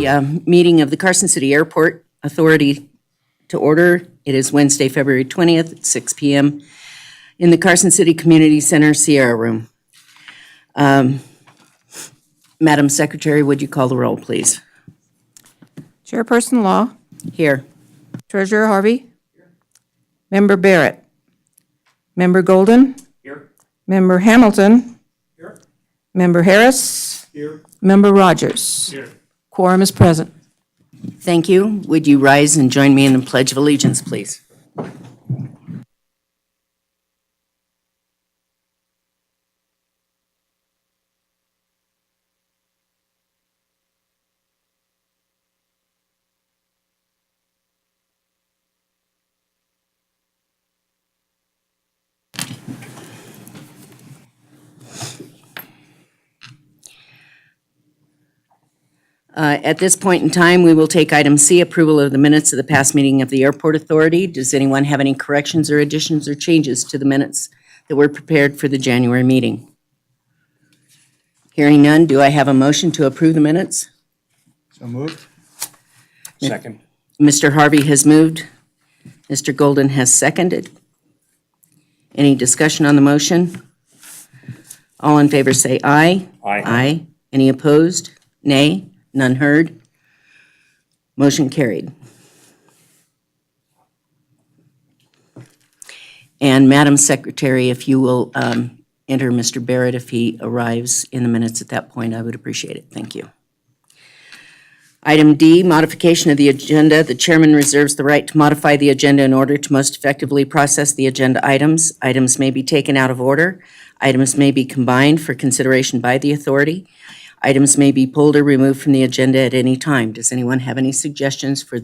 the meeting of the Carson City Airport Authority to order. It is Wednesday, February 20th at 6 p.m. in the Carson City Community Center Sierra Room. Madam Secretary, would you call the roll, please? Chairperson Law. Here. Treasurer Harvey. Member Barrett. Member Golden. Here. Member Hamilton. Here. Member Harris. Here. Member Rogers. Here. Quorum is present. Thank you. Would you rise and join me in the Pledge of Allegiance, please? At this point in time, we will take item C, approval of the minutes of the past meeting of the Airport Authority. Does anyone have any corrections or additions or changes to the minutes that were prepared for the January meeting? Hearing none, do I have a motion to approve the minutes? So moved. Second. Mr. Harvey has moved. Mr. Golden has seconded. Any discussion on the motion? All in favor say aye. Aye. Aye. Any opposed? Nay. None heard. Motion carried. And Madam Secretary, if you will enter Mr. Barrett if he arrives in the minutes at that point, I would appreciate it. Thank you. Item D, modification of the agenda. The chairman reserves the right to modify the agenda in order to most effectively process the agenda items. Items may be taken out of order. Items may be combined for consideration by the authority. Items may be pulled or removed from the agenda at any time. Does anyone have any suggestions for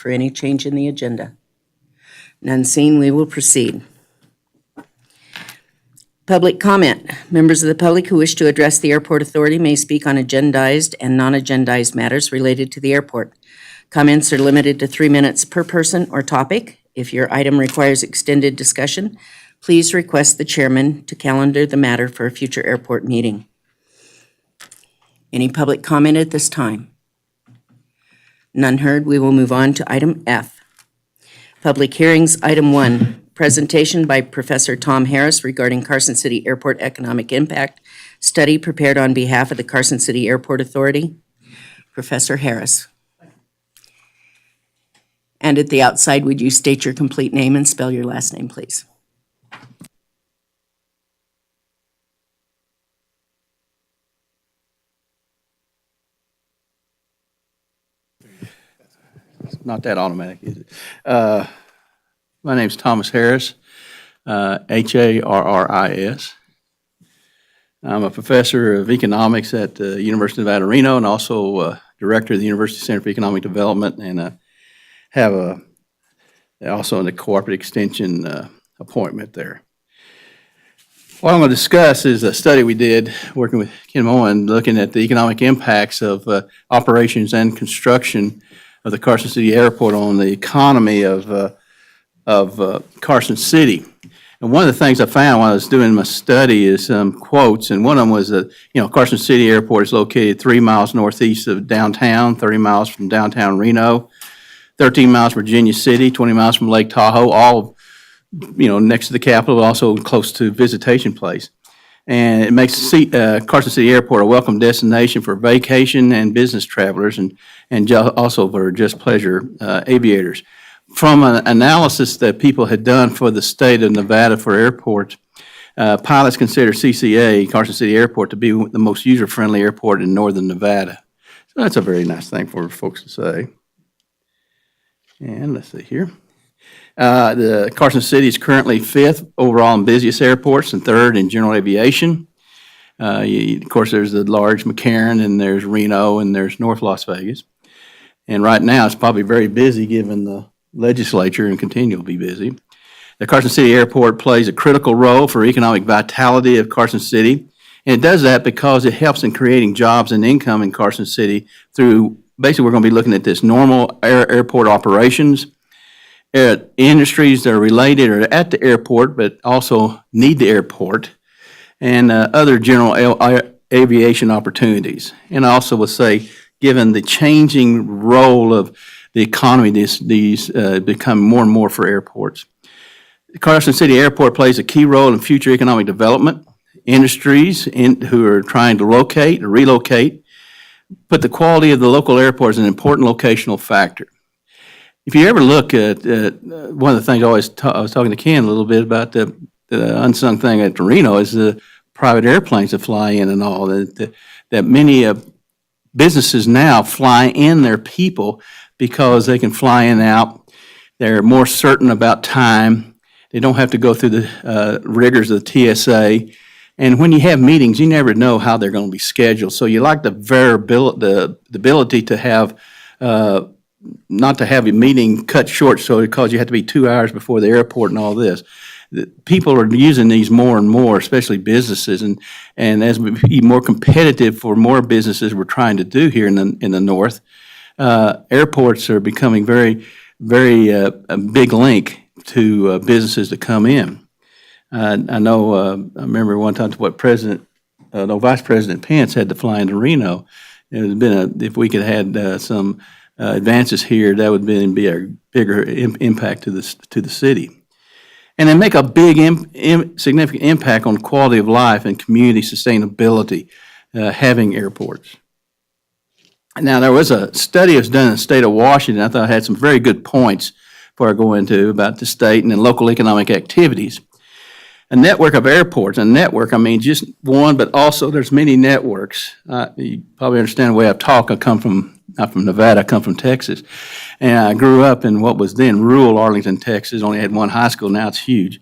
any change in the agenda? None seen, we will proceed. Public comment. Members of the public who wish to address the Airport Authority may speak on agendized and non-agendized matters related to the airport. Comments are limited to 3 minutes per person or topic. If your item requires extended discussion, please request the chairman to calendar the matter for a future airport meeting. Any public comment at this time? None heard. We will move on to item F. Public hearings, item 1, presentation by Professor Tom Harris regarding Carson City Airport Economic Impact Study prepared on behalf of the Carson City Airport Authority. Professor Harris. And at the outside, would you state your complete name and spell your last name, please? Not that automatic, is it? My name's Thomas Harris, Harris. I'm a professor of economics at the University of Nevada, Reno, and also director of the University Center for Economic Development, and have also in the cooperative extension appointment there. What I'm going to discuss is a study we did working with Kim Owen, looking at the economic impacts of operations and construction of the Carson City Airport on the economy of Carson City. And one of the things I found while I was doing my study is some quotes, and one of them was that, Carson City Airport is located 3 miles northeast of downtown, 30 miles from downtown Reno, 13 miles from Virginia City, 20 miles from Lake Tahoe, all, next to the Capitol, also close to Visitation Place. And it makes Carson City Airport a welcome destination for vacation and business travelers, and also for just pleasure aviators. From an analysis that people had done for the state of Nevada for airports, pilots consider CCA, Carson City Airport, to be the most user-friendly airport in northern Nevada. So that's a very nice thing for folks to say. And let's see here. The Carson City is currently 5th overall in busiest airports and 3rd in general aviation. Of course, there's the large McCarran, and there's Reno, and there's North Las Vegas. And right now, it's probably very busy given the legislature and continue to be busy. The Carson City Airport plays a critical role for economic vitality of Carson City, and it does that because it helps in creating jobs and income in Carson City through, basically we're going to be looking at this normal airport operations, industries that are related or at the airport but also need the airport, and other general aviation opportunities. And I also would say given the changing role of the economy, these become more and more for airports. The Carson City Airport plays a key role in future economic development. Industries who are trying to locate or relocate put the quality of the local airport as an important locational factor. If you ever look at one of the things I was talking to Ken a little bit about the unsung thing at Reno is the private airplanes that fly in and all that many businesses now fly in their people because they can fly in and out. They're more certain about time. They don't have to go through the rigors of the TSA. And when you have meetings, you never know how they're going to be scheduled. So you like the variability, the ability to have, not to have a meeting cut short so because you have to be 2 hours before the airport and all this. People are using these more and more, especially businesses. And as we be more competitive for more businesses we're trying to do here in the north, airports are becoming very, very a big link to businesses to come in. I know. I remember one time what Vice President Pence had to fly into Reno. It would have been if we could have had some advances here, that would be a bigger impact to the city, and they make a big significant impact on quality of life and community sustainability. Having airports. Now there was a study that was done in the state of Washington. I thought it had some very good points before I go into about the state and then local economic activities. A network of airports. A network, I mean, just one, but also there's many networks. You probably understand the way I talk. I come from, not from Nevada, I come from Texas. And I grew up in what was then rural Arlington, Texas. Only had one high school, now it's huge.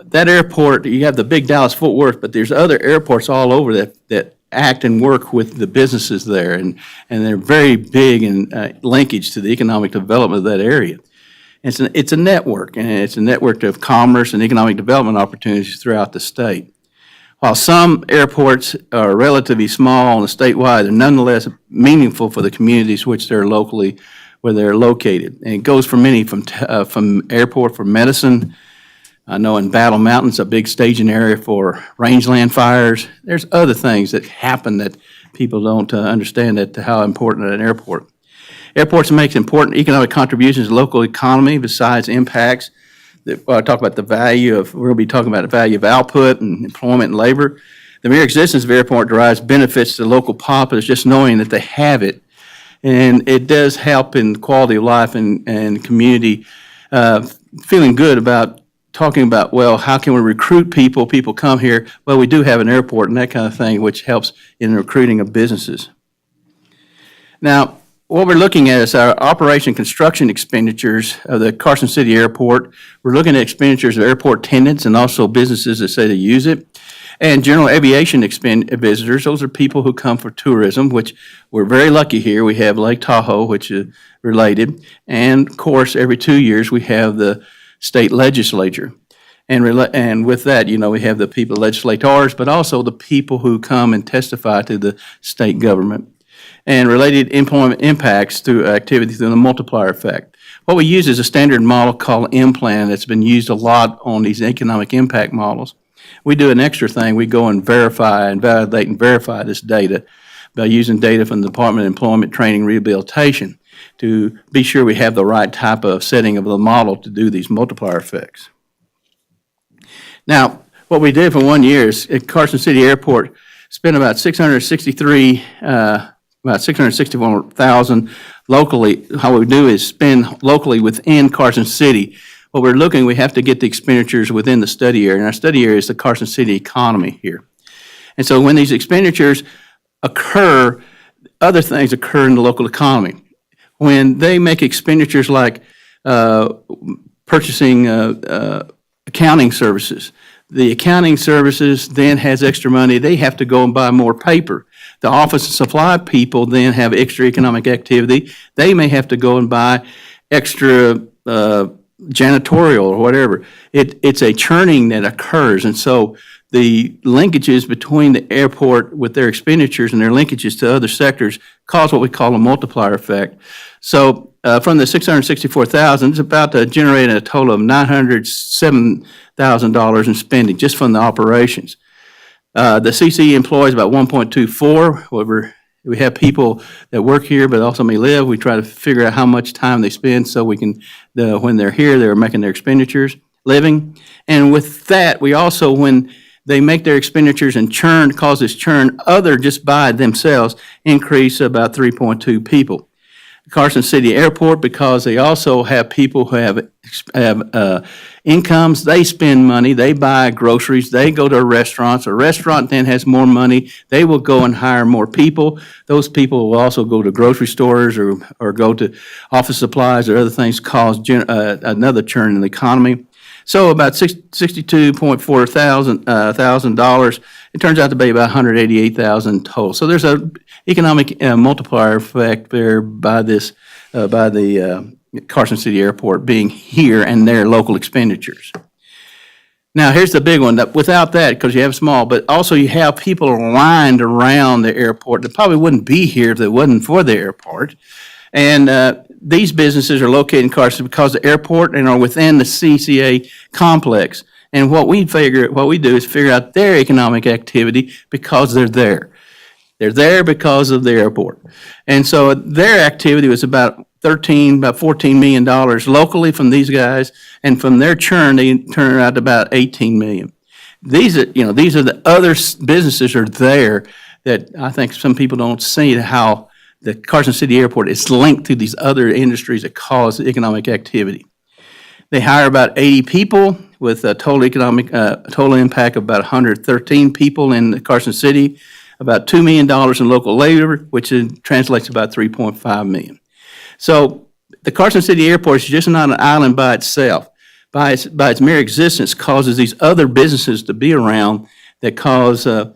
That airport, you have the big Dallas-Fort Worth, but there's other airports all over that act and work with the businesses there. And they're very big in linkage to the economic development of that area. It's a network, and it's a network of commerce and economic development opportunities throughout the state. While some airports are relatively small and statewide, they're nonetheless meaningful for the communities which they're locally, where they're located. And it goes for many, from airport for medicine. I know in Battle Mountain's a big staging area for rangeland fires. There's other things that happen that people don't understand how important an airport. Airports make important economic contributions to the local economy besides impacts. We're going to be talking about the value of output and employment and labor. The mere existence of airport derives benefits to the local populace just knowing that they have it. And it does help in quality of life and community, feeling good about talking about, well, how can we recruit people? People come here. Well, we do have an airport and that kind of thing, which helps in recruiting of businesses. Now, what we're looking at is our operation construction expenditures of the Carson City Airport. We're looking at expenditures of airport tenants and also businesses that say they use it. And general aviation visitors, those are people who come for tourism, which we're very lucky here. We have Lake Tahoe, which is related. And of course, every 2 years, we have the state legislature. And with that, we have the people, legislators, but also the people who come and testify to the state government. And related employment impacts through activity through the multiplier effect. What we use is a standard model called M-Plan that's been used a lot on these economic impact models. We do an extra thing. We go and verify and validate and verify this data by using data from the Department of Employment, Training, and Rehabilitation to be sure we have the right type of setting of the model to do these multiplier effects. Now, what we did for 1 year is at Carson City Airport spent about $664,000 locally. How we do is spend locally within Carson City. What we're looking, we have to get the expenditures within the study area, and our study area is the Carson City economy here. And so when these expenditures occur, other things occur in the local economy. When they make expenditures like purchasing accounting services, the accounting services then has extra money. They have to go and buy more paper. The office and supply people then have extra economic activity. They may have to go and buy extra janitorial or whatever. It's a churning that occurs. And so the linkages between the airport with their expenditures and their linkages to other sectors cause what we call a multiplier effect. So from the $664,000, it's about to generate a total of $907,000 in spending just from the operations. The CCE employs about 1.24. However, We have people that work here but also may live. We try to figure out how much time they spend so we can, when they're here, they're making their expenditures, living. And with that, we also, when they make their expenditures and churn, causes churn, other just by themselves, increase about 3.2 people. Carson City Airport, because they also have people who have incomes, they spend money, they buy groceries, they go to restaurants. A restaurant then has more money, they will go and hire more people. Those people will also go to grocery stores or go to office supplies or other things, cause another churn in the economy. So about $62.4 thousand, it turns out to be about $188,000 total. So there's a economic multiplier effect there by this, by the Carson City Airport being here and their local expenditures. Now, here's the big one. That without that, because you have small, but also you have people lined around the airport that probably wouldn't be here if it wasn't for the airport. And these businesses are located in Carson because of the airport and are within the CCA complex. And what we do is figure out their economic activity because they're there. They're there because of the airport. And so their activity was about $14 million locally from these guys, and from their churn, they turn out to about $18 million. These are the other businesses are there that I think some people don't see how the Carson City Airport is linked to these other industries that cause economic activity. They hire about 80 people with a total impact of about 113 people in Carson City, about $2 million in local labor, which translates to about $3.5 million. So the Carson City Airport is just not an island by itself. By its mere existence, causes these other businesses to be around that cause the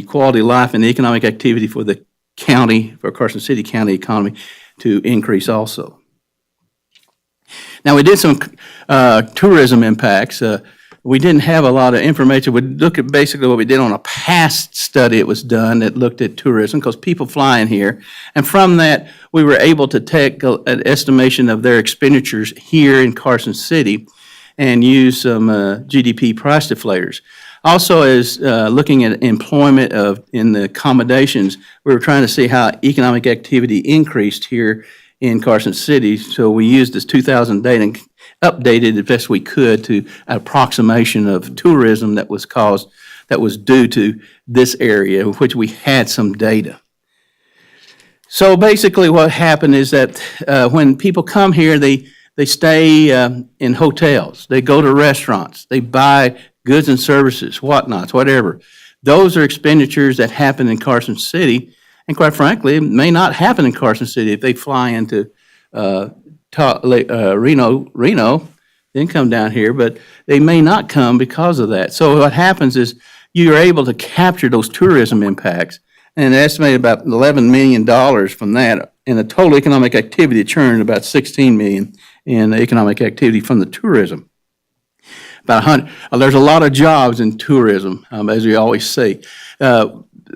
quality of life and the economic activity for the county, for Carson City County economy, to increase also. Now, we did some tourism impacts. We didn't have a lot of information. We look at basically what we did on a past study that was done that looked at tourism, because people fly in here. And from that, we were able to take an estimation of their expenditures here in Carson City and use some GDP price deflators. Also, as looking at employment in the accommodations, we were trying to see how economic activity increased here in Carson City. So we used this 2000 data and updated as best we could to an approximation of tourism that was due to this area, of which we had some data. So basically what happened is that when people come here, they stay in hotels, they go to restaurants, they buy goods and services, whatnots, whatever. Those are expenditures that happen in Carson City, and quite frankly, it may not happen in Carson City if they fly into Reno, then come down here, but they may not come because of that. So what happens is you're able to capture those tourism impacts and estimate about $11 million from that, and the total economic activity churned about $16 million in economic activity from the tourism. About 100. There's a lot of jobs in tourism, as we always say.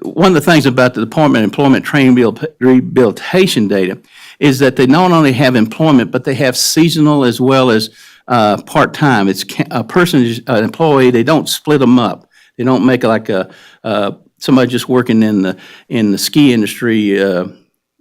One of the things about the Department of Employment Training Rehabilitation data is that they not only have employment, but they have seasonal as well as part-time. It's a person, an employee. They don't split them up. They don't make it like somebody just working in the ski industry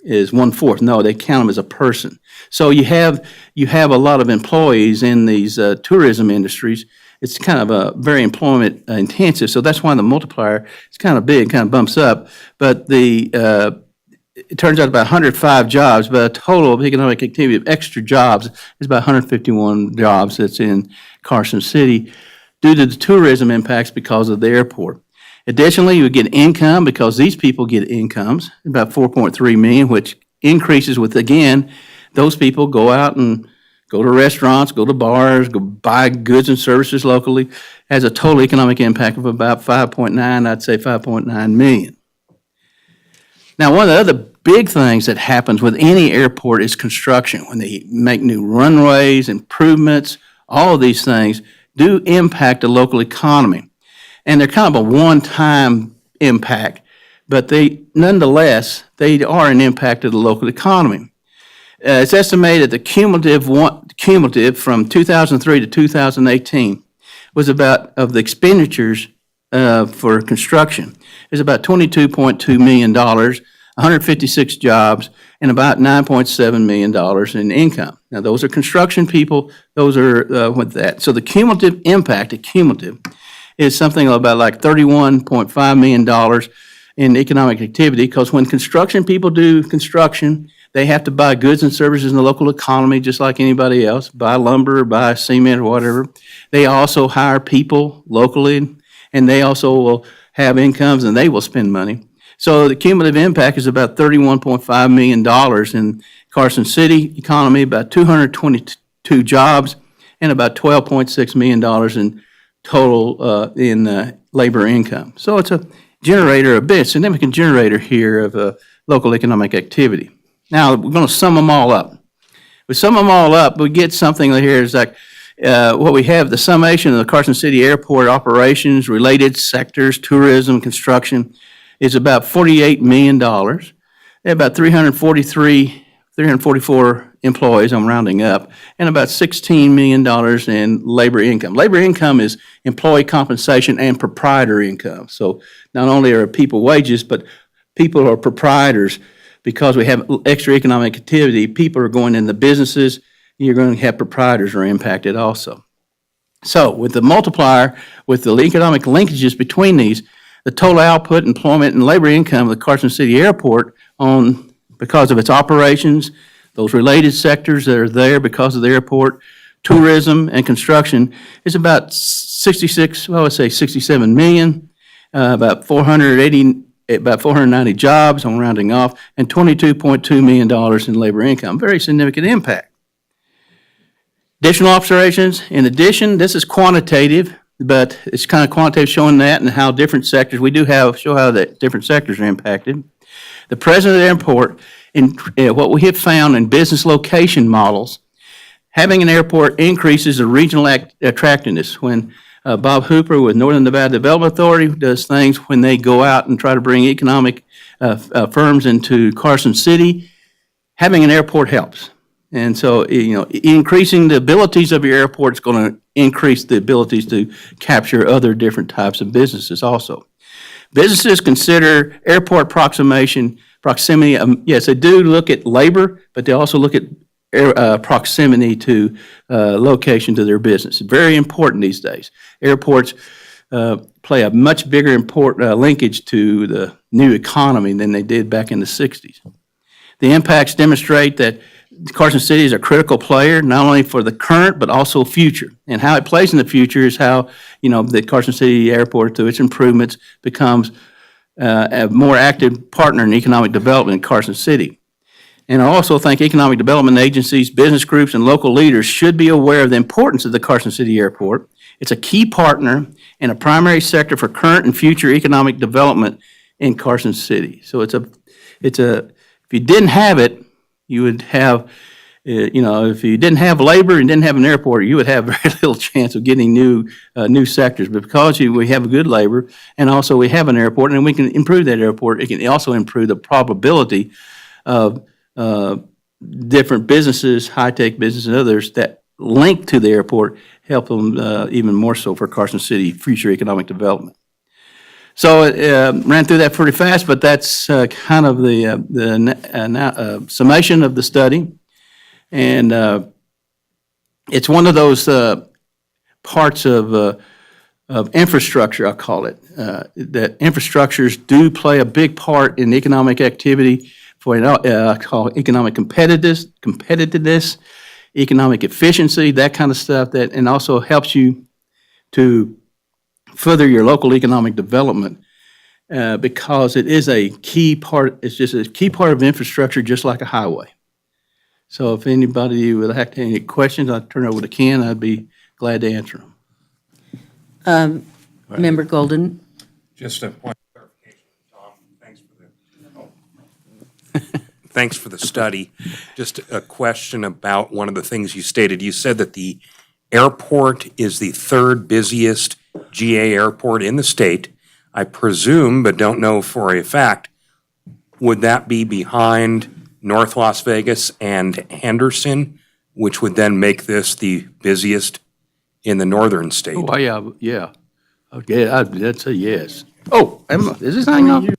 is 1/4. No, they count them as a person. So you have a lot of employees in these tourism industries. It's kind of a very employment intensive, so that's why the multiplier is kind of big, kind of bumps up. But it turns out about 105 jobs, but a total of economic activity of extra jobs is about 151 jobs that's in Carson City due to the tourism impacts because of the airport. Additionally, you get income because these people get incomes, about 4.3 million, which increases with, again, those people go out and go to restaurants, go to bars, go buy goods and services locally, has a total economic impact of about 5.9, I'd say 5.9 million. Now, one of the other big things that happens with any airport is construction. When they make new runways, improvements, all of these things do impact the local economy. And they're kind of a one-time impact, but nonetheless, they are an impact to the local economy. It's estimated the cumulative from 2003 to 2018 was about, of the expenditures for construction is about $22.2 million, 156 jobs, and about $9.7 million in income. Now, those are construction people. Those are with that. So the cumulative impact, is something about like $31.5 million in economic activity, because when construction people do construction, they have to buy goods and services in the local economy just like anybody else, buy lumber, buy cement or whatever. They also hire people locally, and they also will have incomes and they will spend money. So the cumulative impact is about $31.5 million in Carson City economy, about 222 jobs, and about $12.6 million in total in labor income. So it's a generator, a bit significant generator here of local economic activity. Now, we're going to sum them all up. We sum them all up, we get something here is like what we have, the summation of the Carson City Airport operations, related sectors, tourism, construction, is about $48 million. About 344 employees, I'm rounding up, and about $16 million in labor income. Labor income is employee compensation and proprietor income. So not only are people wages, but people are proprietors. Because we have extra economic activity, people are going into businesses, you're going to have proprietors are impacted also. So with the multiplier, with the economic linkages between these, the total output, employment, and labor income of the Carson City Airport because of its operations, those related sectors that are there because of the airport, tourism and construction, is about 67 million, about 490 jobs, I'm rounding off, and $22.2 million in labor income. Very significant impact. Additional observations. In addition, this is quantitative, but it's kind of quantitative showing that and how different sectors, show how that different sectors are impacted. The present of the airport, what we have found in business location models, having an airport increases the regional attractiveness. When Bob Hooper with Northern Nevada Development Authority does things when they go out and try to bring economic firms into Carson City, having an airport helps. And so, increasing the abilities of your airport is going to increase the abilities to capture other different types of businesses also. Businesses consider airport proximity. Yes, they do look at labor, but they also look at proximity to location to their business. Very important these days. Airports play a much bigger important linkage to the new economy than they did back in the 60s. The impacts demonstrate that Carson City is a critical player, not only for the current, but also future. And how it plays in the future is how, the Carson City Airport, through its improvements, becomes a more active partner in economic development in Carson City. And I also think economic development agencies, business groups, and local leaders should be aware of the importance of the Carson City Airport. It's a key partner and a primary sector for current and future economic development in Carson City. So if you didn't have it, you would have, if you didn't have labor and didn't have an airport, you would have very little chance of getting new sectors. But because we have good labor and also we have an airport and we can improve that airport, it can also improve the probability of different businesses, high-tech businesses and others that link to the airport, help them even more so for Carson City future economic development. So ran through that pretty fast, but that's kind of the summation of the study. And it's one of those parts of infrastructure, I call it, that infrastructures do play a big part in economic activity for I call economic competitiveness, economic efficiency, that kind of stuff, and also helps you to further your local economic development because it is a key part. It's just a key part of infrastructure, just like a highway. So if anybody would have any questions, I'll turn it over to Ken. I'd be glad to answer them. Member Golden? Just a point of clarification, Tom. Thanks for the study. Just a question about one of the things you stated. You said that the airport is the third busiest GA airport in the state. I presume, but don't know for a fact, would that be behind North Las Vegas and Henderson, which would then make this the busiest in the northern state? Oh, yeah. Okay, that's a yes. Oh, is this thing on?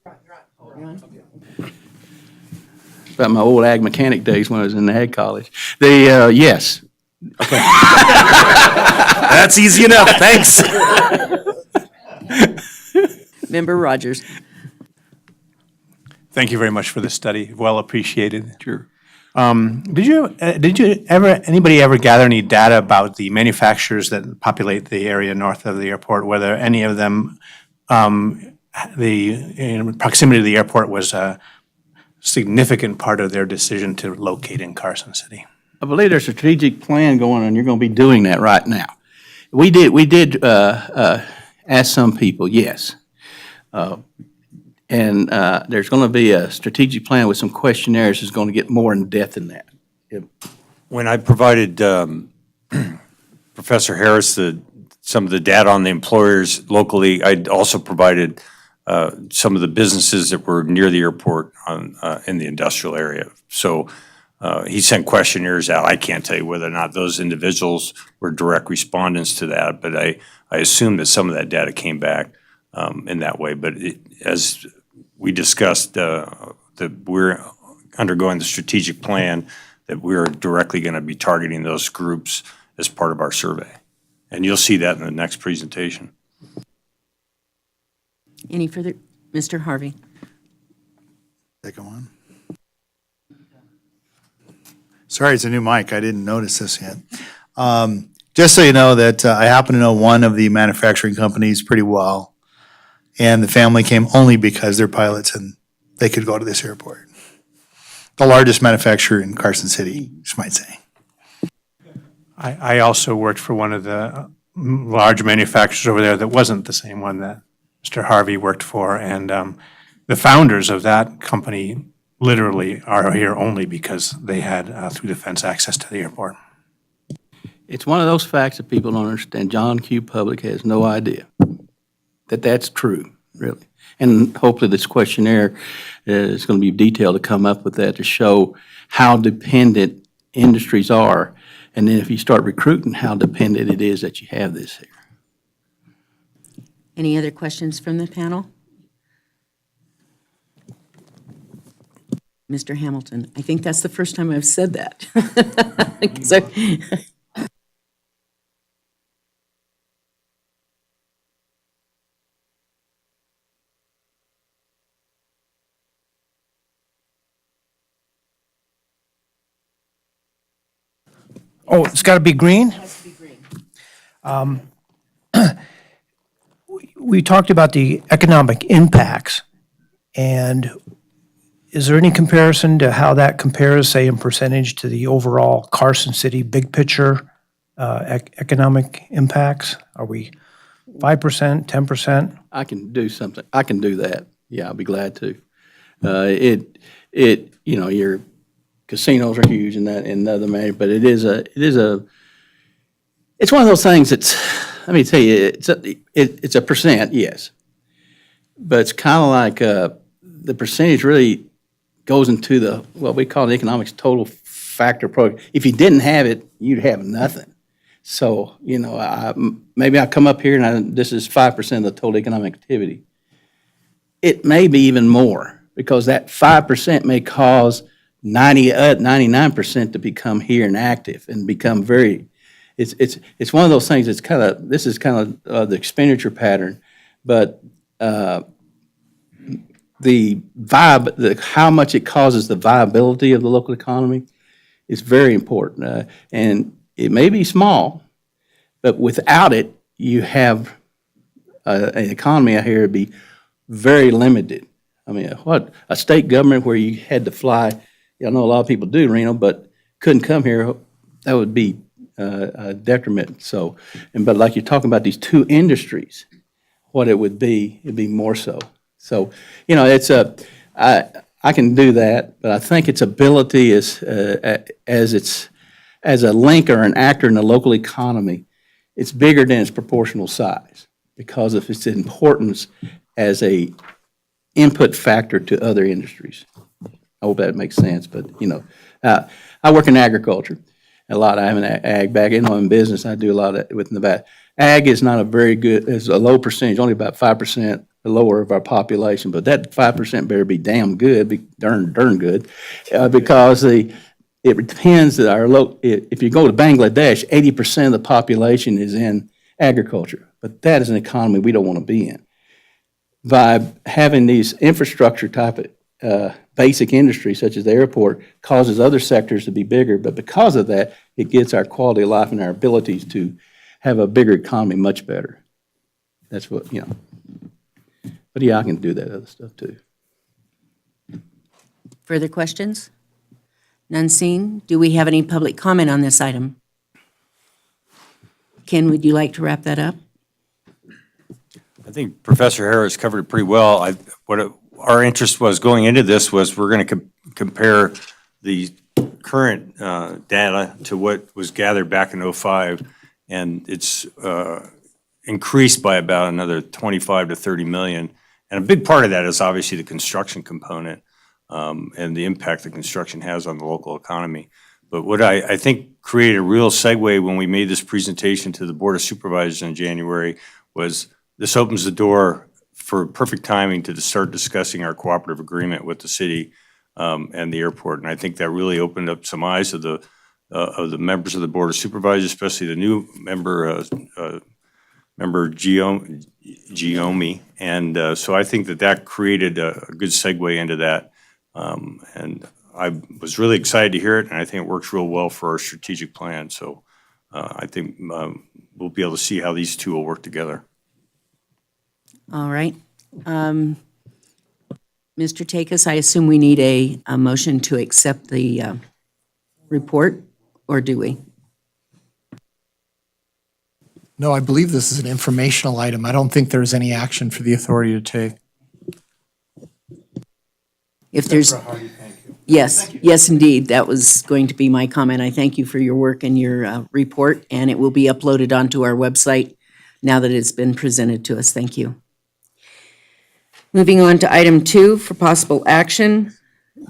About my old ag mechanic days when I was in ag college. Yes. That's easy enough, thanks. Member Rogers. Thank you very much for the study. Well appreciated. Sure. Anybody ever gather any data about the manufacturers that populate the area north of the airport, whether any of them, proximity to the airport was a significant part of their decision to locate in Carson City? I believe there's a strategic plan going on. You're going to be doing that right now. We did ask some people, yes. And there's going to be a strategic plan with some questionnaires that's going to get more in depth in that. When I provided Professor Harris some of the data on the employers locally, I also provided some of the businesses that were near the airport in the industrial area. So he sent questionnaires out. I can't tell you whether or not those individuals were direct respondents to that, but I assume that some of that data came back in that way. But as we discussed, that we're undergoing the strategic plan, that we're directly going to be targeting those groups as part of our survey. And you'll see that in the next presentation. Any further? Mr. Harvey. Take one. Sorry, it's a new mic. I didn't notice this yet. Just so you know that I happen to know one of the manufacturing companies pretty well. And the family came only because they're pilots and they could go to this airport. The largest manufacturer in Carson City, you might say. I also worked for one of the large manufacturers over there that wasn't the same one that Mr. Harvey worked for. And the founders of that company literally are here only because they had, through the fence, access to the airport. It's one of those facts that people don't understand. John Q. Public has no idea that that's true, really. And hopefully this questionnaire is going to be detailed to come up with that to show how dependent industries are. And then if you start recruiting, how dependent it is that you have this here. Any other questions from the panel? Mr. Hamilton, I think that's the first time I've said that. So, Oh, it's got to be green? It has to be green. We talked about the economic impacts, and is there any comparison to how that compares, say, in percentage to the overall Carson City big picture economic impacts? Are we 5%, 10%? I can do something. I can do that. Yeah, I'll be glad to. Your casinos are huge in that, in other manner, but it's one of those things that's, let me tell you, it's a percent, yes. But it's kind of like, the percentage really goes into what we call the economics total factor program. If you didn't have it, you'd have nothing. So, maybe I come up here and this is 5% of the total economic activity. It may be even more, because that 5% may cause 99% to become here and active and become very, it's one of those things that's this is kind of the expenditure pattern, but the how much it causes the viability of the local economy is very important. And it may be small, but without it, you have an economy out here to be very limited. I mean, what, a state government where you had to fly, I know a lot of people do, Reno, but couldn't come here, that would be a detriment. So, but like you're talking about these two industries, what it would be, it'd be more so. So, it's I can do that, but I think its ability as a link or an actor in the local economy, it's bigger than its proportional size because of its importance as a input factor to other industries. I hope that makes sense, but, I work in agriculture a lot. I'm in ag back in business. I do a lot of with Nevada. ag is not a very good, is a low percentage, only about 5% lower of our population, but that 5% better be damn good, be darn good, because it depends that if you go to Bangladesh, 80% of the population is in agriculture, but that is an economy we don't want to be in. By having these infrastructure type of basic industries such as the airport causes other sectors to be bigger, but because of that, it gets our quality of life and our abilities to have a bigger economy much better. That's what, But yeah, I can do that other stuff too. Further questions? None seen. Do we have any public comment on this item? Ken, would you like to wrap that up? I think Professor Harris covered it pretty well. Our interest was going into this was we're going to compare the current data to what was gathered back in '05, and it's increased by about another 25 to 30 million. And a big part of that is obviously the construction component and the impact that construction has on the local economy. But what I think created a real segue when we made this presentation to the Board of Supervisors in January was this opens the door for perfect timing to start discussing our cooperative agreement with the city and the airport. And I think that really opened up some eyes of the members of the Board of Supervisors, especially the new member, Member Giomi. And so I think that created a good segue into that. And I was really excited to hear it, and I think it works real well for our strategic plan. So I think we'll be able to see how these two will work together. All right. Mr. Takis, I assume we need a motion to accept the report, or do we? No, I believe this is an informational item. I don't think there's any action for the authority to take. If there's, yes, indeed. That was going to be my comment. I thank you for your work and your report, and it will be uploaded onto our website now that it's been presented to us. Thank you. Moving on to item 2 for possible action,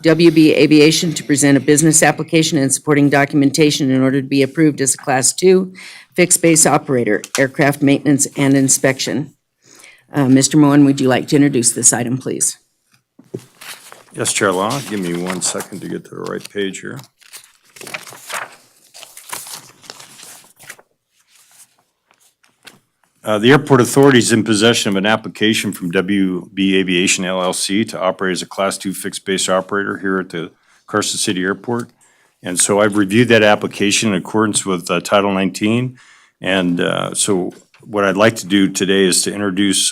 WB Aviation to present a business application and supporting documentation in order to be approved as a Class 2 fixed base operator, aircraft maintenance and inspection. Mr. Moen, would you like to introduce this item, please? Yes, Chair Law. Give me 1 second to get to the right page here. The Airport Authority is in possession of an application from WB Aviation LLC to operate as a Class 2 fixed-base operator here at the Carson City Airport. And so I've reviewed that application in accordance with Title 19. And so what I'd like to do today is to introduce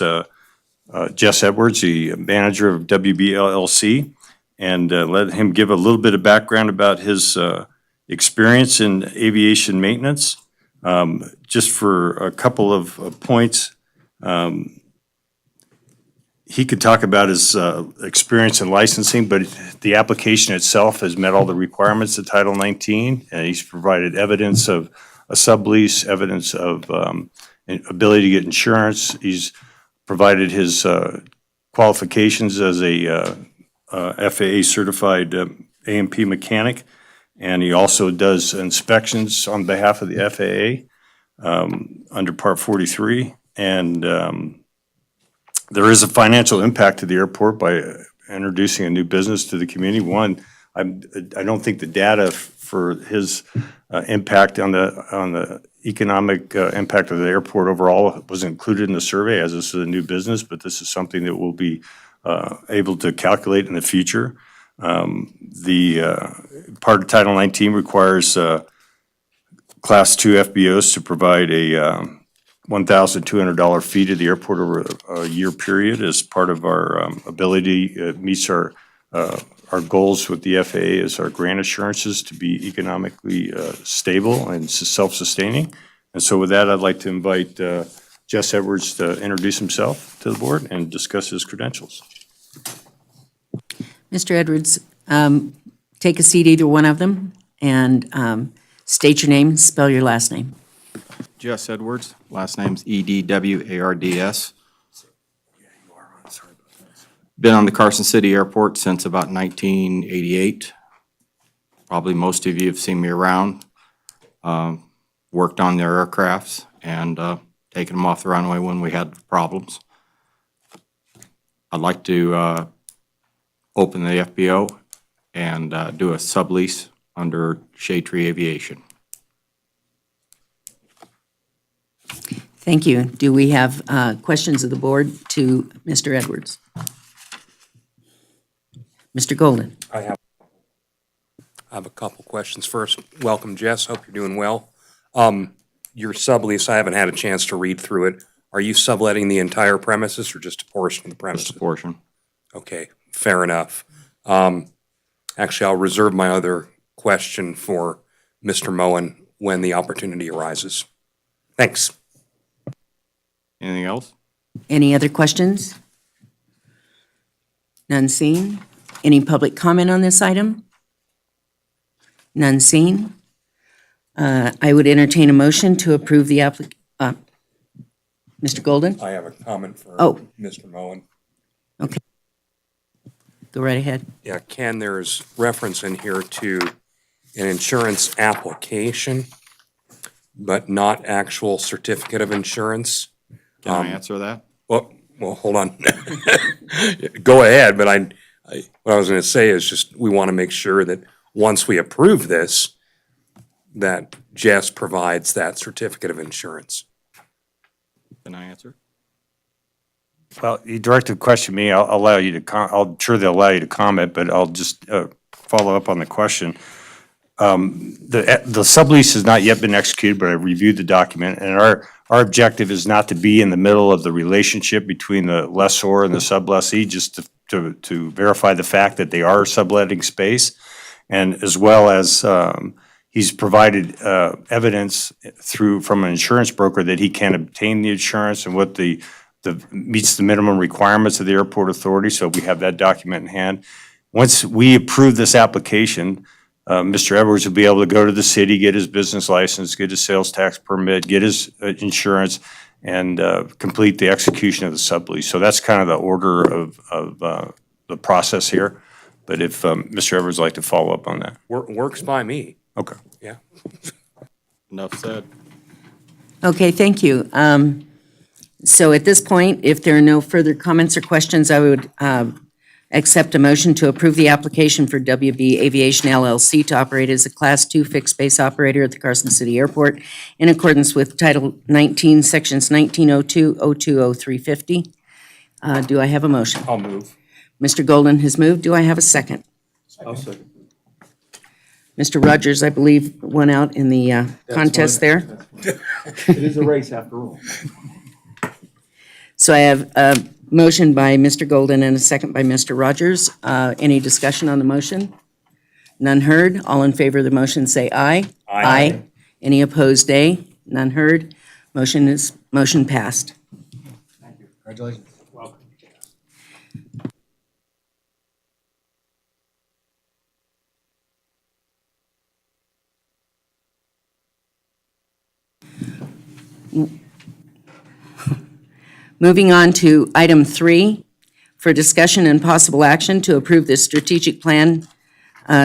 Jess Edwards, the manager of WB LLC, and let him give a little bit of background about his experience in aviation maintenance. Just for a couple of points, he could talk about his experience in licensing, but the application itself has met all the requirements of Title 19, and he's provided evidence of a sublease, evidence of ability to get insurance. He's provided his qualifications as a FAA certified A&P mechanic. And he also does inspections on behalf of the FAA under Part 43. And there is a financial impact to the airport by introducing a new business to the community. One, I don't think the data for his impact on the economic impact of the airport overall was included in the survey, as this is a new business, but this is something that we'll be able to calculate in the future. The part of Title 19 requires Class 2 FBOs to provide a $1,200 fee to the airport over a year period as part of our ability. It meets our goals with the FAA as our grant assurances to be economically stable and self-sustaining. And so with that, I'd like to invite Jess Edwards to introduce himself to the board and discuss his credentials. Mr. Edwards, take a seat, either one of them, and state your name, spell your last name. Jess Edwards, last name's Edwards. Been on the Carson City Airport since about 1988. Probably most of you have seen me around. Worked on their aircrafts and taking them off the runway when we had problems. I'd like to open the FBO and do a sublease under Shade Tree Aviation. Thank you. Do we have questions of the board to Mr. Edwards? Mr. Golden? I have a couple questions. First, welcome, Jess. Hope you're doing well. Your sublease, I haven't had a chance to read through it. Are you subletting the entire premises or just a portion of the premises? Just a portion. Okay, fair enough. Actually, I'll reserve my other question for Mr. Moen when the opportunity arises. Thanks. Anything else? Any other questions? None seen. Any public comment on this item? None seen. I would entertain a motion to approve the Mr. Golden? I have a comment for Oh. Mr. Moen. Okay. Go right ahead. Yeah, Ken, there's reference in here to an insurance application, but not actual certificate of insurance. Can I answer that? Well, hold on. Go ahead, but what I was going to say is just, we want to make sure that once we approve this, that Jess provides that certificate of insurance. Can I answer? Well, you directed the question to me. I'll allow you to, I'm sure they'll allow you to comment, but I'll just follow up on the question. The sublease has not yet been executed, but I reviewed the document, and our objective is not to be in the middle of the relationship between the lessor and the sublessee, just to verify the fact that they are subletting space, and as well as he's provided evidence from an insurance broker that he can obtain the insurance and what the meets the minimum requirements of the airport authority, so we have that document in hand. Once we approve this application, Mr. Edwards will be able to go to the city, get his business license, get his sales tax permit, get his insurance, and complete the execution of the sublease. So that's kind of the order of the process here. But if Mr. Edwards would like to follow up on that. Works by me. Okay. Yeah. Enough said. Okay, thank you. So at this point, if there are no further comments or questions, I would accept a motion to approve the application for WB Aviation LLC to operate as a Class 2 fixed-base operator at the Carson City Airport in accordance with Title 19, Sections 1902, 02, 0350. Do I have a motion? I'll move. Mr. Golden has moved. Do I have a second? I'll second. Mr. Rogers, I believe, won out in the contest there. It is a race after all. So I have a motion by Mr. Golden and a second by Mr. Rogers. Any discussion on the motion? None heard. All in favor of the motion say aye. Aye. Any opposed, nay. None heard. Motion passed. Congratulations. Moving on to item 3, for discussion and possible action to approve the strategic plan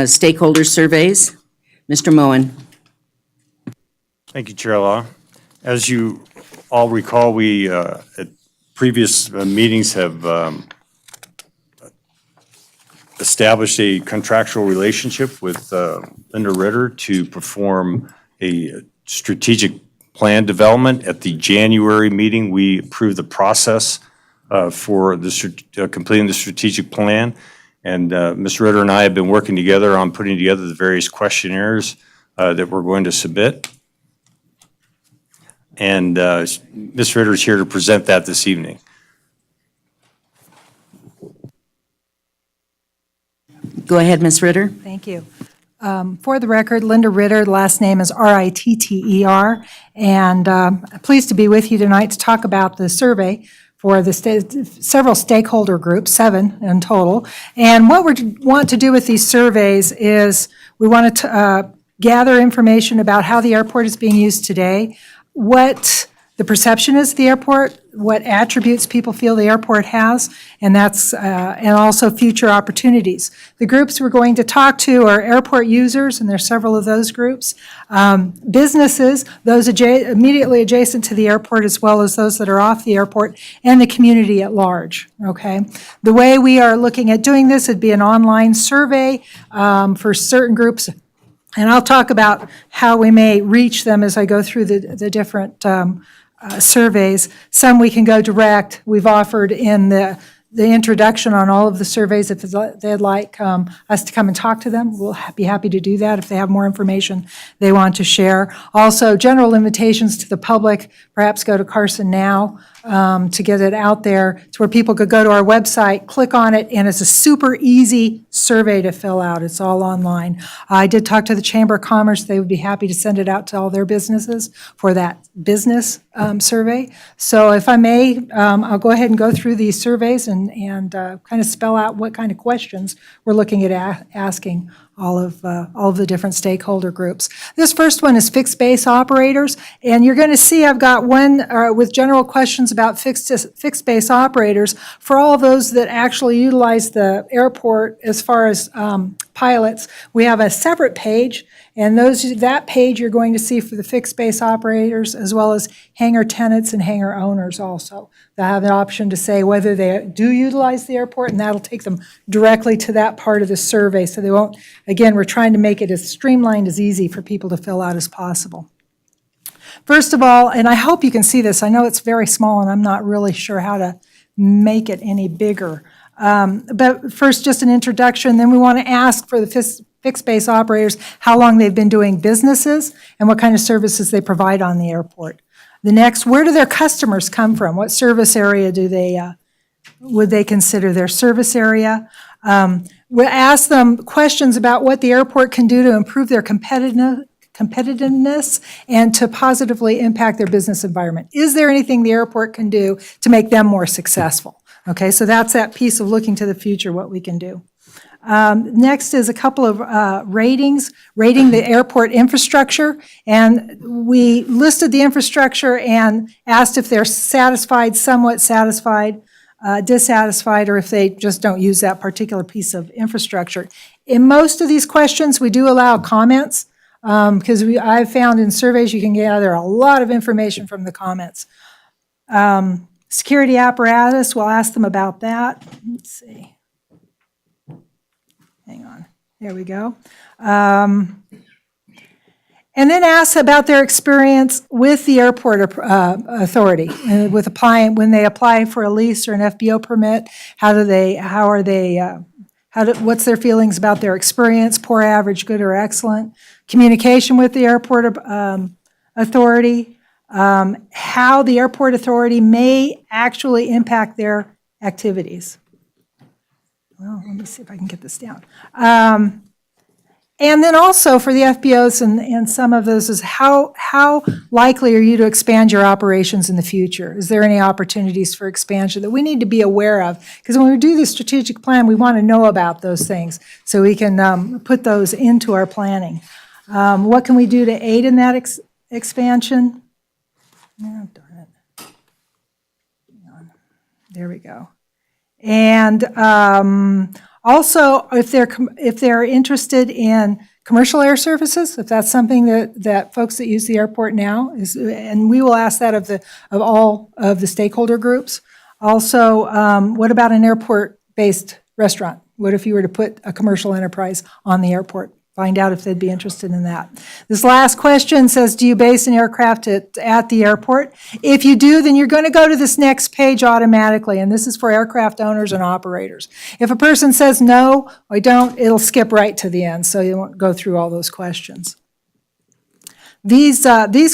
stakeholder surveys. Mr. Moen. Thank you, Chair Law. As you all recall, we at previous meetings have established a contractual relationship with Linda Ritter to perform a strategic plan development. At the January meeting, we approved the process for completing the strategic plan. And Ms. Ritter and I have been working together on putting together the various questionnaires that we're going to submit. And Ms. Ritter is here to present that this evening. Go ahead, Ms. Ritter. Thank you. For the record, Linda Ritter, the last name is R-I-T-T-E-R, and pleased to be with you tonight to talk about the survey for the several stakeholder groups, 7 in total. And what we want to do with these surveys is we want to gather information about how the airport is being used today, what the perception is of the airport, what attributes people feel the airport has, and that's, and also future opportunities. The groups we're going to talk to are airport users, and there's several of those groups, businesses, those immediately adjacent to the airport, as well as those that are off the airport, and the community at large, okay? The way we are looking at doing this would be an online survey for certain groups, and I'll talk about how we may reach them as I go through the different surveys. Some we can go direct. We've offered in the introduction on all of the surveys, if they'd like us to come and talk to them, we'll be happy to do that if they have more information they want to share. Also, general invitations to the public, perhaps go to Carson Now to get it out there to where people could go to our website, click on it, and it's a super easy survey to fill out. It's all online. I did talk to the Chamber of Commerce. They would be happy to send it out to all their businesses for that business survey. So if I may, I'll go ahead and go through these surveys and kind of spell out what kind of questions we're looking at asking all of the different stakeholder groups. This first one is fixed base operators, and you're going to see I've got one with general questions about fixed base operators for all of those that actually utilize the airport as far as pilots. We have a separate page, and that page you're going to see for the fixed base operators as well as hangar tenants and hangar owners also. They'll have an option to say whether they do utilize the airport, and that'll take them directly to that part of the survey, so they won't, again, we're trying to make it as streamlined as easy for people to fill out as possible. First of all, and I hope you can see this, I know it's very small and I'm not really sure how to make it any bigger. But first, just an introduction, then we want to ask for the fixed base operators how long they've been doing businesses and what kind of services they provide on the airport. The next, where do their customers come from? What service area would they consider their service area? We'll ask them questions about what the airport can do to improve their competitiveness and to positively impact their business environment. Is there anything the airport can do to make them more successful? Okay, so that's that piece of looking to the future, what we can do. Next is a couple of rating the airport infrastructure, and we listed the infrastructure and asked if they're satisfied, somewhat satisfied, dissatisfied, or if they just don't use that particular piece of infrastructure. In most of these questions, we do allow comments, because I've found in surveys you can gather a lot of information from the comments. Security apparatus, we'll ask them about that. Let's see. Hang on. There we go. And then ask about their experience with the airport authority, with applying, when they apply for a lease or an FBO permit, what's their feelings about their experience, poor, average, good, or excellent? Communication with the airport authority, how the airport authority may actually impact their activities. Well, let me see if I can get this down. And then also for the FBOs and some of those is how likely are you to expand your operations in the future? Is there any opportunities for expansion that we need to be aware of? Because when we do the strategic plan, we want to know about those things so we can put those into our planning. What can we do to aid in that expansion? Oh, darn it. Hang on. There we go. And also, if they're interested in commercial air services, if that's something that folks that use the airport now is, and we will ask that of all of the stakeholder groups. Also, what about an airport-based restaurant? What if you were to put a commercial enterprise on the airport? Find out if they'd be interested in that. This last question says, do you base an aircraft at the airport? If you do, then you're going to go to this next page automatically, and this is for aircraft owners and operators. If a person says, no, I don't, it'll skip right to the end, so you won't go through all those questions. These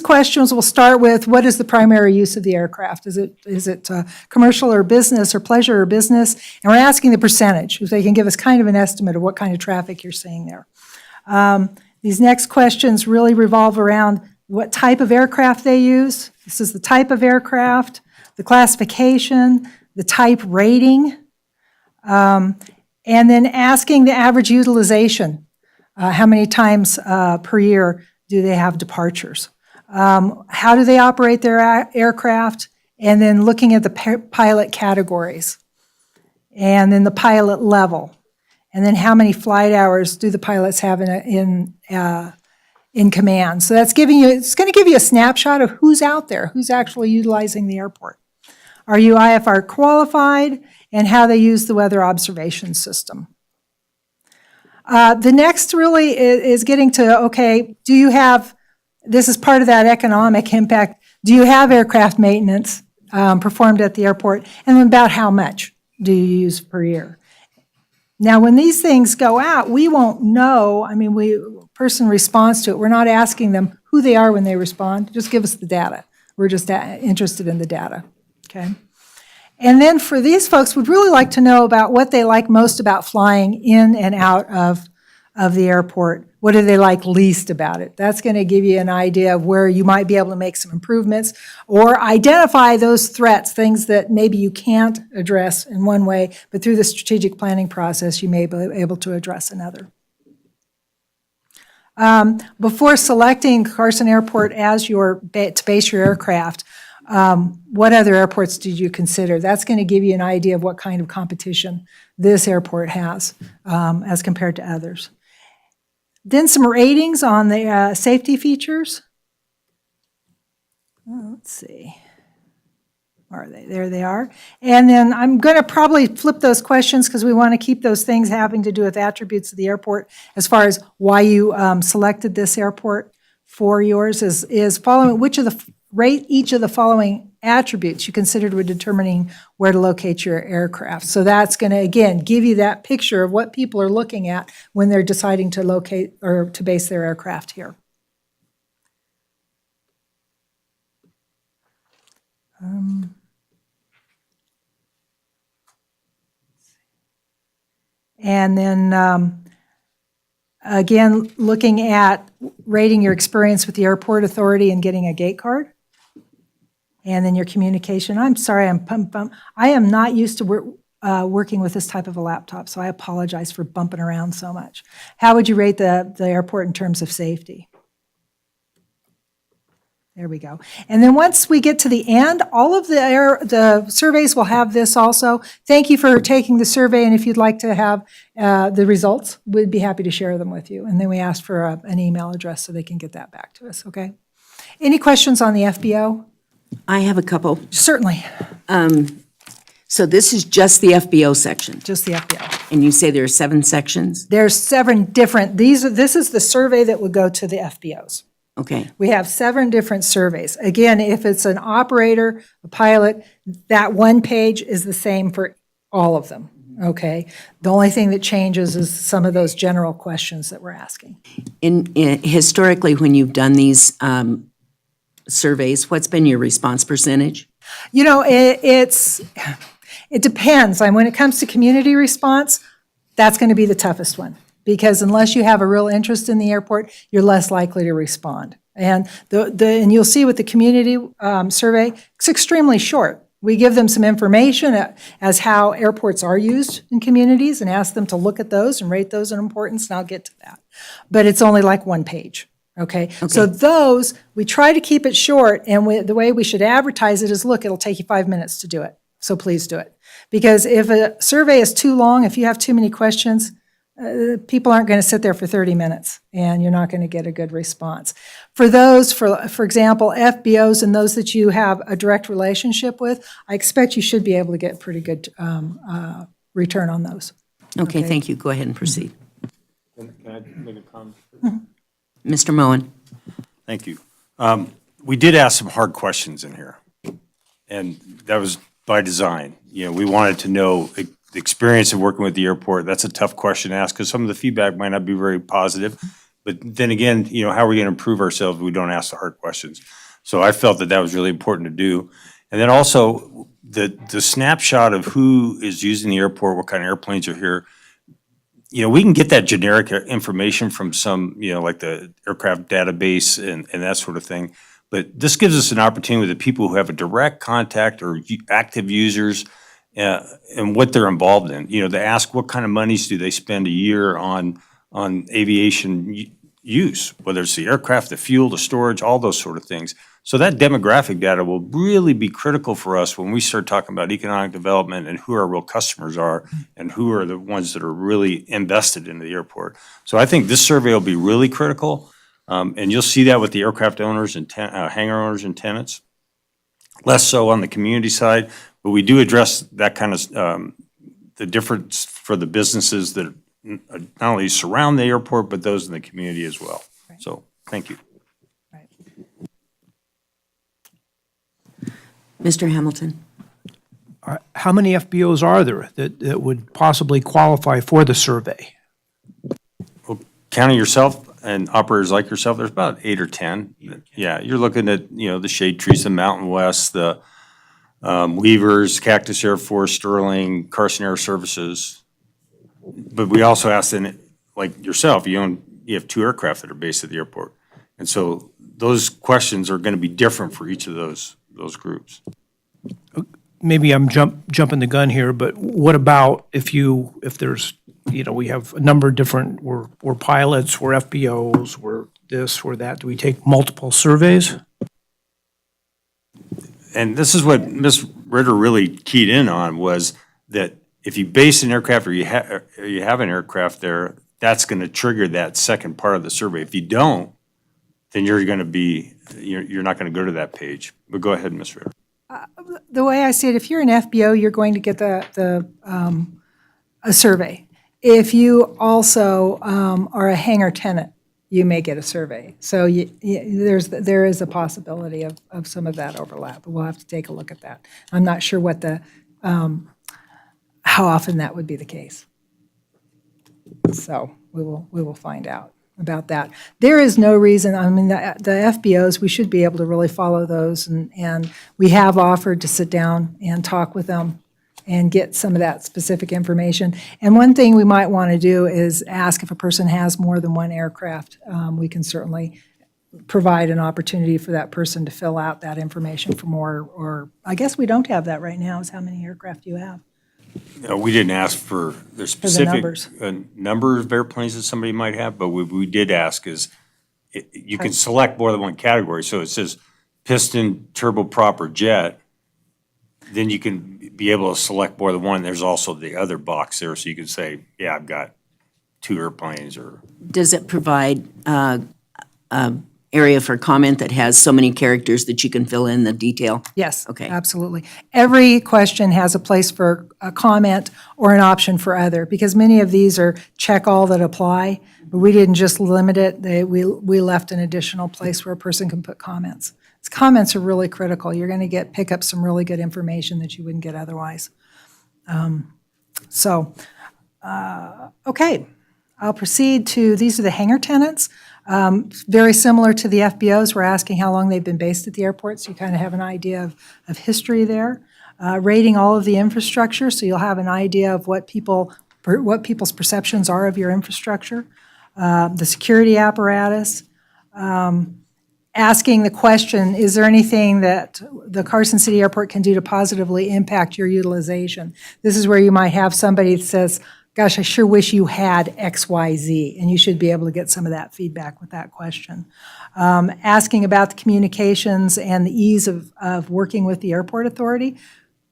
questions will start with, what is the primary use of the aircraft? Is it commercial or business or pleasure or business? And we're asking the percentage, if they can give us kind of an estimate of what kind of traffic you're seeing there. These next questions really revolve around what type of aircraft they use. This is the type of aircraft, the classification, the type rating, and then asking the average utilization. How many times per year do they have departures? How do they operate their aircraft? And then looking at the pilot categories. And then the pilot level. And then how many flight hours do the pilots have in command? So it's going to give you a snapshot of who's out there, who's actually utilizing the airport. Are you IFR qualified? And how they use the weather observation system. The next really is getting to, okay, do you have, this is part of that economic impact, do you have aircraft maintenance performed at the airport? And then about how much do you use per year? Now, when these things go out, we won't know. I mean, person responds to it. We're not asking them who they are when they respond. Just give us the data. We're just interested in the data, okay? And then for these folks, we'd really like to know about what they like most about flying in and out of the airport. What do they like least about it? That's going to give you an idea of where you might be able to make some improvements or identify those threats, things that maybe you can't address in one way, but through the strategic planning process, you may be able to address another. Before selecting Carson Airport as to base your aircraft, what other airports did you consider? That's going to give you an idea of what kind of competition this airport has as compared to others. Then some ratings on the safety features. Let's see. Where are they? There they are. And then I'm going to probably flip those questions because we want to keep those things having to do with attributes of the airport as far as why you selected this airport for yours is following rate each of the following attributes you considered when determining where to locate your aircraft. So that's going to, again, give you that picture of what people are looking at when they're deciding to locate or to base their aircraft here. And then, again, looking at rating your experience with the airport authority and getting a gate card. And then your communication. I'm sorry, I am not used to working with this type of a laptop, so I apologize for bumping around so much. How would you rate the airport in terms of safety? There we go. And then once we get to the end, all of the surveys will have this also. Thank you for taking the survey, and if you'd like to have the results, we'd be happy to share them with you. And then we ask for an email address so they can get that back to us, okay? Any questions on the FBO? I have a couple. Certainly, So this is just the FBO section, just the FBO. and you say there are 7 sections? There's 7 different, this is the survey that would go to the FBOs. Okay, We have 7 different surveys. Again, if it's an operator, a pilot, that one page is the same for all of them, okay? The only thing that changes is some of those general questions that we're asking. historically, when you've done these surveys, what's been your response percentage? You know, it depends. And when it comes to community response, that's going to be the toughest one. Because unless you have a real interest in the airport, you're less likely to respond. And and you'll see with the community survey, it's extremely short. We give them some information as how airports are used in communities and ask them to look at those and rate those in importance, and I'll get to that. But it's only like 1 page. Okay, so those, we try to keep it short, and the way we should advertise it is, look, it'll take you 5 minutes to do it, so please do it. Because if a survey is too long, if you have too many questions, people aren't going to sit there for 30 minutes, and you're not going to get a good response. For those, for example, FBOs and those that you have a direct relationship with, I expect you should be able to get pretty good return on those. Okay, thank you. Go ahead and proceed. Can I make a comment? Mr. Moen? Thank you. We did ask some hard questions in here, and that was by design. You know, we wanted to know the experience of working with the airport. That's a tough question to ask because some of the feedback might not be very positive. But then again, you know, how are we going to improve ourselves if we don't ask the hard questions? So I felt that was really important to do. And then also the snapshot of who is using the airport, what kind of airplanes are here. You know, we can get that generic information from some, you know, like the aircraft database and that sort of thing. But this gives us an opportunity with the people who have a direct contact or active users and what they're involved in. You know, to ask what kind of monies do they spend a year on aviation use, whether it's the aircraft, the fuel, the storage, all those sort of things. So that demographic data will really be critical for us when we start talking about economic development and who our real customers are and who are the ones that are really invested in the airport. So I think this survey will be really critical, and you'll see that with the aircraft owners and hangar owners and tenants. Less so on the community side, but we do address that kind of, the difference for the businesses that not only surround the airport, but those in the community as well. So, thank you. Mr. Hamilton? How many FBOs are there that would possibly qualify for the survey? Counting yourself and operators like yourself, there's about 8 or 10. Yeah, you're looking at, the Shade Trees, the Mountain West, the Weavers, Cactus Air Force, Sterling, Carson Air Services. But we also asked, like yourself, you have 2 aircraft that are based at the airport. And so those questions are going to be different for each of those groups. Maybe I'm jumping the gun here, but what about if there's, we have a number of different, we're pilots, we're FBOs, we're this, we're that. Do we take multiple surveys? And this is what Ms. Ritter really keyed in on, was that if you base an aircraft or you have an aircraft there, that's going to trigger that second part of the survey. If you don't, then you're not going to go to that page. But go ahead, Ms. Ritter. The way I see it, if you're an FBO, you're going to get a survey. If you also are a hangar tenant, you may get a survey. So there is a possibility of some of that overlap, but we'll have to take a look at that. I'm not sure what how often that would be the case. So we will find out about that. There is no reason, the FBOs, we should be able to really follow those, and we have offered to sit down and talk with them and get some of that specific information. And one thing we might want to do is ask if a person has more than one aircraft. We can certainly provide an opportunity for that person to fill out that information for more, or I guess we don't have that right now, is how many aircraft you have. We didn't ask for the specific numbers. number of airplanes that somebody might have, but we did ask is, you can select more than one category. So it says piston, turboprop, or jet. Then you can be able to select more than one. There's also the other box there, so you can say, yeah, I've got 2 airplanes. Or Does it provide area for comment that has so many characters that you can fill in the detail? Yes. Okay. Absolutely. Every question has a place for a comment or an option for other, because many of these are check all that apply, but we didn't just limit it. We left an additional place where a person can put comments. Comments are really critical. You're going to pick up some really good information that you wouldn't get otherwise. Okay. I'll proceed to, these are the hangar tenants. Very similar to the FBOs. We're asking how long they've been based at the airport, so you kind of have an idea of history there. Rating all of the infrastructure, so you'll have an idea of what people's perceptions are of your infrastructure. The security apparatus. Asking the question, is there anything that the Carson City Airport can do to positively impact your utilization? This is where you might have somebody that says, gosh, I sure wish you had X, Y, Z, and you should be able to get some of that feedback with that question. Asking about the communications and the ease of working with the airport authority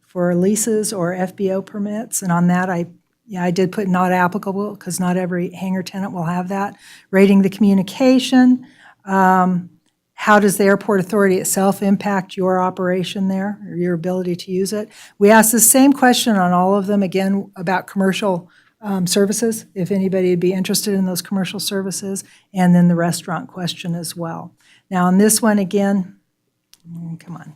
for leases or FBO permits, and on that I did put not applicable because not every hangar tenant will have that. Rating the communication. How does the airport authority itself impact your operation there, or your ability to use it? We asked the same question on all of them, again, about commercial services, if anybody would be interested in those commercial services, and then the restaurant question as well. Now, on this one, again, come on.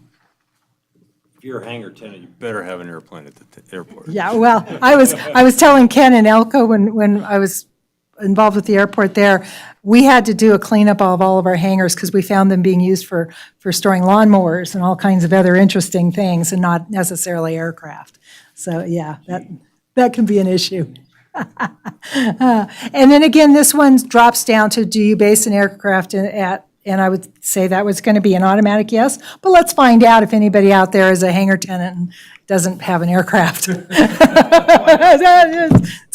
if you're a hangar tenant, you better have an airplane at the airport. Yeah, well, I was telling Ken and Elko when I was involved with the airport there, we had to do a cleanup of all of our hangars because we found them being used for storing lawnmowers and all kinds of other interesting things and not necessarily aircraft. So, yeah, that can be an issue. And then again, this one drops down to, do you base an aircraft at And I would say that was going to be an automatic yes, but let's find out if anybody out there is a hangar tenant and doesn't have an aircraft. It's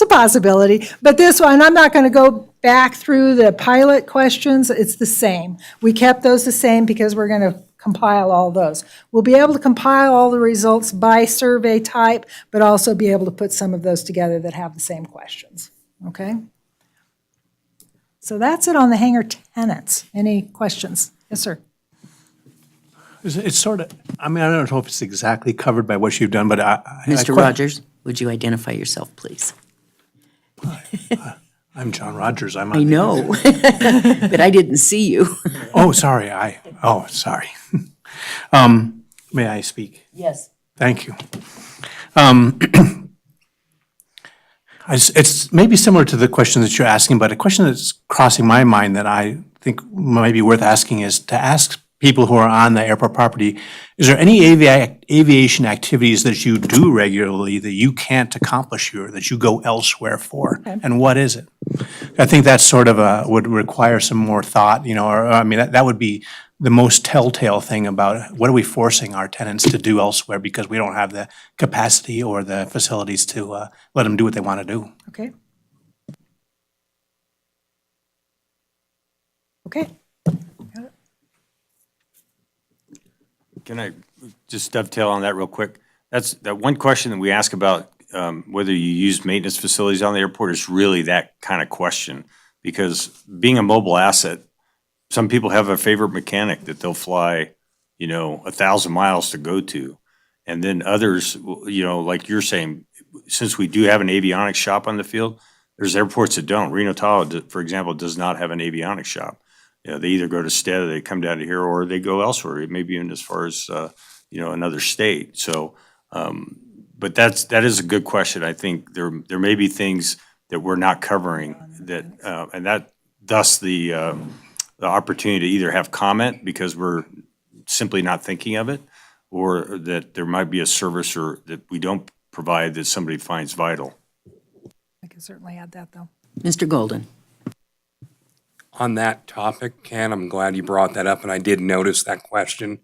a possibility. But this one, I'm not going to go back through the pilot questions. It's the same. We kept those the same because we're going to compile all those. We'll be able to compile all the results by survey type, but also be able to put some of those together that have the same questions. Okay? So that's it on the hangar tenants. Any questions? Yes, sir. It's sort of, I mean, I don't know if it's exactly covered by what you've done, but Mr. Rogers, would you identify yourself, please? I'm John Rogers. I'm I on the- know, but I didn't see you. Oh, sorry. Sorry. May I speak? Yes. Thank you. It's maybe similar to the question that you're asking, but a question that's crossing my mind that I think might be worth asking is to ask people who are on the airport property, is there any aviation activities that you do regularly that you can't accomplish here, that you go elsewhere for? And what is it? I think that's sort of would require some more thought, or, I mean, that would be the most telltale thing about what are we forcing our tenants to do elsewhere because we don't have the capacity or the facilities to let them do what they want to do. Okay. Okay. Can I just dovetail on that real quick? That's that one question that we ask about whether you use maintenance facilities on the airport is really that kind of question. Because being a mobile asset, some people have a favorite mechanic that they'll fly, 1,000 miles to go to. And then others, like you're saying, since we do have an avionics shop on the field, there's airports that don't. Reno Tahoe, for example, does not have an avionics shop. They either go to Stead, they come down to here, or they go elsewhere, maybe even as far as, another state. So, but that is a good question. I think there may be things that we're not covering that, and that thus the opportunity to either have comment because we're simply not thinking of it, or that there might be a service or that we don't provide that somebody finds vital. I can certainly add that, though. Mr. Golden? On that topic, Ken, I'm glad you brought that up, and I did notice that question.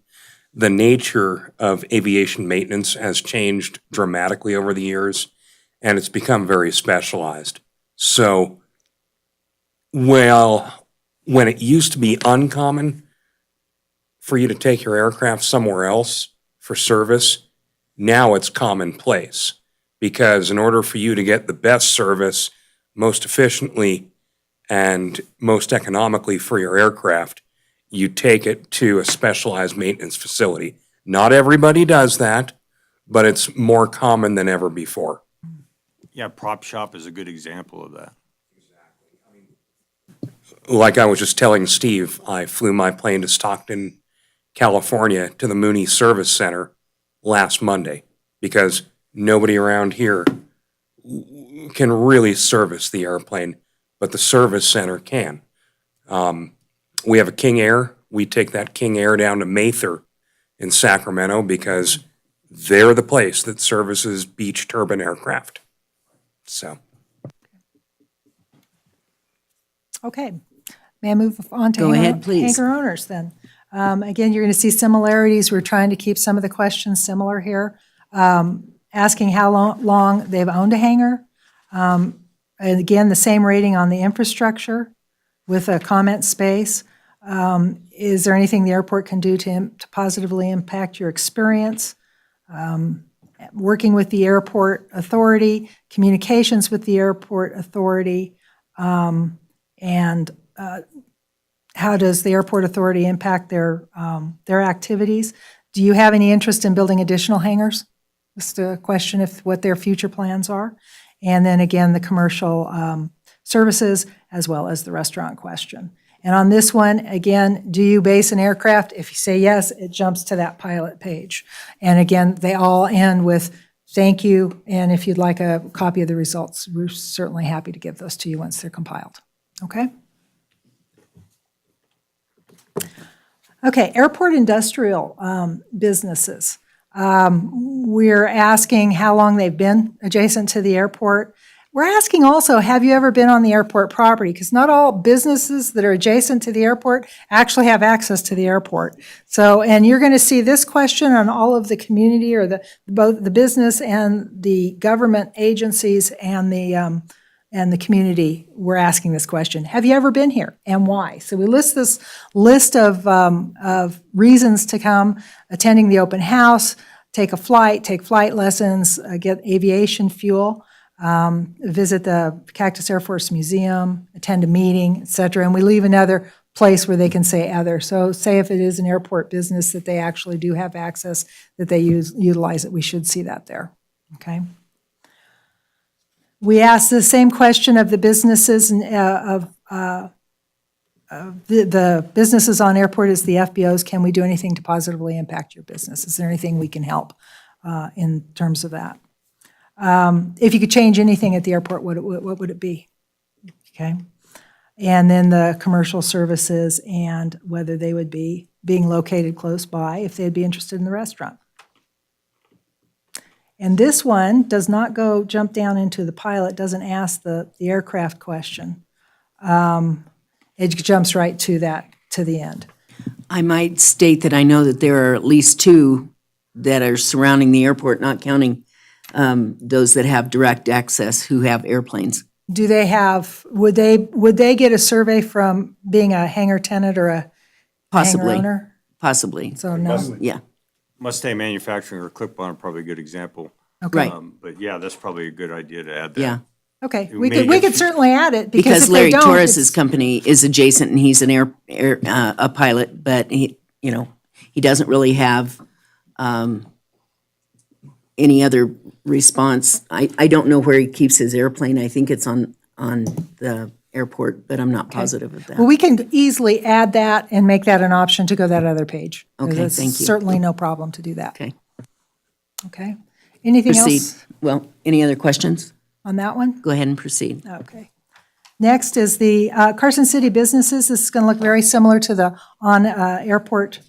The nature of aviation maintenance has changed dramatically over the years, and it's become very specialized. So, well, when it used to be uncommon for you to take your aircraft somewhere else for service, now it's commonplace. Because in order for you to get the best service most efficiently and most economically for your aircraft, you take it to a specialized maintenance facility. Not everybody does that, but it's more common than ever before. Yeah, prop shop is a good example of that. Like I was just telling Steve, I flew my plane to Stockton, California, to the Mooney Service Center last Monday because nobody around here can really service the airplane, but the service center can. We have a King Air. We take that King Air down to Mather in Sacramento because they're the place that services Beech turbine aircraft. So. Okay. May I move on to Go ahead, please. hangar owners then? Again, you're going to see similarities. We're trying to keep some of the questions similar here. Asking how long they've owned a hangar. And again, the same rating on the infrastructure with a comment space. Is there anything the airport can do to positively impact your experience? Working with the airport authority, communications with the airport authority, and how does the airport authority impact their activities? Do you have any interest in building additional hangars? Just a question of what their future plans are. And then again, the commercial services as well as the restaurant question. And on this one, again, do you base an aircraft? If you say yes, it jumps to that pilot page. And again, they all end with thank you, and if you'd like a copy of the results, we're certainly happy to give those to you once they're compiled. Okay? Okay, airport industrial businesses. We're asking how long they've been adjacent to the airport. We're asking also, have you ever been on the airport property? Because not all businesses that are adjacent to the airport actually have access to the airport. So, and you're going to see this question on all of the community or both the business and the government agencies and the community. We're asking this question. Have you ever been here and why? So we list this list of reasons to come: attending the open house, take a flight, take flight lessons, get aviation fuel, visit the Cactus Air Force Museum, attend a meeting, et cetera. And we leave another place where they can say other. So say if it is an airport business that they actually do have access, that they utilize it, we should see that there, okay? We asked the same question of the businesses and the businesses on airport as the FBOs. Can we do anything to positively impact your business? Is there anything we can help in terms of that? If you could change anything at the airport, what would it be? Okay. And then the commercial services and whether they would be being located close by, if they'd be interested in the restaurant. And this one does not jump down into the pilot, doesn't ask the aircraft question. It jumps right to the end. I might state that I know that there are at least 2 that are surrounding the airport, not counting those that have direct access who have airplanes. Do they have, would they get a survey from being a hangar tenant or a hangar Possibly, owner? possibly, So no, yeah. Mustang Manufacturing or Clip-On are probably a good example. okay, Right. But yeah, that's probably a good idea to add that. Yeah, okay. It We may could get- certainly add it because because if they Larry don't, Torres's it's- company is adjacent and he's an a pilot, but he doesn't really have any other response. I don't know where he keeps his airplane. I think it's on the airport, but I'm not positive of Well, that. we can easily add that and make that an option to go that other page. Okay, It's thank you. certainly no problem to do that. Okay, Okay. Anything proceed. else Well, any other questions? on that one? Go ahead and proceed. Okay. Next is the Carson City businesses. This is going to look very similar to the airport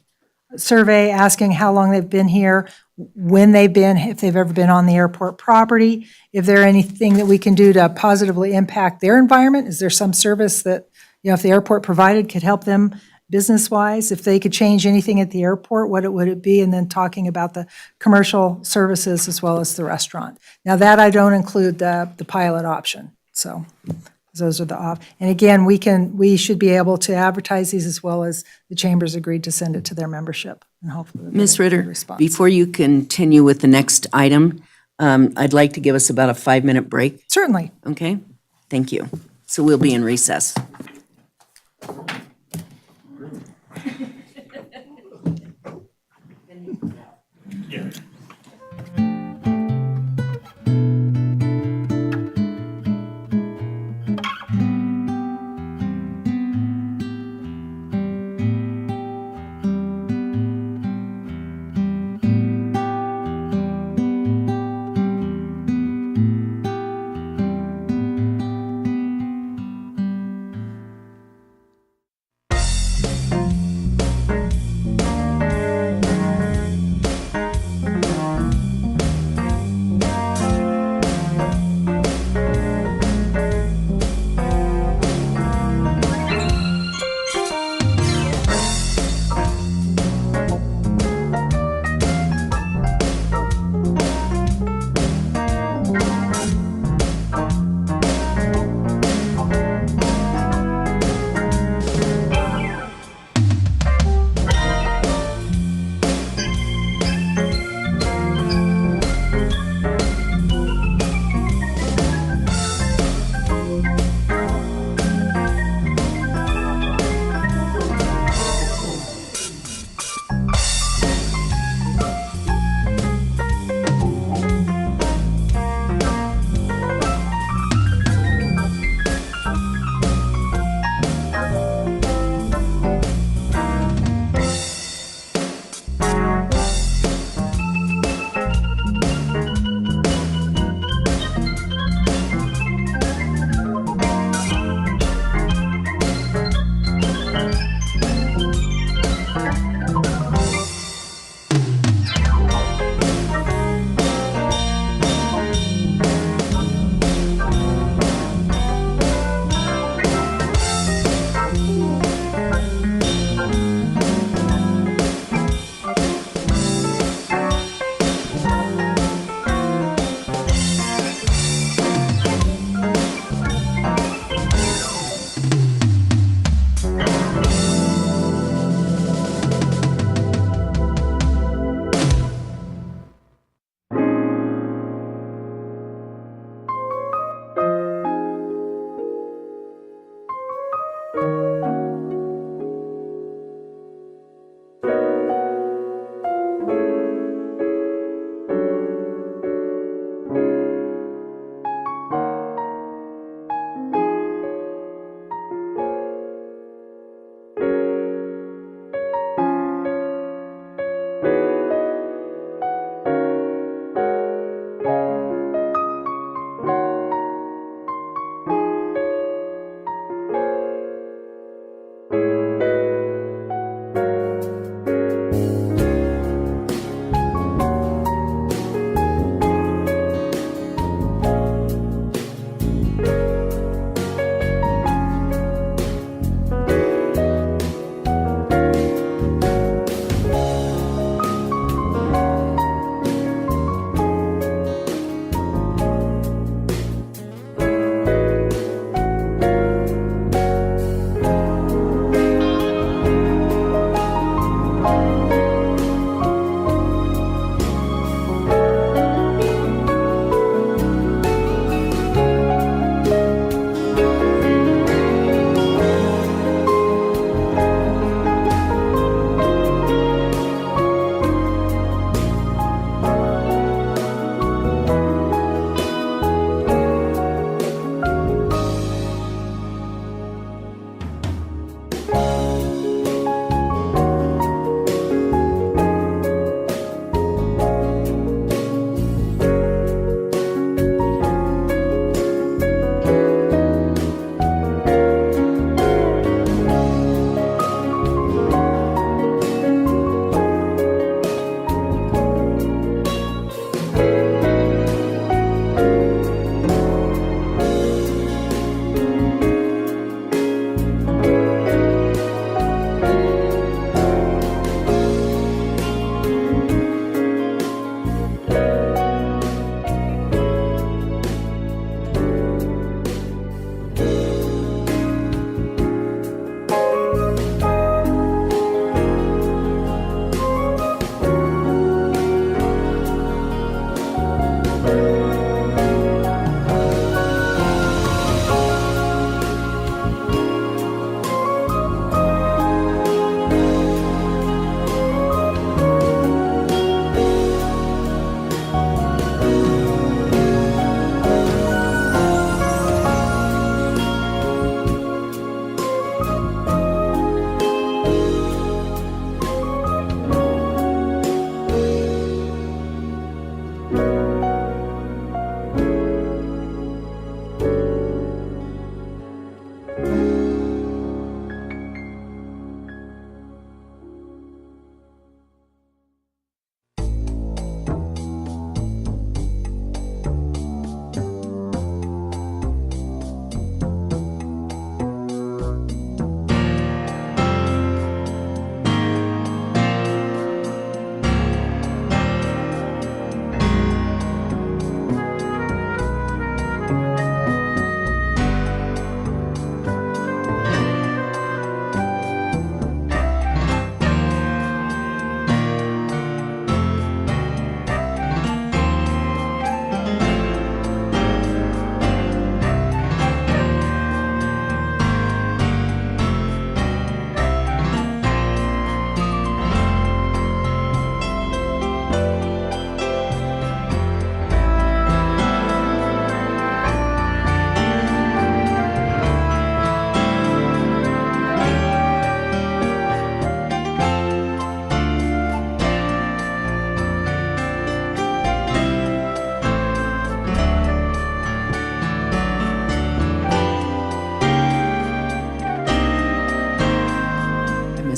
survey, asking how long they've been here, when they've been, if they've ever been on the airport property, if there anything that we can do to positively impact their environment. Is there some service that, if the airport provided could help them business-wise? If they could change anything at the airport, what would it be? And then talking about the commercial services as well as the restaurant. Now that I don't include the pilot option, so those are the off. And again, we should be able to advertise these as well as the chambers agreed to send it to their membership and hopefully. Ms. they'll get a Ritter, response. before you continue with the next item, I'd like to give us about a 5-minute break, Certainly. okay? Thank you. So we'll be in recess.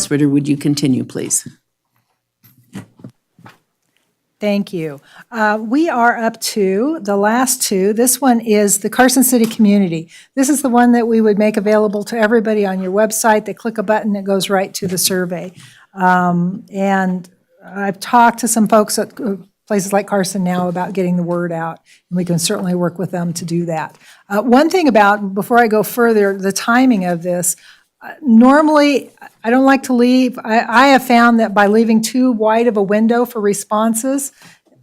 Ms. Ritter, would you continue, please? Thank you. We are up to the last two. This one is the Carson City community. This is the one that we would make available to everybody on your website. They click a button, it goes right to the survey. And I've talked to some folks at places like Carson now about getting the word out, and we can certainly work with them to do that. One thing about, before I go further, the timing of this, normally, I don't like to leave. I have found that by leaving too wide of a window for responses,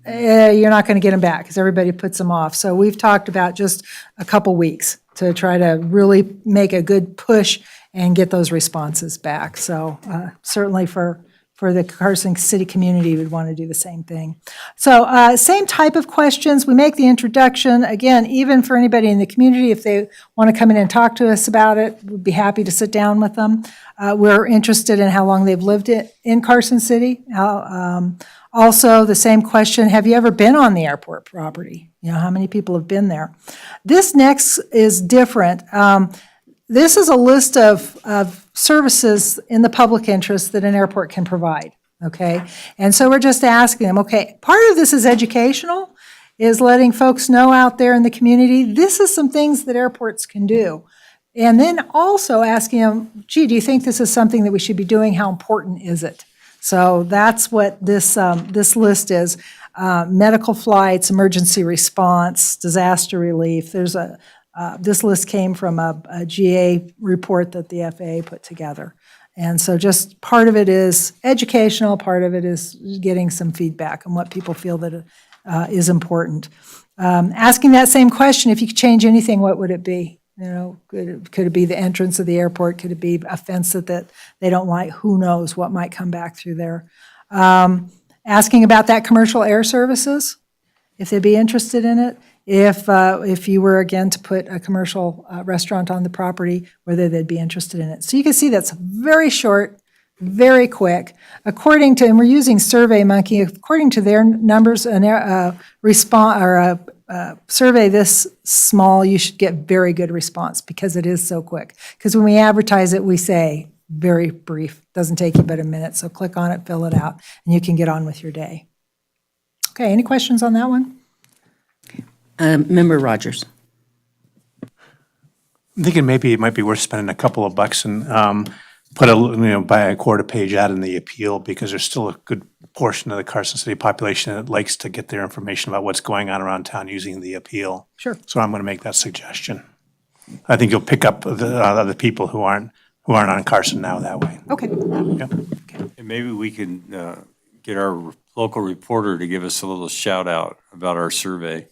you're not going to get them back because everybody puts them off. So we've talked about just a couple weeks to try to really make a good push and get those responses back. So certainly for the Carson City community, we'd want to do the same thing. So same type of questions. We make the introduction. Again, even for anybody in the community, if they want to come in and talk to us about it, we'd be happy to sit down with them. We're interested in how long they've lived in Carson City. Also, the same question, have you ever been on the airport property? You know, how many people have been there? This next is different. This is a list of services in the public interest that an airport can provide, okay? And so we're just asking them, okay, part of this is educational, is letting folks know out there in the community, this is some things that airports can do. And then also asking them, gee, do you think this is something that we should be doing? How important is it? So that's what this list is. Medical flights, emergency response, disaster relief. This list came from a GA report that the FAA put together. And so just part of it is educational, part of it is getting some feedback on what people feel that is important. Asking that same question, if you could change anything, what would it be? You know, could it be the entrance of the airport? Could it be a fence that they don't like? Who knows what might come back through there? Asking about that commercial air services, if they'd be interested in it. If you were, again, to put a commercial restaurant on the property, whether they'd be interested in it. So you can see that's very short, very quick. According to, and we're using SurveyMonkey, according to their numbers, a survey this small, you should get very good response because it is so quick. Because when we advertise it, we say very brief, doesn't take you but a minute. So click on it, fill it out, and you can get on with your day. Okay, any questions on that one? Member Rogers. I'm thinking maybe it might be worth spending a couple of bucks and buy a quarter-page ad in the appeal, because there's still a good portion of the Carson City population that likes to get their information about what's going on around town using the appeal. Sure. So I'm going to make that suggestion. I think you'll pick up the people who aren't on Carson now that way. Okay. And maybe we can get our local reporter to give us a little shout out about our survey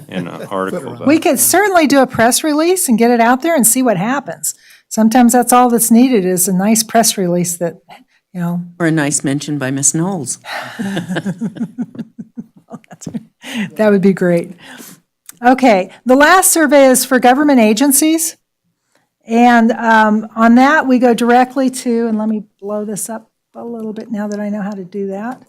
and an article about We it. could certainly do a press release and get it out there and see what happens. Sometimes that's all that's needed is a nice press release that, you know. Or a nice mention by Ms. Knowles. That would be great. Okay, the last survey is for government agencies. And on that, we go directly to, and let me blow this up a little bit now that I know how to do that.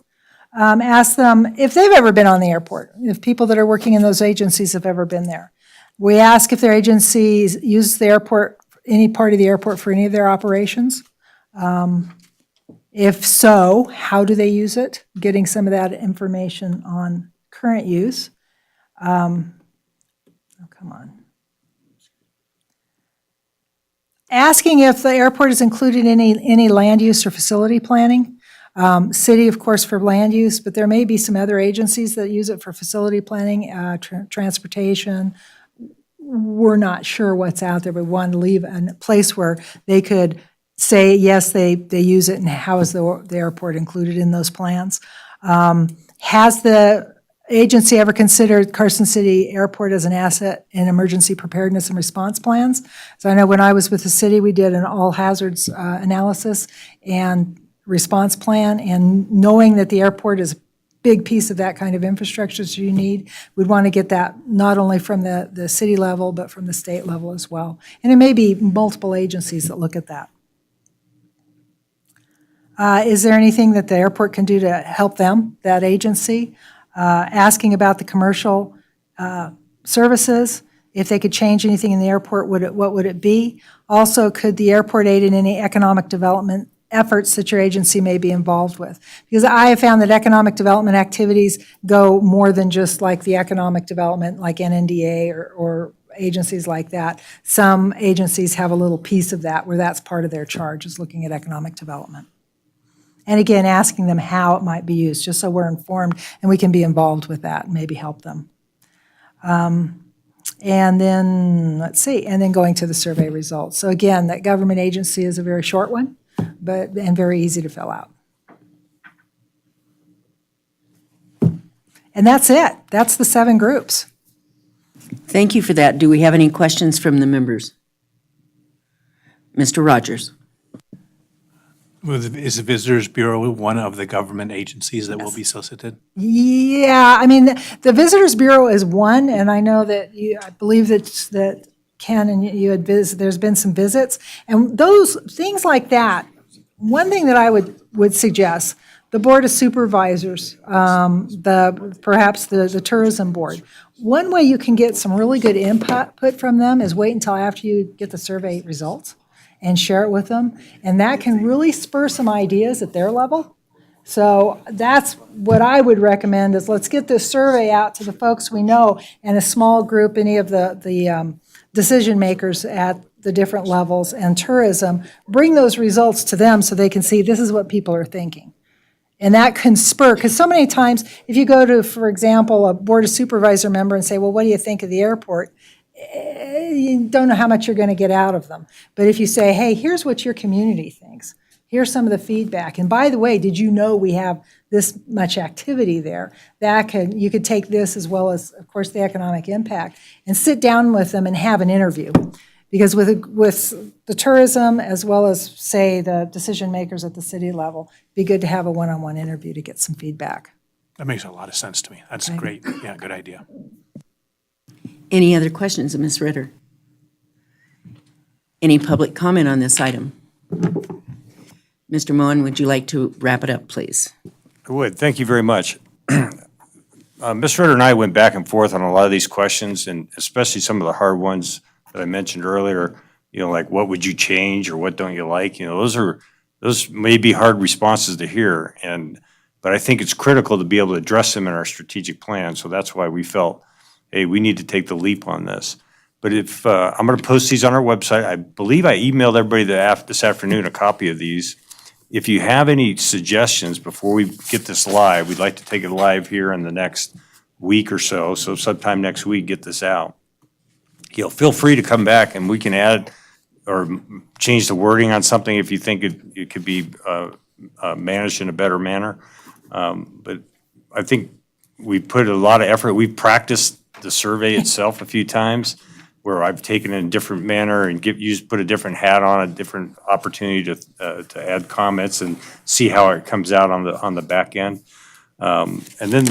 Ask them if they've ever been on the airport, if people that are working in those agencies have ever been there. We ask if their agencies use the airport, any part of the airport for any of their operations. If so, how do they use it? Getting some of that information on current use. Oh, come on. Asking if the airport is included in any land use or facility planning. City, of course, for land use, but there may be some other agencies that use it for facility planning, transportation. We're not sure what's out there, but we want to leave a place where they could say, yes, they use it, and how is the airport included in those plans? Has the agency ever considered Carson City Airport as an asset in emergency preparedness and response plans? So I know when I was with the city, we did an all hazards analysis and response plan, and knowing that the airport is a big piece of that kind of infrastructure so you need, we'd want to get that not only from the city level, but from the state level as well. And there may be multiple agencies that look at that. Is there anything that the airport can do to help them, that agency? Asking about the commercial services, if they could change anything in the airport, what would it be? Also, could the airport aid in any economic development efforts that your agency may be involved with. Because I have found that economic development activities go more than just like the economic development, like NNDA or agencies like that. Some agencies have a little piece of that where that's part of their charge, is looking at economic development. And again, asking them how it might be used, just so we're informed and we can be involved with that and maybe help them. And then, let's see, and then going to the survey results. So again, that government agency is a very short one, and very easy to fill out. And that's it. That's the 7 groups. Thank you for that. Do we have any questions from the members? Mr. Rogers? Is the Visitors Bureau one of the government agencies that will be solicited? Yeah, I mean, the Visitors Bureau is one, and I know that I believe that Ken and you had there's been some visits, and those things like that. One thing that I would suggest, the Board of Supervisors, perhaps the Tourism Board. One way you can get some really good input from them is wait until after you get the survey results and share it with them, and that can really spur some ideas at their level. So that's what I would recommend, is let's get this survey out to the folks we know and a small group, any of the decision makers at the different levels, and tourism, bring those results to them so they can see this is what people are thinking. And that can spur, because so many times if you go to, for example, a Board of Supervisor member and say, well, what do you think of the airport? You don't know how much you're going to get out of them. But if you say, hey, here's what your community thinks. Here's some of the feedback. And by the way, did you know we have this much activity there? You could take this as well as, of course, the economic impact and sit down with them and have an interview. Because with the tourism as well as, say, the decision makers at the city level, it'd be good to have a one-on-one interview to get some feedback. That makes a lot of sense to me. That's great. Yeah, good idea. Any other questions of Ms. Ritter? Any public comment on this item? Mr. Moen, would you like to wrap it up, please? I would. Thank you very much. Ms. Ritter and I went back and forth on a lot of these questions, and especially some of the hard ones that I mentioned earlier, like what would you change or what don't you like? Those may be hard responses to hear, but I think it's critical to be able to address them in our strategic plan. So that's why we felt, hey, we need to take the leap on this. But if I'm going to post these on our website, I believe I emailed everybody this afternoon a copy of these. If you have any suggestions before we get this live, we'd like to take it live here in the next week or so. So sometime next week, get this out. Feel free to come back and we can add or change the wording on something if you think it could be managed in a better manner. But I think we put a lot of effort. We've practiced the survey itself a few times where I've taken it in a different manner and put a different hat on, a different opportunity to add comments and see how it comes out on the back end. And then,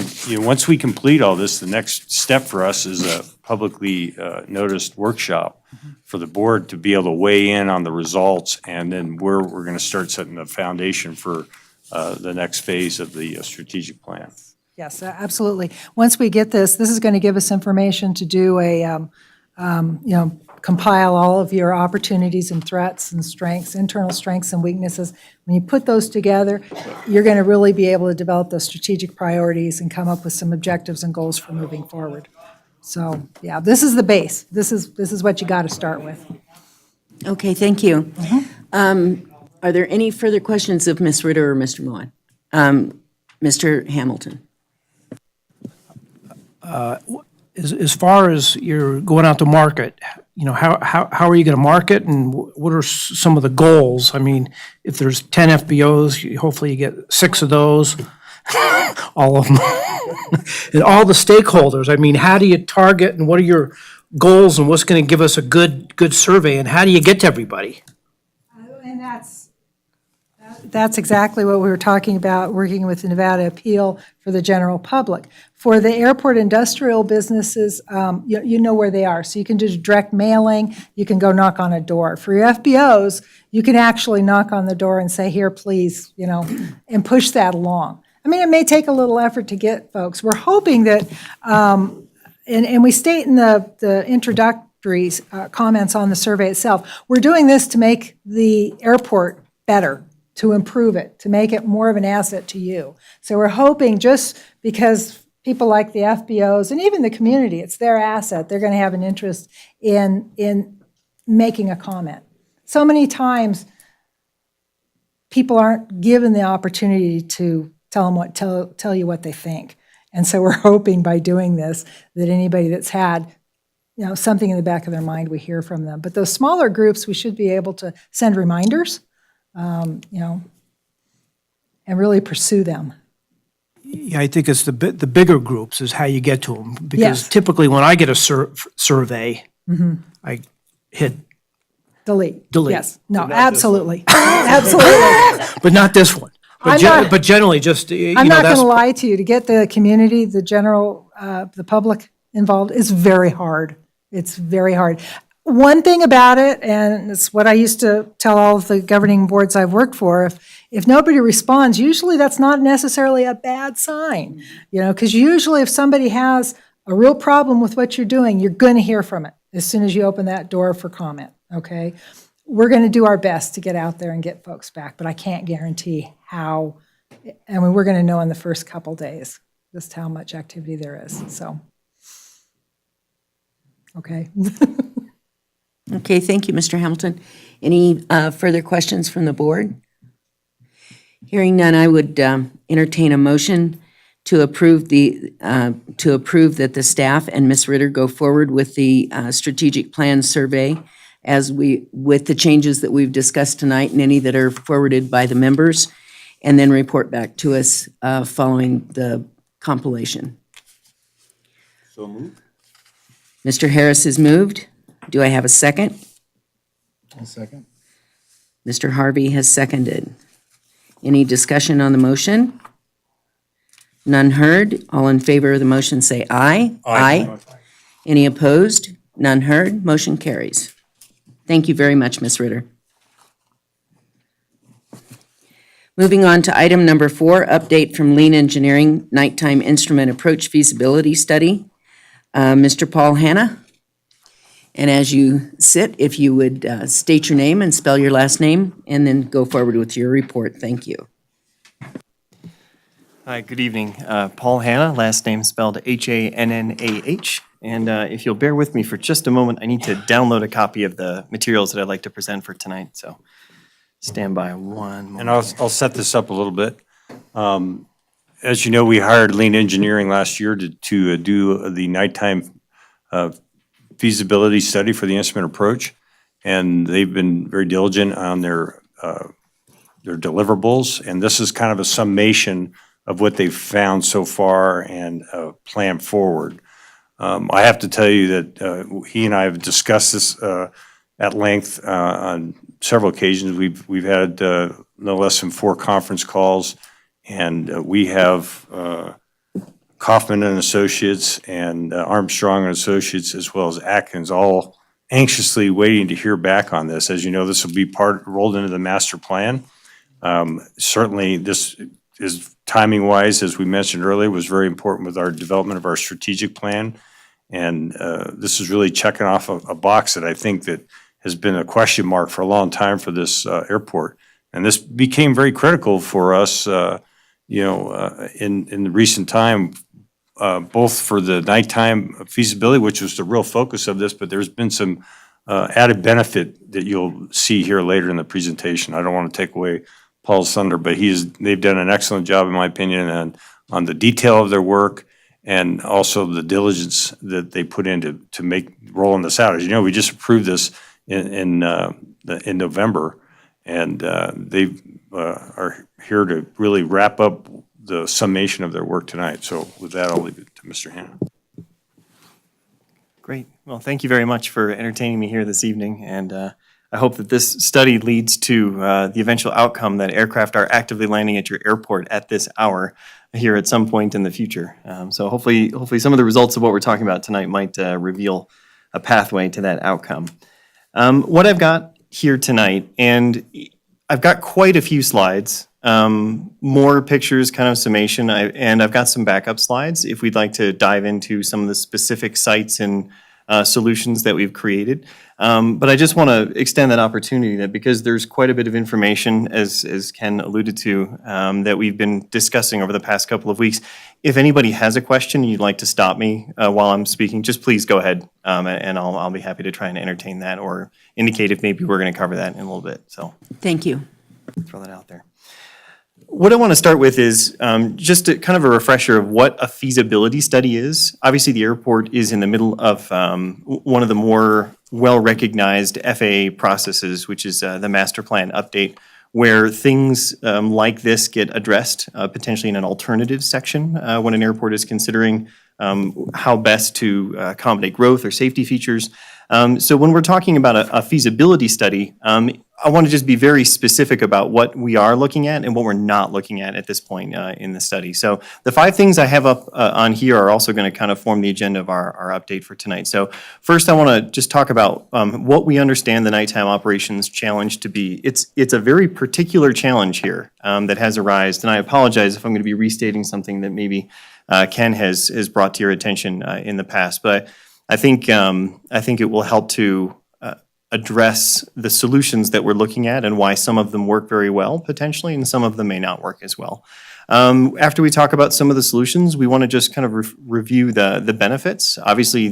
once we complete all this, the next step for us is a publicly noticed workshop for the board to be able to weigh in on the results, and then we're going to start setting the foundation for the next phase of the strategic plan. Yes, absolutely. Once we get this is going to give us information to do compile all of your opportunities and threats and strengths, internal strengths and weaknesses. When you put those together, you're going to really be able to develop those strategic priorities and come up with some objectives and goals for moving forward. So, yeah, this is the base. This is what you got to start with. Okay, thank you. Are there any further questions of Ms. Ritter or Mr. Moen? Mr. Hamilton? As far as you're going out to market, how are you going to market, and what are some of the goals? I mean, if there's 10 FBOs, hopefully you get 6 of those, all of them, and all the stakeholders. I mean, how do you target, and what are your goals, and what's going to give us a good survey, and how do you get to everybody? And that's exactly what we were talking about, working with the Nevada Appeal for the general public. For the airport industrial businesses, you know where they are. So you can do direct mailing, you can go knock on a door. For your FBOs, you can actually knock on the door and say, here, please, and push that along. I mean, it may take a little effort to get folks. We're hoping that, and we state in the introductory comments on the survey itself, we're doing this to make the airport better, to improve it, to make it more of an asset to you. So we're hoping, just because people like the FBOs and even the community, it's their asset, they're going to have an interest in making a comment. So many times, people aren't given the opportunity to tell you what they think. And so we're hoping by doing this that anybody that's had, something in the back of their mind, we hear from them. But those smaller groups, we should be able to send reminders, and really pursue them. Yeah, I think it's the bigger groups is how you get to them. Because Yes. typically when I get a survey, I hit, Delete. Delete. Yes. No, But not this one. absolutely. Absolutely. but not this one. I'm not- But generally, just, I'm not going that's, to lie to you. To get the community, the general, the public involved is very hard. It's very hard. One thing about it, and it's what I used to tell all of the governing boards I've worked for, if nobody responds, usually that's not necessarily a bad sign. Because usually if somebody has a real problem with what you're doing, you're going to hear from it as soon as you open that door for comment, okay? We're going to do our best to get out there and get folks back, but I can't guarantee how. I mean, we're going to know in the first couple days just how much activity there is, so. Okay. Okay, thank you, Mr. Hamilton. Any further questions from the board? Hearing none, I would entertain a motion to approve that the staff and Ms. Ritter go forward with the strategic plan survey with the changes that we've discussed tonight and any that are forwarded by the members, and then report back to us following the compilation. So moved. Mr. Harris has moved. Do I have a second? A second. Mr. Harvey has seconded. Any discussion on the motion? None heard. All in favor of the motion say aye. Aye. Any opposed? None heard. Motion carries. Thank you very much, Ms. Ritter. Moving on to item number 4, update from Lean Engineering Nighttime Instrument Approach Feasibility Study. Mr. Paul Hanna. And as you sit, if you would state your name and spell your last name, and then go forward with your report. Thank you. Hi, good evening. Paul Hanna, last name spelled Hannah. And if you'll bear with me for just a moment, I need to download a copy of the materials that I'd like to present for tonight. So stand by one moment. And I'll set this up a little bit. As you know, we hired Lean Engineering last year to do the nighttime feasibility study for the instrument approach. And they've been very diligent on their deliverables. And this is kind of a summation of what they've found so far and plan forward. I have to tell you that he and I have discussed this at length on several occasions. We've had no less than 4 conference calls, and we have Kaufman and Associates and Armstrong and Associates, as well as Atkins, all anxiously waiting to hear back on this. As you know, this will be rolled into the master plan. Certainly, this is timing-wise, as we mentioned earlier, was very important with our development of our strategic plan. And this is really checking off a box that I think that has been a question mark for a long time for this airport. And this became very critical for us, in the recent time, both for the nighttime feasibility, which was the real focus of this, but there's been some added benefit that you'll see here later in the presentation. I don't want to take away Paul's thunder, but they've done an excellent job, in my opinion, on the detail of their work and also the diligence that they put in to rolling this out. As you know, we just approved this in November, and they are here to really wrap up the summation of their work tonight. So with that, I'll leave it to Mr. Hanna. Great. Well, thank you very much for entertaining me here this evening. And I hope that this study leads to the eventual outcome that aircraft are actively landing at your airport at this hour here at some point in the future. So hopefully some of the results of what we're talking about tonight might reveal a pathway to that outcome. What I've got here tonight, and I've got quite a few slides, more pictures, kind of summation, and I've got some backup slides if we'd like to dive into some of the specific sites and solutions that we've created. But I just want to extend that opportunity that because there's quite a bit of information, as Ken alluded to, that we've been discussing over the past couple of weeks. If anybody has a question and you'd like to stop me while I'm speaking, just please go ahead, and I'll be happy to try and entertain that or indicate if maybe we're going to cover that in a little bit. So Thank you. throw that out there. What I want to start with is just kind of a refresher of what a feasibility study is. Obviously, the airport is in the middle of one of the more well-recognized FAA processes, which is the master plan update, where things like this get addressed, potentially in an alternative section when an airport is considering how best to accommodate growth or safety features. So when we're talking about a feasibility study, I want to just be very specific about what we are looking at and what we're not looking at this point in the study. So the 5 things I have up on here are also going to kind of form the agenda of our update for tonight. So first, I want to just talk about what we understand the nighttime operations challenge to be. It's a very particular challenge here that has arisen, and I apologize if I'm going to be restating something that maybe Ken has brought to your attention in the past, but I think it will help to address the solutions that we're looking at and why some of them work very well potentially and some of them may not work as well. After we talk about some of the solutions, we want to just kind of review the benefits. Obviously,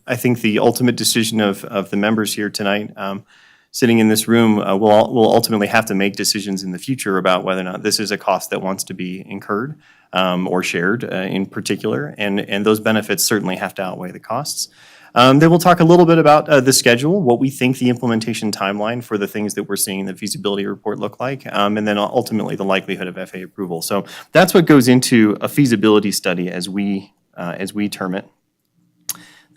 I think the ultimate decision of the members here tonight sitting in this room will ultimately have to make decisions in the future about whether or not this is a cost that wants to be incurred or shared in particular, and those benefits certainly have to outweigh the costs. Then we'll talk a little bit about the schedule, what we think the implementation timeline for the things that we're seeing in the feasibility report look like, and then ultimately the likelihood of FAA approval. So that's what goes into a feasibility study as we term it.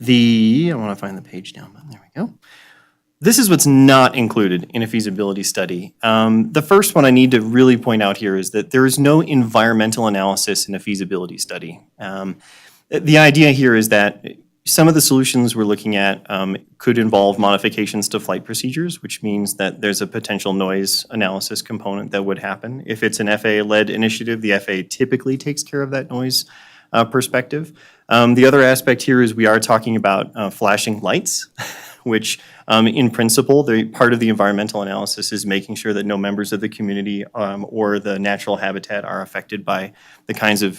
I want to find the page down, but there we go. This is what's not included in a feasibility study. The first one I need to really point out here is that there is no environmental analysis in a feasibility study. The idea here is that some of the solutions we're looking at could involve modifications to flight procedures, which means that there's a potential noise analysis component that would happen. If it's an FAA-led initiative, the FAA typically takes care of that noise perspective. The other aspect here is we are talking about flashing lights, which in principle, part of the environmental analysis is making sure that no members of the community or the natural habitat are affected by the kinds of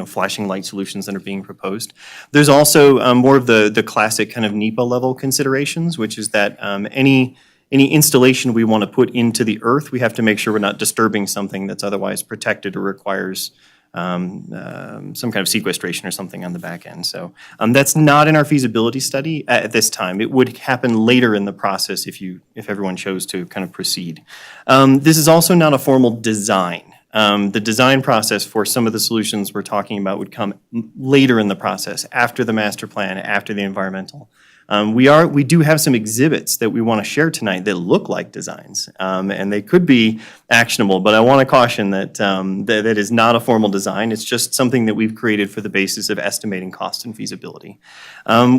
flashing light solutions that are being proposed. There's also more of the classic kind of NEPA level considerations, which is that any installation we want to put into the earth, we have to make sure we're not disturbing something that's otherwise protected or requires some kind of sequestration or something on the back end. So that's not in our feasibility study at this time. It would happen later in the process if everyone chose to kind of proceed. This is also not a formal design. The design process for some of the solutions we're talking about would come later in the process, after the master plan, after the environmental. We do have some exhibits that we want to share tonight that look like designs, and they could be actionable, but I want to caution that that is not a formal design. It's just something that we've created for the basis of estimating cost and feasibility.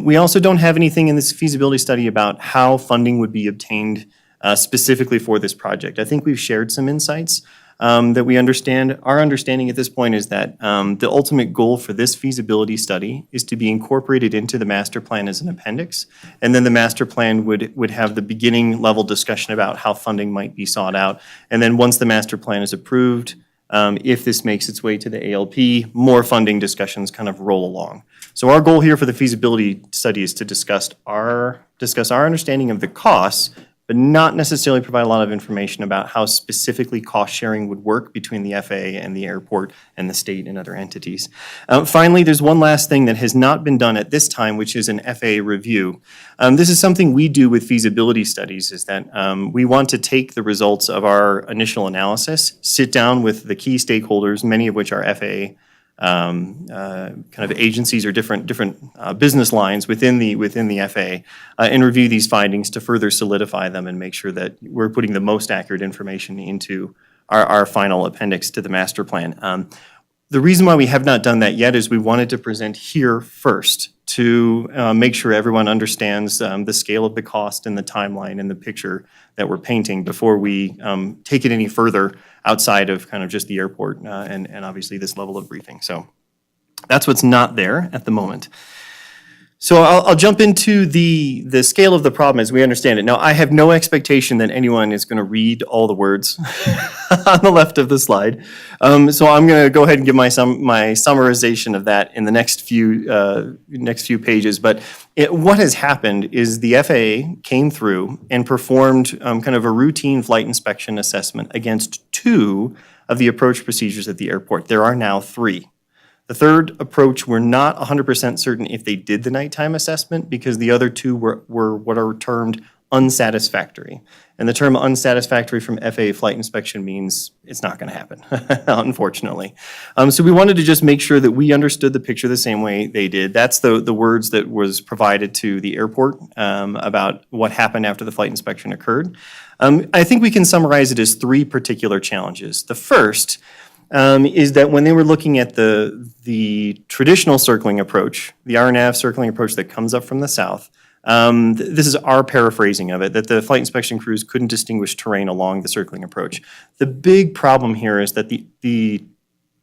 We also don't have anything in this feasibility study about how funding would be obtained specifically for this project. I think we've shared some insights that we understand. Our understanding at this point is that the ultimate goal for this feasibility study is to be incorporated into the master plan as an appendix, and then the master plan would have the beginning level discussion about how funding might be sought out, and then once the master plan is approved, if this makes its way to the ALP, more funding discussions kind of roll along. So our goal here for the feasibility study is to discuss our understanding of the costs, but not necessarily provide a lot of information about how specifically cost sharing would work between the FAA and the airport and the state and other entities. Finally, there's one last thing that has not been done at this time, which is an FAA review. This is something we do with feasibility studies, is that we want to take the results of our initial analysis, sit down with the key stakeholders, many of which are FAA kind of agencies or different business lines within the FAA, and review these findings to further solidify them and make sure that we're putting the most accurate information into our final appendix to the master plan. The reason why we have not done that yet is we wanted to present here first to make sure everyone understands the scale of the cost and the timeline and the picture that we're painting before we take it any further outside of kind of just the airport and obviously this level of briefing. So that's what's not there at the moment. So I'll jump into the scale of the problem as we understand it. Now, I have no expectation that anyone is going to read all the words on the left of the slide. So I'm going to go ahead and give my summarization of that in the next few pages. But what has happened is the FAA came through and performed kind of a routine flight inspection assessment against 2 of the approach procedures at the airport. There are now 3. The third approach, we're not 100% certain if they did the nighttime assessment because the other 2 were what are termed unsatisfactory. And the term unsatisfactory from FAA flight inspection means it's not going to happen, unfortunately. So we wanted to just make sure that we understood the picture the same way they did. That's the words that was provided to the airport about what happened after the flight inspection occurred. I think we can summarize it as 3 particular challenges. The first is that when they were looking at the traditional circling approach, the RNAV circling approach that comes up from the south, this is our paraphrasing of it, that the flight inspection crews couldn't distinguish terrain along the circling approach. The big problem here is that the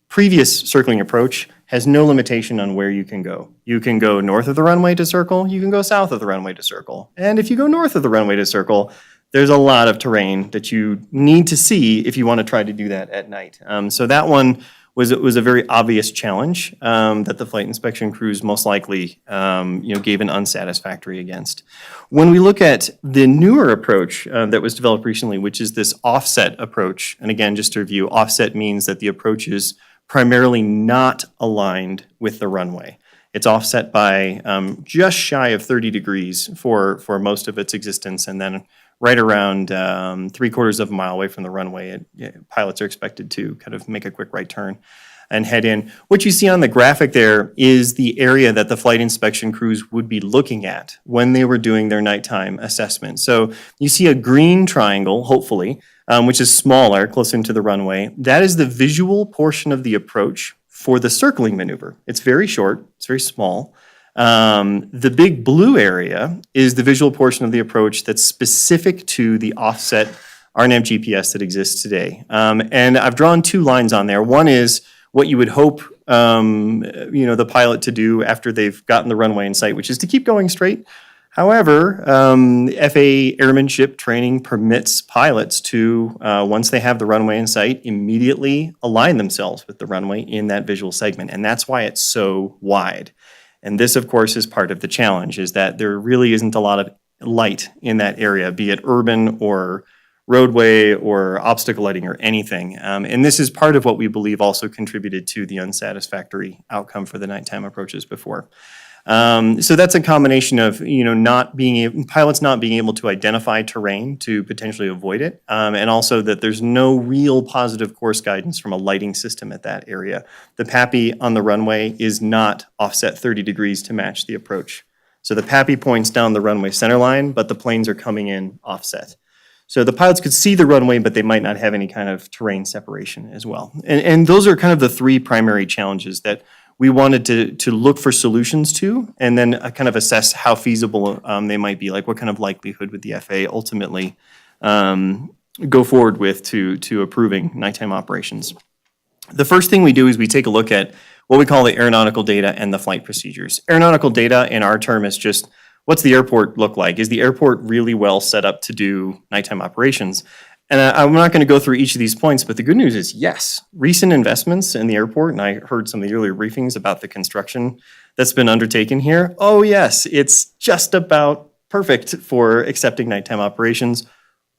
previous circling approach has no limitation on where you can go. You can go north of the runway to circle, you can go south of the runway to circle. And if you go north of the runway to circle, there's a lot of terrain that you need to see if you want to try to do that at night. So that one was a very obvious challenge that the flight inspection crews most likely gave an unsatisfactory against. When we look at the newer approach that was developed recently, which is this offset approach, and again, just to review, offset means that the approach is primarily not aligned with the runway. It's offset by just shy of 30 degrees for most of its existence, and then right around 3/4 of a mile away from the runway, pilots are expected to kind of make a quick right turn and head in. What you see on the graphic there is the area that the flight inspection crews would be looking at when they were doing their nighttime assessment. So you see a green triangle, hopefully, which is smaller, closer to the runway. That is the visual portion of the approach for the circling maneuver. It's very short, it's very small. The big blue area is the visual portion of the approach that's specific to the offset RNAV GPS that exists today. And I've drawn 2 lines on there. One is what you would hope the pilot to do after they've gotten the runway in sight, which is to keep going straight. However, FAA airmanship training permits pilots to, once they have the runway in sight, immediately align themselves with the runway in that visual segment. And that's why it's so wide. And this, of course, is part of the challenge, is that there really isn't a lot of light in that area, be it urban or roadway or obstacle lighting or anything. And this is part of what we believe also contributed to the unsatisfactory outcome for the nighttime approaches before. So that's a combination of, pilots not being able to identify terrain to potentially avoid it, and also that there's no real positive course guidance from a lighting system at that area. The PAPI on the runway is not offset 30 degrees to match the approach. So the PAPI points down the runway center line, but the planes are coming in offset. So the pilots could see the runway, but they might not have any kind of terrain separation as well. And those are kind of the 3 primary challenges that we wanted to look for solutions to, and then kind of assess how feasible they might be, like what kind of likelihood would the FAA ultimately go forward with to approving nighttime operations. The first thing we do is we take a look at what we call the aeronautical data and the flight procedures. Aeronautical data in our term is just, what's the airport look like? Is the airport really well set up to do nighttime operations? And I'm not going to go through each of these points, but the good news is yes. Recent investments in the airport, and I heard some of the earlier briefings about the construction that's been undertaken here. Oh yes, it's just about perfect for accepting nighttime operations,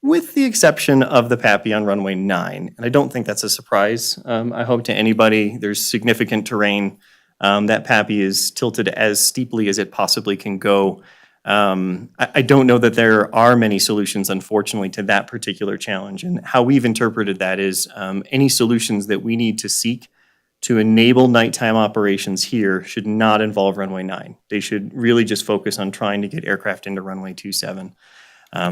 with the exception of the PAPI on runway 9. And I don't think that's a surprise. I hope to anybody, there's significant terrain. That PAPI is tilted as steeply as it possibly can go. I don't know that there are many solutions, unfortunately, to that particular challenge. And how we've interpreted that is any solutions that we need to seek to enable nighttime operations here should not involve runway 9. They should really just focus on trying to get aircraft into runway 27.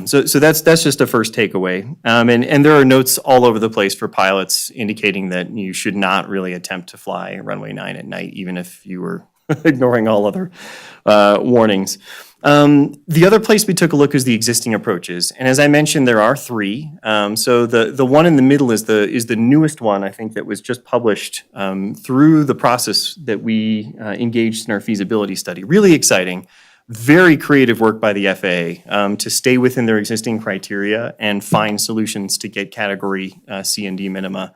So that's just a first takeaway. And there are notes all over the place for pilots indicating that you should not really attempt to fly runway 9 at night, even if you were ignoring all other warnings. The other place we took a look is the existing approaches, and as I mentioned, there are three. So the one in the middle is the newest one, I think, that was just published through the process that we engaged in our feasibility study. Really exciting, very creative work by the FAA to stay within their existing criteria and find solutions to get category C and D minima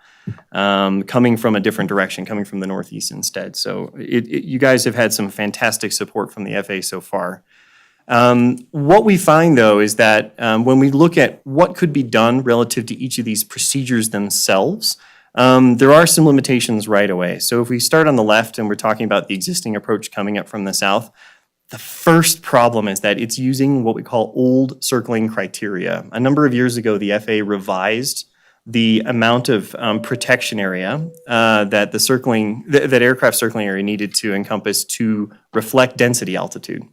coming from a different direction, coming from the Northeast instead. So you guys have had some fantastic support from the FAA so far. What we find, though, is that when we look at what could be done relative to each of these procedures themselves, there are some limitations right away. So if we start on the left and we're talking about the existing approach coming up from the south, the first problem is that it's using what we call old circling criteria. A number of years ago, the FAA revised the amount of protection area that aircraft circling area needed to encompass to reflect density altitude.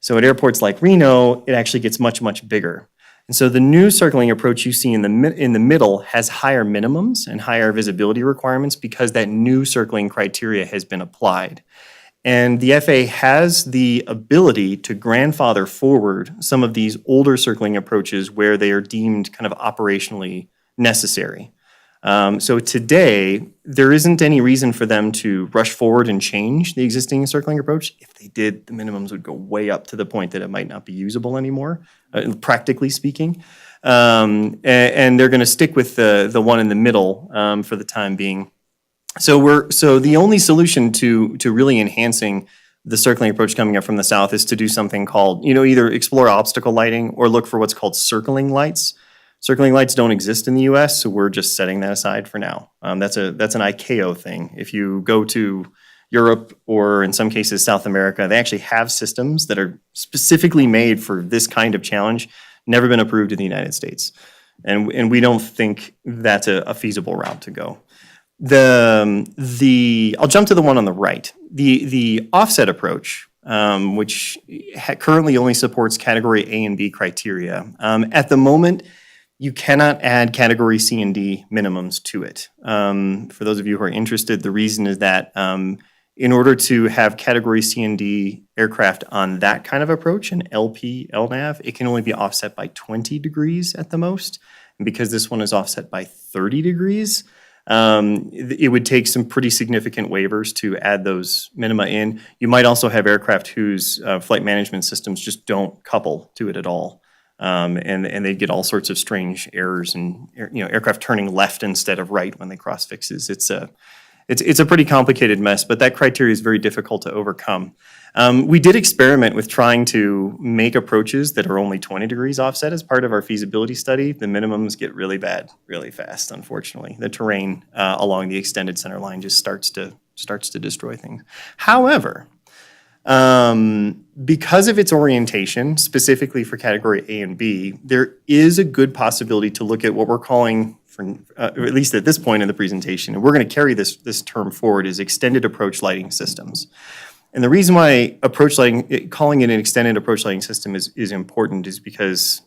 So at airports like Reno, it actually gets much, much bigger. And so the new circling approach you see in the middle has higher minimums and higher visibility requirements because that new circling criteria has been applied. And the FAA has the ability to grandfather forward some of these older circling approaches where they are deemed kind of operationally necessary. So today, there isn't any reason for them to rush forward and change the existing circling approach. If they did, the minimums would go way up to the point that it might not be usable anymore, practically speaking. And they're going to stick with the one in the middle for the time being. So the only solution to really enhancing the circling approach coming up from the south is to do something called, either explore obstacle lighting or look for what's called circling lights. Circling lights don't exist in the US, so we're just setting that aside for now. That's an ICAO thing. If you go to Europe or in some cases South America, they actually have systems that are specifically made for this kind of challenge, never been approved in the United States. And we don't think that's a feasible route to go. I'll jump to the one on the right. The offset approach, which currently only supports category A and B criteria. At the moment, you cannot add category C and D minimums to it. For those of you who are interested, the reason is that in order to have category C and D aircraft on that kind of approach, an LP, LNAV, it can only be offset by 20 degrees at the most. And because this one is offset by 30 degrees, it would take some pretty significant waivers to add those minima in. You might also have aircraft whose flight management systems just don't couple to it at all. And they get all sorts of strange errors and aircraft turning left instead of right when they cross fixes. It's a pretty complicated mess, but that criteria is very difficult to overcome. We did experiment with trying to make approaches that are only 20 degrees offset as part of our feasibility study. The minimums get really bad really fast, unfortunately. The terrain along the extended center line just starts to destroy things. However, because of its orientation, specifically for category A and B, there is a good possibility to look at what we're calling, at least at this point in the presentation, and we're going to carry this term forward, is extended approach lighting systems. And the reason why calling it an extended approach lighting system is important is because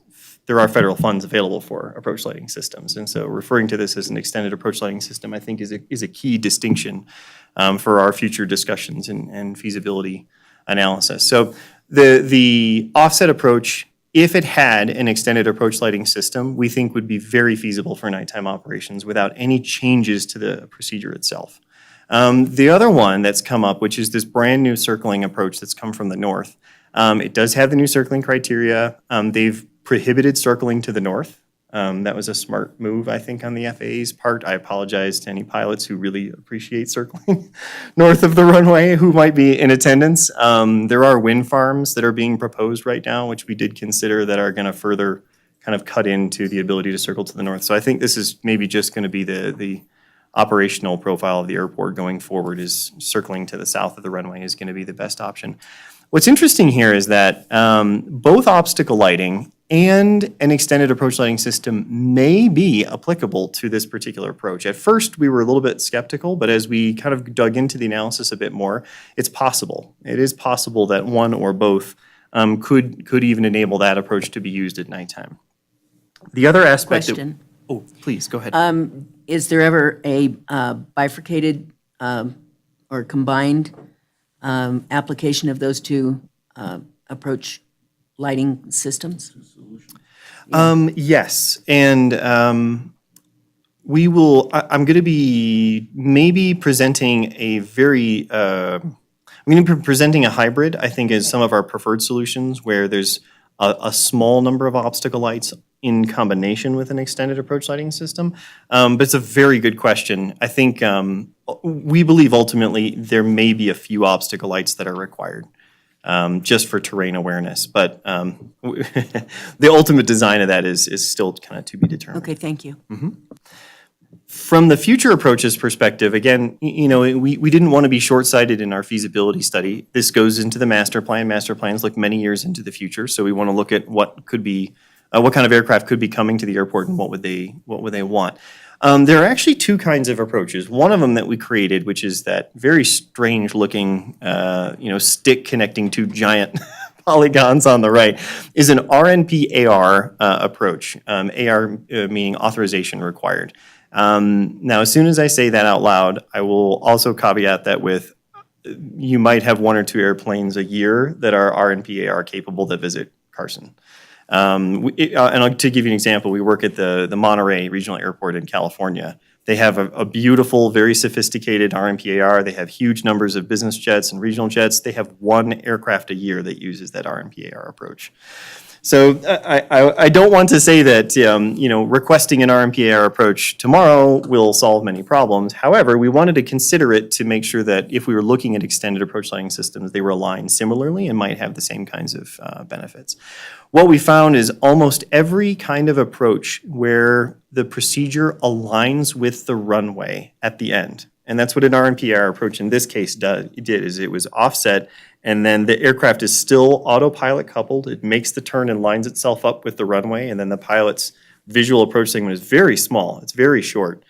there are federal funds available for approach lighting systems. And so referring to this as an extended approach lighting system, I think is a key distinction for our future discussions and feasibility analysis. So the offset approach, if it had an extended approach lighting system, we think would be very feasible for nighttime operations without any changes to the procedure itself. The other one that's come up, which is this brand new circling approach that's come from the north, it does have the new circling criteria. They've prohibited circling to the north. That was a smart move, I think, on the FAA's part. I apologize to any pilots who really appreciate circling north of the runway who might be in attendance. There are wind farms that are being proposed right now, which we did consider, that are going to further kind of cut into the ability to circle to the north. So I think this is maybe just going to be the operational profile of the airport going forward, is circling to the south of the runway is going to be the best option. What's interesting here is that both obstacle lighting and an extended approach lighting system may be applicable to this particular approach. At first, we were a little bit skeptical, but as we kind of dug into the analysis a bit more, it's possible. It is possible that one or both could even enable that approach to be used at nighttime. The other aspect Question. Oh, please, go ahead. Is there ever a bifurcated or combined application of those two approach lighting systems? Yes, and I'm going to be maybe presenting I'm going to be presenting a hybrid, I think, as some of our preferred solutions, where there's a small number of obstacle lights in combination with an extended approach lighting system. But it's a very good question. I think we believe ultimately there may be a few obstacle lights that are required, just for terrain awareness. But the ultimate design of that is still kind of to be determined. Okay, thank you. From the future approaches perspective, again, we didn't want to be short-sighted in our feasibility study. This goes into the master plan. Master plans look many years into the future, so we want to look at what could be, what kind of aircraft could be coming to the airport and what would they want. There are actually two kinds of approaches. One of them that we created, which is that very strange-looking, stick connecting two giant polygons on the right, is an RNP-AR approach. AR meaning authorization required. Now, as soon as I say that out loud, I will also caveat that with you might have one or two airplanes a year that are RNPAR capable that visit Carson. And to give you an example, we work at the Monterey Regional Airport in California. They have a beautiful, very sophisticated RNPAR. They have huge numbers of business jets and regional jets. They have one aircraft a year that uses that RNPAR approach. So I don't want to say that requesting an RMPAR approach tomorrow will solve many problems. However, we wanted to consider it to make sure that if we were looking at extended approach lighting systems, they were aligned similarly and might have the same kinds of benefits. What we found is almost every kind of approach where the procedure aligns with the runway at the end. And that's what an RMPAR approach in this case did, is it was offset, and then the aircraft is still autopilot coupled. It makes the turn and lines itself up with the runway, and then the pilot's visual approach segment is very small. It's very short.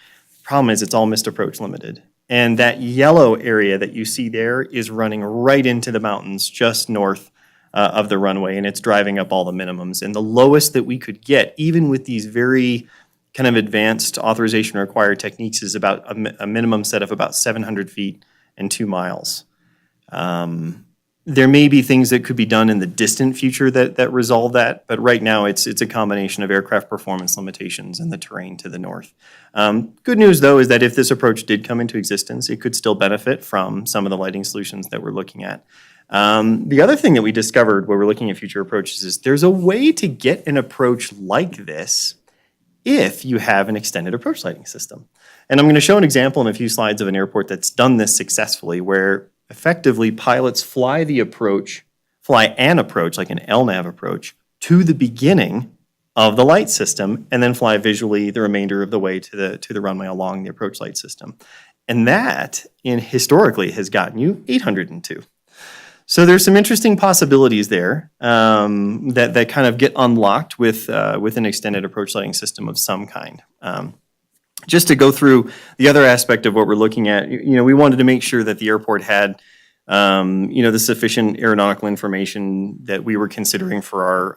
Problem is, it's all missed approach limited. And that yellow area that you see there is running right into the mountains just north of the runway, and it's driving up all the minimums. And the lowest that we could get, even with these very kind of advanced authorization required techniques, is about a minimum set of about 700 feet and 2 miles. There may be things that could be done in the distant future that resolve that, but right now it's a combination of aircraft performance limitations and the terrain to the north. Good news, though, is that if this approach did come into existence, it could still benefit from some of the lighting solutions that we're looking at. The other thing that we discovered when we're looking at future approaches is there's a way to get an approach like this if you have an extended approach lighting system. And I'm going to show an example in a few slides of an airport that's done this successfully, where effectively pilots fly an approach like an LNAV approach to the beginning of the light system, and then fly visually the remainder of the way to the runway along the approach light system. And that, historically, has gotten you 802. So there's some interesting possibilities there that kind of get unlocked with an extended approach lighting system of some kind. Just to go through the other aspect of what we're looking at, we wanted to make sure that the airport had, the sufficient aeronautical information that we were considering for our,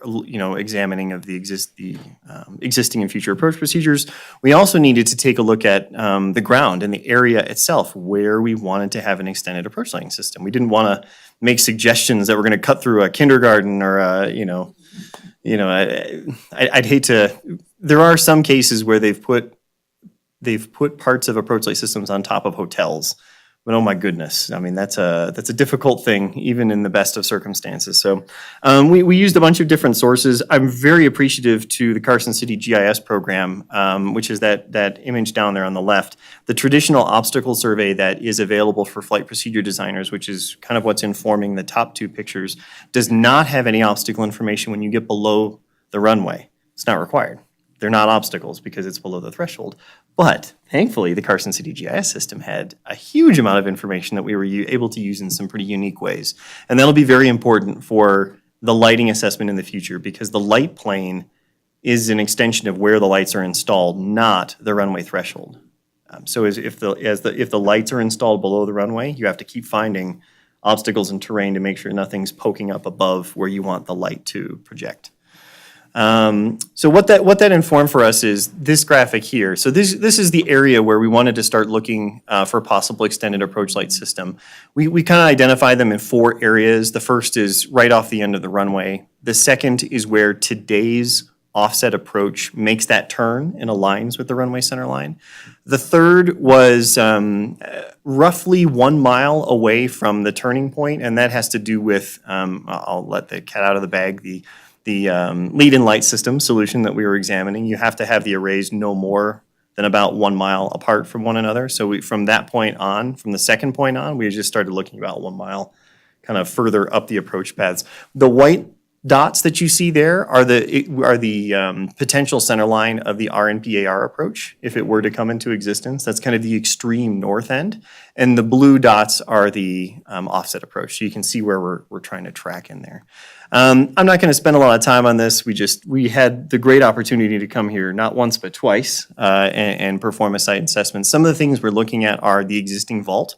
examining of the existing and future approach procedures. We also needed to take a look at the ground and the area itself where we wanted to have an extended approach lighting system. We didn't want to make suggestions that we're going to cut through a kindergarten or I'd hate to. There are some cases where they've put parts of approach light systems on top of hotels, but oh my goodness, I mean that's a difficult thing even in the best of circumstances. So we used a bunch of different sources. I'm very appreciative to the Carson City GIS program, which is that image down there on the left. The traditional obstacle survey that is available for flight procedure designers, which is kind of what's informing the top two pictures, does not have any obstacle information when you get below the runway. It's not required. They're not obstacles because it's below the threshold. But thankfully, the Carson City GIS system had a huge amount of information that we were able to use in some pretty unique ways. And that'll be very important for the lighting assessment in the future, because the light plane is an extension of where the lights are installed, not the runway threshold. So if the lights are installed below the runway, you have to keep finding obstacles in terrain to make sure nothing's poking up above where you want the light to project. So what that informed for us is this graphic here. So this is the area where we wanted to start looking for a possible extended approach light system. We kind of identify them in 4 areas. The first is right off the end of the runway. The second is where today's offset approach makes that turn and aligns with the runway center line. The third was roughly 1 mile away from the turning point, and that has to do with, I'll let the cat out of the bag, the lead-in light system solution that we were examining. You have to have the arrays no more than about 1 mile apart from one another. So from that point on, from the second point on, we just started looking about 1 mile kind of further up the approach paths. The white dots that you see there are the potential center line of the RNPAR approach if it were to come into existence. That's kind of the extreme north end. And the blue dots are the offset approach. So you can see where we're trying to track in there. I'm not going to spend a lot of time on this. We had the great opportunity to come here not once but twice and perform a site assessment. Some of the things we're looking at are the existing vault.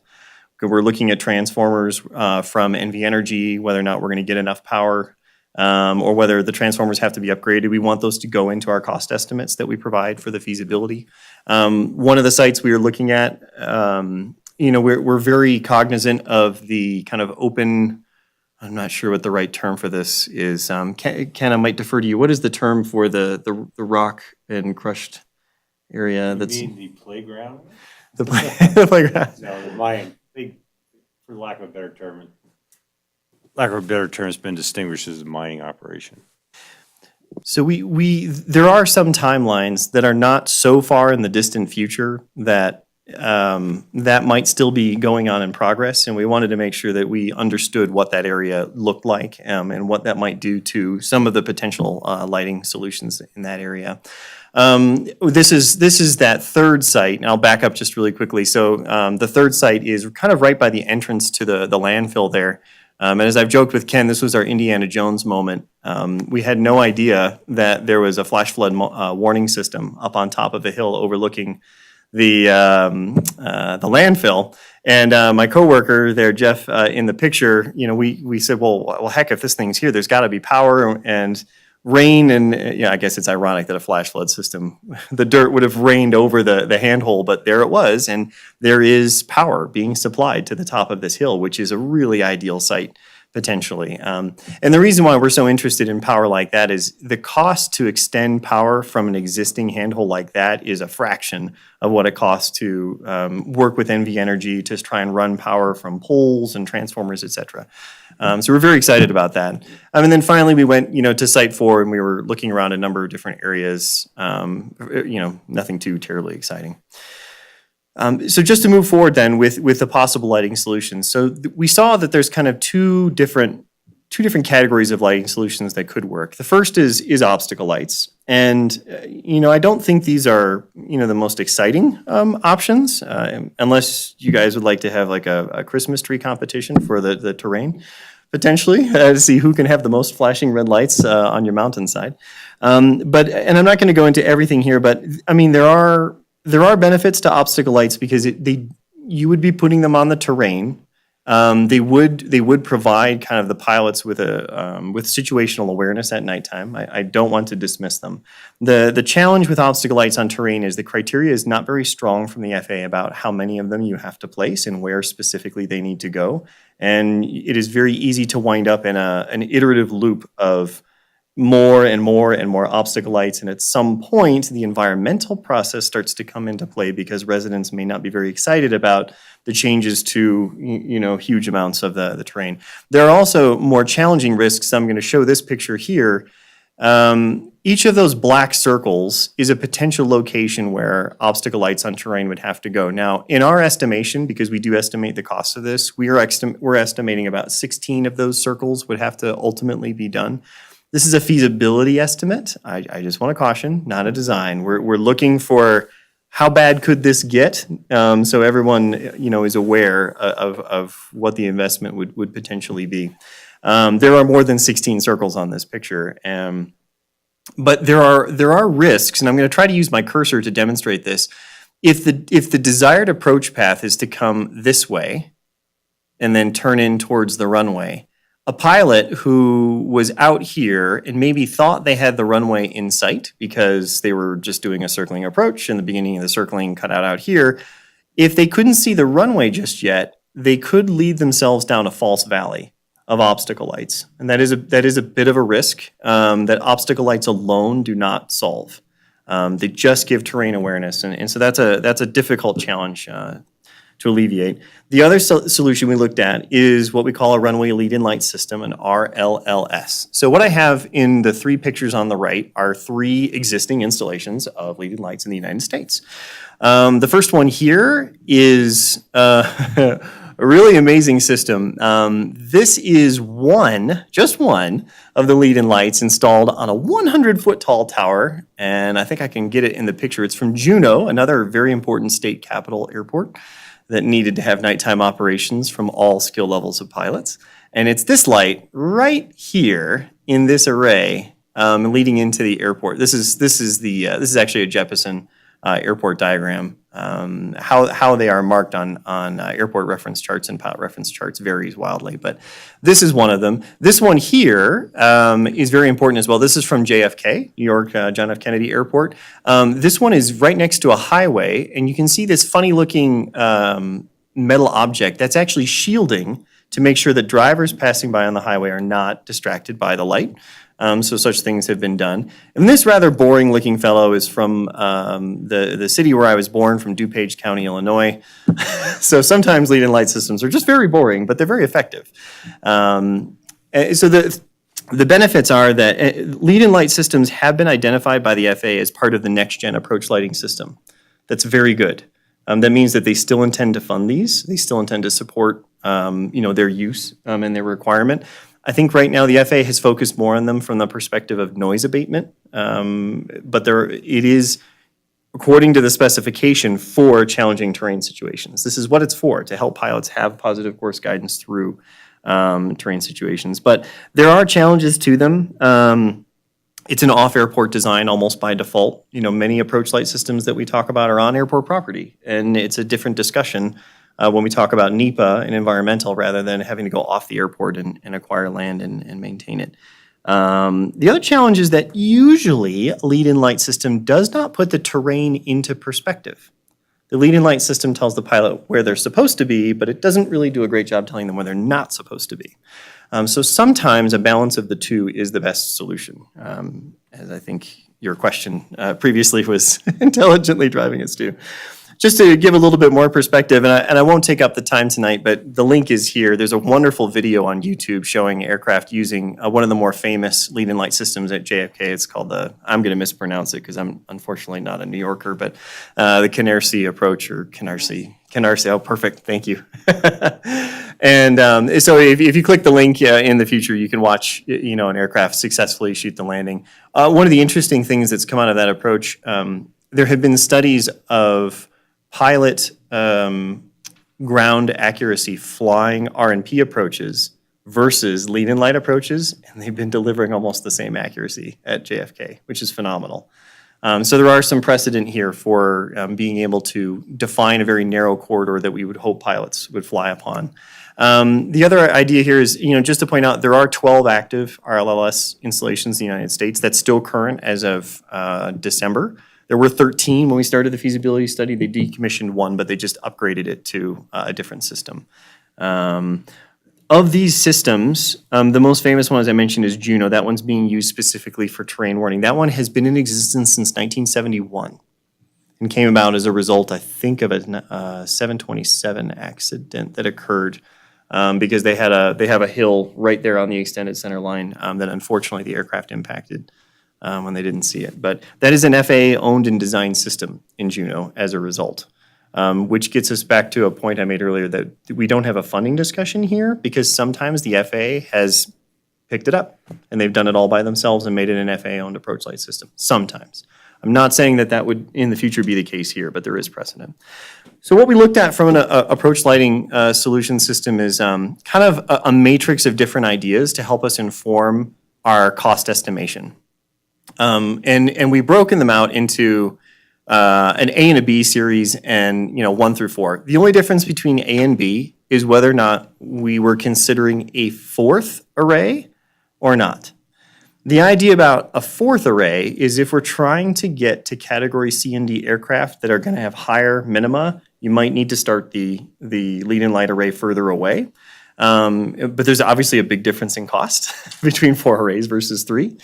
We're looking at transformers from NV Energy, whether or not we're going to get enough power or whether the transformers have to be upgraded. We want those to go into our cost estimates that we provide for the feasibility. One of the sites we are looking at, we're very cognizant of the kind of open, I'm not sure what the right term for this is. Ken, I might defer to you. What is the term for the rock and crushed area? That's You mean the playground? the playground. No, the mine, for lack of a better term, it's been distinguished as a mining operation. So there are some timelines that are not so far in the distant future that that might still be going on in progress, and we wanted to make sure that we understood what that area looked like and what that might do to some of the potential lighting solutions in that area. This is that third site, and I'll back up just really quickly. So the third site is kind of right by the entrance to the landfill there. And as I've joked with Ken, this was our Indiana Jones moment. We had no idea that there was a flash flood warning system up on top of a hill overlooking the landfill. And my coworker there, Jeff, in the picture, we said, well, heck, if this thing's here, there's got to be power and rain. And I guess it's ironic that a flash flood system, the dirt would have rained over the handhole, but there it was. And there is power being supplied to the top of this hill, which is a really ideal site potentially. And the reason why we're so interested in power like that is the cost to extend power from an existing handhole like that is a fraction of what it costs to work with NV Energy to try and run power from poles and transformers, et cetera. So we're very excited about that. And then finally, we went, to Site 4, and we were looking around a number of different areas. Nothing too terribly exciting. So just to move forward then with the possible lighting solutions. So we saw that there's kind of two different categories of lighting solutions that could work. The first is obstacle lights. And, I don't think these are, the most exciting options, unless you guys would like to have like a Christmas tree competition for the terrain, potentially, to see who can have the most flashing red lights on your mountainside. And I'm not going to go into everything here, but I mean, there are benefits to obstacle lights because you would be putting them on the terrain. They would provide kind of the pilots with situational awareness at nighttime. I don't want to dismiss them. The challenge with obstacle lights on terrain is the criteria is not very strong from the FAA about how many of them you have to place and where specifically they need to go. And it is very easy to wind up in an iterative loop of more and more and more obstacle lights, and at some point, the environmental process starts to come into play because residents may not be very excited about the changes to, huge amounts of the terrain. There are also more challenging risks. I'm going to show this picture here. Each of those black circles is a potential location where obstacle lights on terrain would have to go. Now, in our estimation, because we do estimate the cost of this, we're estimating about 16 of those circles would have to ultimately be done. This is a feasibility estimate. I just want to caution, not a design. We're looking for how bad could this get, so everyone is aware of what the investment would potentially be. There are more than 16 circles on this picture, but there are risks, and I'm going to try to use my cursor to demonstrate this. If the desired approach path is to come this way and then turn in towards the runway, a pilot who was out here and maybe thought they had the runway in sight because they were just doing a circling approach and the beginning of the circling cut out here. If they couldn't see the runway just yet, they could lead themselves down a false valley of obstacle lights. And that is a bit of a risk that obstacle lights alone do not solve. They just give terrain awareness. And so that's a difficult challenge to alleviate. The other solution we looked at is what we call a runway lead-in light system, an RLLS. So what I have in the 3 pictures on the right are 3 existing installations of lead-in lights in the United States. The first one here is a really amazing system. This is just one of the lead-in lights installed on a 100-foot tall tower, and I think I can get it in the picture. It's from Juneau, another very important state capital airport that needed to have nighttime operations from all skill levels of pilots. And it's this light right here in this array leading into the airport. This is actually a Jeppesen airport diagram. How they are marked on airport reference charts and pilot reference charts varies wildly, but this is one of them. This one here is very important as well. This is from JFK, New York John F. Kennedy Airport. This one is right next to a highway, and you can see this funny-looking metal object that's actually shielding to make sure that drivers passing by on the highway are not distracted by the light. So such things have been done. And this rather boring-looking fellow is from the city where I was born, from DuPage County, Illinois. So sometimes lead-in light systems are just very boring, but they're very effective. So the benefits are that lead-in light systems have been identified by the FAA as part of the next-gen approach lighting system. That's very good. That means that they still intend to fund these. They still intend to support their use and their requirement. I think right now the FAA has focused more on them from the perspective of noise abatement, but it is, according to the specification, for challenging terrain situations. This is what it's for, to help pilots have positive course guidance through terrain situations. But there are challenges to them. It's an off-airport design almost by default. Many approach light systems that we talk about are on airport property, and it's a different discussion when we talk about NEPA and environmental, rather than having to go off the airport and acquire land and maintain it. The other challenge is that usually a lead-in light system does not put the terrain into perspective. The lead-in light system tells the pilot where they're supposed to be, but it doesn't really do a great job telling them where they're not supposed to be. So sometimes a balance of the two is the best solution, as I think your question previously was intelligently driving us to. Just to give a little bit more perspective, and I won't take up the time tonight, but the link is here. There's a wonderful video on YouTube showing aircraft using one of the more famous lead-in light systems at JFK. It's called I'm going to mispronounce it because I'm unfortunately not a New Yorker, but the Canarsie approach, or Canarsie. Oh, perfect. Thank you. And so if you click the link in the future, you can watch an aircraft successfully shoot the landing. One of the interesting things that's come out of that approach, there have been studies of pilot ground accuracy flying R&P approaches versus lead-in light approaches, and they've been delivering almost the same accuracy at JFK, which is phenomenal. So there are some precedent here for being able to define a very narrow corridor that we would hope pilots would fly upon. The other idea here is, just to point out, there are 12 active RLLS installations in the United States. That's still current as of December. There were 13 when we started the feasibility study. They decommissioned one, but they just upgraded it to a different system. Of these systems, the most famous one, as I mentioned, is Juneau. That one's being used specifically for terrain warning. That one has been in existence since 1971 and came about as a result, I think, of a 727 accident that occurred because they have a hill right there on the extended center line that unfortunately the aircraft impacted when they didn't see it. But that is an FAA-owned and designed system in Juneau as a result, which gets us back to a point I made earlier that we don't have a funding discussion here because sometimes the FAA has picked it up and they've done it all by themselves and made it an FAA-owned approach light system. Sometimes. I'm not saying that would in the future be the case here, but there is precedent. So what we looked at from an approach lighting solution system is kind of a matrix of different ideas to help us inform our cost estimation. And we've broken them out into an A and a B series and 1 through 4. The only difference between A and B is whether or not we were considering a fourth array or not. The idea about a fourth array is if we're trying to get to category C and D aircraft that are going to have higher minima, you might need to start the lead-in light array further away. But there's obviously a big difference in cost between 4 arrays versus 3.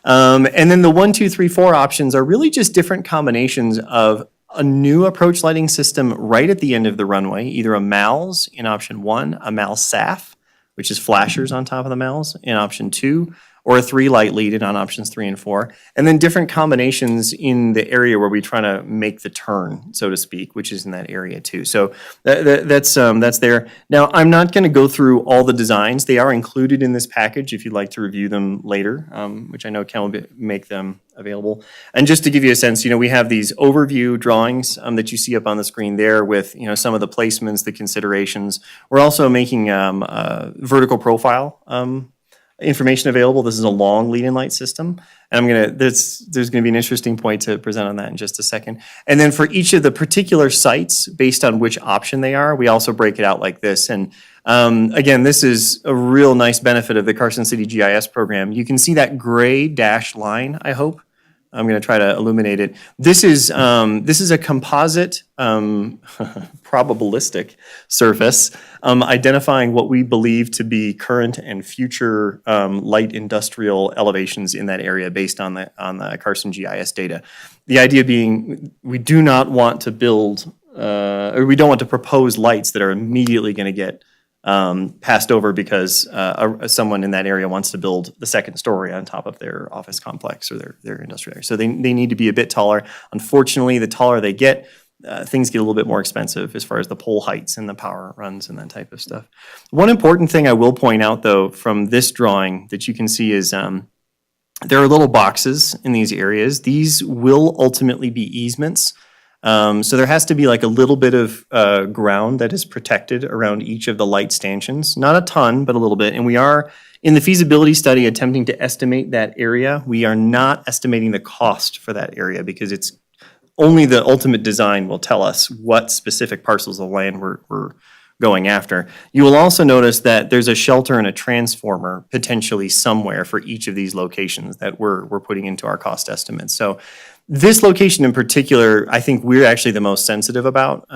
And then the 1, 2, 3, 4 options are really just different combinations of a new approach lighting system right at the end of the runway, either a MALS in option 1, a MALS SAF, which is flashers on top of the MALS in option 2, or a 3-light lead-in on options 3 and 4, and then different combinations in the area where we try to make the turn, so to speak, which is in that area too. So that's there. Now, I'm not going to go through all the designs. They are included in this package if you'd like to review them later, which I know Ken will make them available. And just to give you a sense, we have these overview drawings that you see up on the screen there with, some of the placements, the considerations. We're also making vertical profile information available. This is a long lead-in light system. And there's going to be an interesting point to present on that in just a second. And then for each of the particular sites, based on which option they are, we also break it out like this. And again, this is a real nice benefit of the Carson City GIS program. You can see that gray dashed line, I hope. I'm going to try to illuminate it. This is a composite probabilistic surface identifying what we believe to be current and future light industrial elevations in that area based on the Carson GIS data. The idea being we do not want to build or we don't want to propose lights that are immediately going to get passed over because someone in that area wants to build the second story on top of their office complex or their industrial area. So they need to be a bit taller. Unfortunately, the taller they get, things get a little bit more expensive as far as the pole heights and the power runs and that type of stuff. One important thing I will point out, though, from this drawing that you can see is there are little boxes in these areas. These will ultimately be easements. So there has to be like a little bit of ground that is protected around each of the light stanchions. Not a ton, but a little bit. And we are, in the feasibility study, attempting to estimate that area. We are not estimating the cost for that area because it's only the ultimate design will tell us what specific parcels of land we're going after. You will also notice that there's a shelter and a transformer potentially somewhere for each of these locations that we're putting into our cost estimates. So this location in particular, I think we're actually the most sensitive about.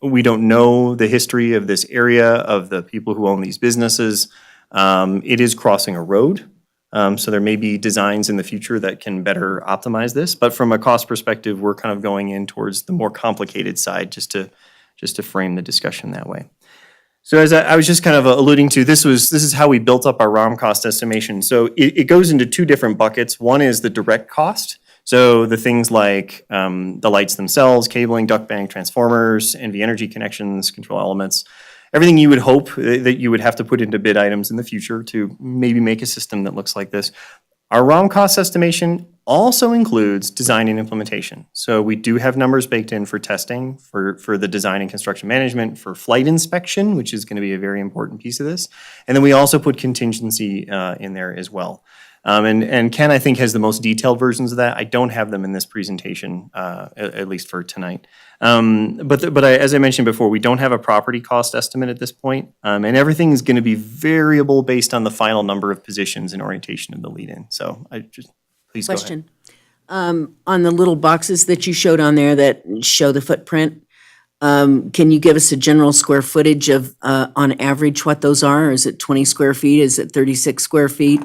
We don't know the history of this area, of the people who own these businesses. It is crossing a road, so there may be designs in the future that can better optimize this. But from a cost perspective, we're kind of going in towards the more complicated side just to frame the discussion that way. So as I was just kind of alluding to, this is how we built up our ROM cost estimation. So it goes into 2 different buckets. One is the direct cost. So the things like the lights themselves, cabling, duct bank, transformers, NV energy connections, control elements, everything you would hope that you would have to put into bid items in the future to maybe make a system that looks like this. Our ROM cost estimation also includes design and implementation. So we do have numbers baked in for testing, for the design and construction management, for flight inspection, which is going to be a very important piece of this. And then we also put contingency in there as well. And Ken, I think, has the most detailed versions of that. I don't have them in this presentation, at least for tonight. But as I mentioned before, we don't have a property cost estimate at this point, and everything is going to be variable based on the final number of positions and orientation of the lead-in. So please go ahead. Question. On the little boxes that you showed on there that show the footprint, can you give us a general square footage of, on average, what those are? Is it 20 square feet? Is it 36 square feet?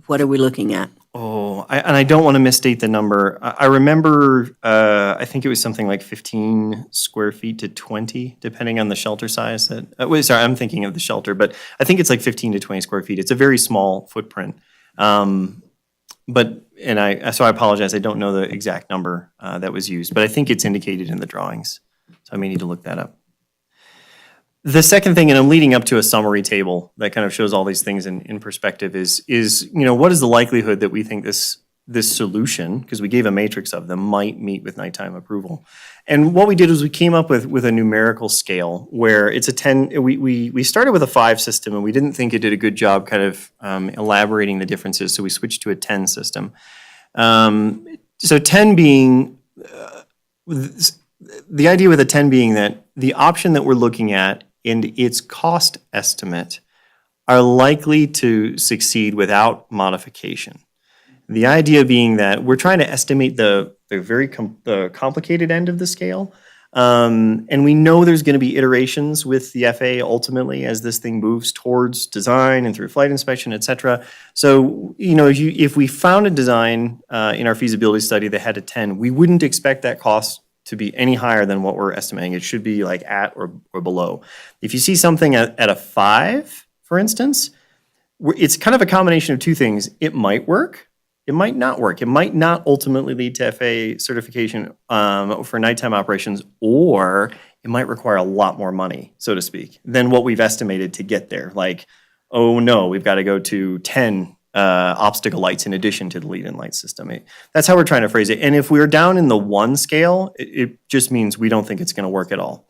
What are we looking at? Oh, and I don't want to misstate the number. I remember, I think it was something like 15 square feet to 20, depending on the shelter size. Sorry, I'm thinking of the shelter, but I think it's like 15 to 20 square feet. It's a very small footprint. So I apologize, I don't know the exact number that was used, but I think it's indicated in the drawings. So I may need to look that up. The second thing, and I'm leading up to a summary table that kind of shows all these things in perspective, is what is the likelihood that we think this solution, because we gave a matrix of them, might meet with nighttime approval. And what we did was we came up with a numerical scale where it's a 10, we started with a 5 system and we didn't think it did a good job kind of elaborating the differences, so we switched to a 10 system. So 10 being, the idea with a 10 being that the option that we're looking at and its cost estimate are likely to succeed without modification. The idea being that we're trying to estimate the the complicated end of the scale. And we know there's going to be iterations with the FAA ultimately as this thing moves towards design and through flight inspection, et cetera. So, if we found a design in our feasibility study that had a 10, we wouldn't expect that cost to be any higher than what we're estimating. It should be like at or below. If you see something at a 5, for instance, it's kind of a combination of two things. It might work. It might not work. It might not ultimately lead to FAA certification for nighttime operations, or it might require a lot more money, so to speak, than what we've estimated to get there. Like, oh no, we've got to go to 10 obstacle lights in addition to the lead-in light system. That's how we're trying to phrase it. And if we're down in the 1 scale, it just means we don't think it's going to work at all.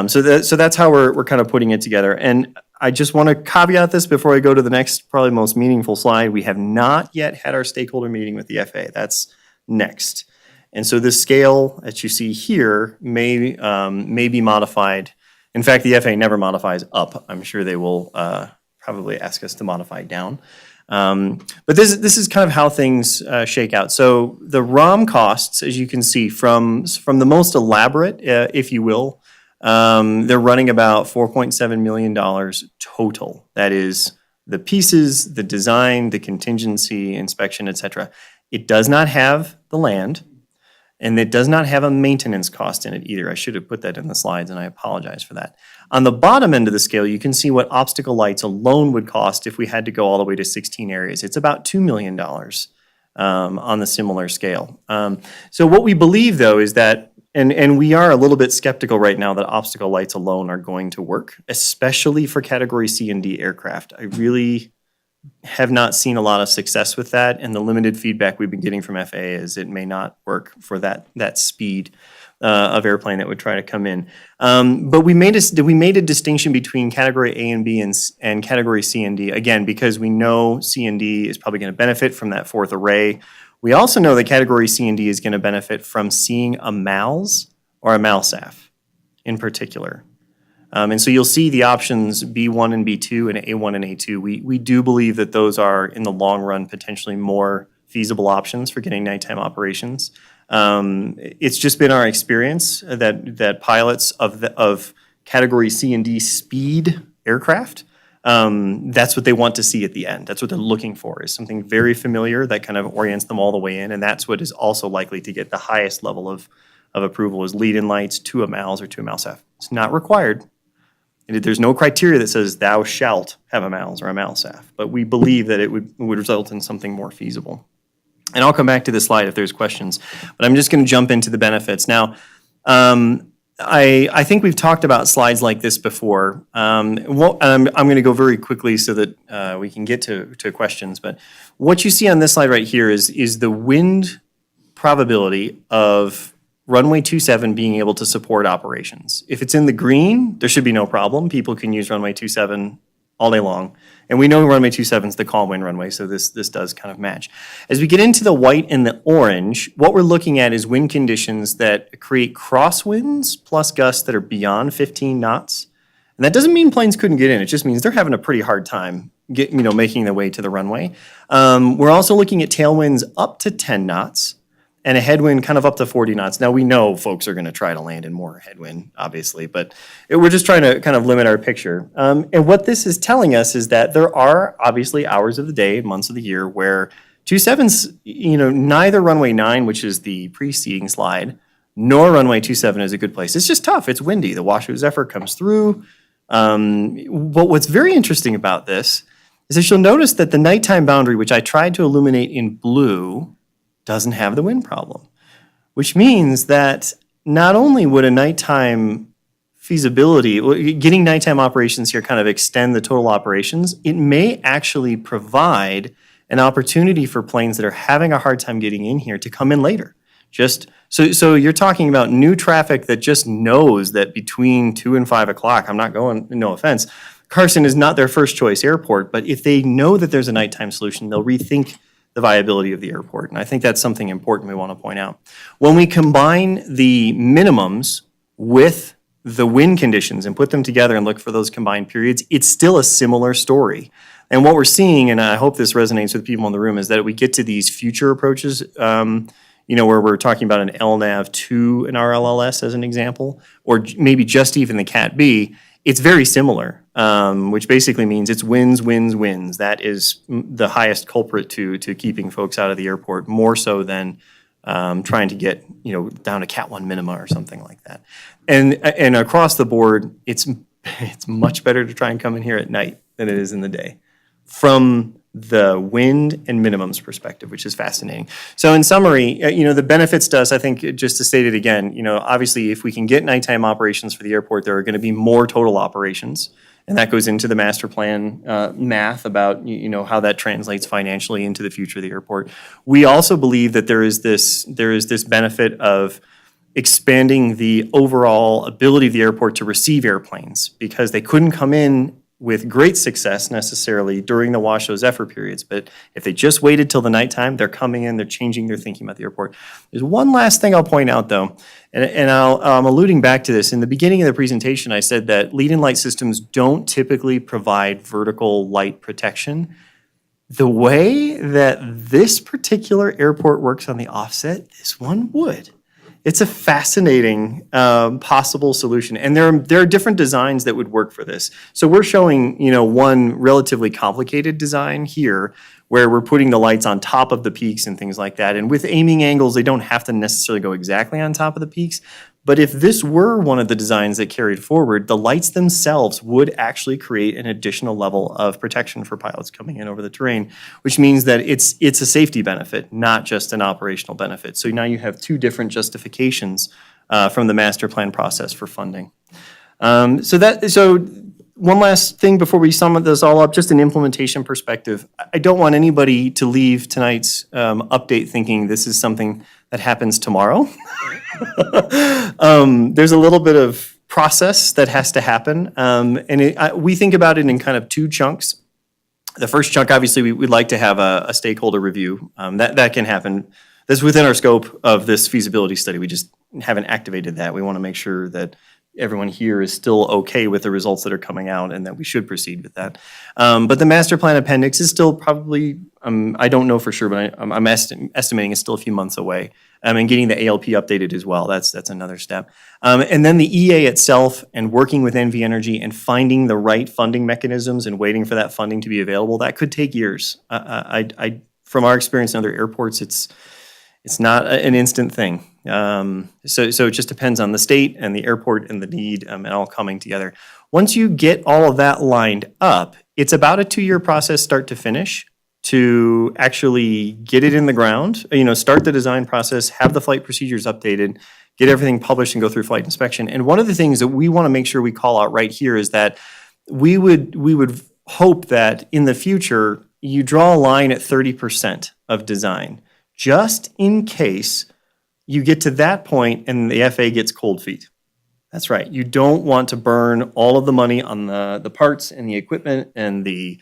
So that's how we're kind of putting it together. And I just want to caveat this before I go to the next, probably most meaningful slide. We have not yet had our stakeholder meeting with the FAA. That's next. And so this scale that you see here may be modified. In fact, the FAA never modifies up. I'm sure they will probably ask us to modify down. But this is kind of how things shake out. So the ROM costs, as you can see, from the most elaborate, if you will, they're running about $4.7 million total. That is the pieces, the design, the contingency, inspection, et cetera. It does not have the land, and it does not have a maintenance cost in it either. I should have put that in the slides, and I apologize for that. On the bottom end of the scale, you can see what obstacle lights alone would cost if we had to go all the way to 16 areas. It's about $2 million on the similar scale. So what we believe, though, is that and we are a little bit skeptical right now that obstacle lights alone are going to work, especially for Category C and D aircraft. I really have not seen a lot of success with that, and the limited feedback we've been getting from FAA is it may not work for that speed of airplane that would try to come in. But we made a distinction between Category A and B and Category C and D, again, because we know C and D is probably going to benefit from that 4th array. We also know that Category C and D is going to benefit from seeing a MALS or a MALSAF in particular. And so you'll see the options B1 and B2 and A1 and A2. We do believe that those are, in the long run, potentially more feasible options for getting nighttime operations. It's just been our experience that pilots of Category C and D speed aircraft, that's what they want to see at the end. That's what they're looking for, is something very familiar that kind of orients them all the way in, and that's what is also likely to get the highest level of approval, is lead-in lights to a MALS or to a MALSAF. It's not required. There's no criteria that says thou shalt have a MALS or a MALSAF, but we believe that it would result in something more feasible. And I'll come back to this slide if there's questions, but I'm just going to jump into the benefits. Now, I think we've talked about slides like this before. I'm going to go very quickly so that we can get to questions. But what you see on this slide right here is the wind probability of runway 27 being able to support operations. If it's in the green, there should be no problem. People can use runway 27 all day long. And we know runway 27 is the calm wind runway, so this does kind of match. As we get into the white and the orange, what we're looking at is wind conditions that create crosswinds plus gusts that are beyond 15 knots. And that doesn't mean planes couldn't get in. It just means they're having a pretty hard time making their way to the runway. We're also looking at tailwinds up to 10 knots. And a headwind kind of up to 40 knots. Now, we know folks are going to try to land in more headwind, obviously, but we're just trying to kind of limit our picture. And what this is telling us is that there are obviously hours of the day, months of the year, where 27's, neither runway 9, which is the preceding slide, nor runway 27 is a good place. It's just tough. It's windy. The Washoe Zephyr comes through. But what's very interesting about this is that you'll notice that the nighttime boundary, which I tried to illuminate in blue, doesn't have the wind problem, which means that not only would a nighttime feasibility, getting nighttime operations here kind of extend the total operations, it may actually provide an opportunity for planes that are having a hard time getting in here to come in later. So you're talking about new traffic that just knows that between 2 and 5 o'clock, I'm not going, no offense, Carson is not their first choice airport, but if they know that there's a nighttime solution, they'll rethink the viability of the airport. And I think that's something important we want to point out. When we combine the minimums with the wind conditions and put them together and look for those combined periods, it's still a similar story. And what we're seeing, and I hope this resonates with people in the room, is that we get to these future approaches, where we're talking about an LNAV to an RLLS as an example, or maybe just even the Cat B, it's very similar, which basically means it's winds, winds, winds. That is the highest culprit to keeping folks out of the airport, more so than trying to get, down to Cat 1 minima or something like that. And across the board, it's much better to try and come in here at night than it is in the day, from the wind and minimums perspective, which is fascinating. So in summary, the benefits to us, I think, just to state it again, obviously, if we can get nighttime operations for the airport, there are going to be more total operations. And that goes into the master plan math about, how that translates financially into the future of the airport. We also believe that there is this benefit of expanding the overall ability of the airport to receive airplanes, because they couldn't come in with great success necessarily during the Washoe Zephyr periods. But if they just waited till the nighttime, they're coming in, they're changing their thinking about the airport. There's one last thing I'll point out, though, and I'm alluding back to this. In the beginning of the presentation, I said that lead-in light systems don't typically provide vertical light protection. The way that this particular airport works on the offset, this one would. It's a fascinating possible solution, and there are different designs that would work for this. So we're showing, one relatively complicated design here, where we're putting the lights on top of the peaks and things like that. And with aiming angles, they don't have to necessarily go exactly on top of the peaks. But if this were one of the designs that carried forward, the lights themselves would actually create an additional level of protection for pilots coming in over the terrain, which means that it's a safety benefit, not just an operational benefit. So now you have two different justifications from the master plan process for funding. So one last thing before we sum this all up, just an implementation perspective. I don't want anybody to leave tonight's update thinking this is something that happens tomorrow. There's a little bit of process that has to happen, and we think about it in kind of two chunks. The first chunk, obviously, we'd like to have a stakeholder review. That can happen. That's within our scope of this feasibility study. We just haven't activated that. We want to make sure that everyone here is still okay with the results that are coming out and that we should proceed with that. But the master plan appendix is still probably, I don't know for sure, but I'm estimating it's still a few months away. And getting the ALP updated as well, that's another step. And then the EA itself, and working with NV Energy and finding the right funding mechanisms and waiting for that funding to be available, that could take years. From our experience in other airports, it's not an instant thing. So it just depends on the state and the airport and the need and all coming together. Once you get all of that lined up, it's about a 2-year process start to finish to actually get it in the ground, start the design process, have the flight procedures updated, get everything published and go through flight inspection. And one of the things that we want to make sure we call out right here is that we would hope that in the future, you draw a line at 30% of design, just in case you get to that point and the FAA gets cold feet. That's right. You don't want to burn all of the money on the parts and the equipment and the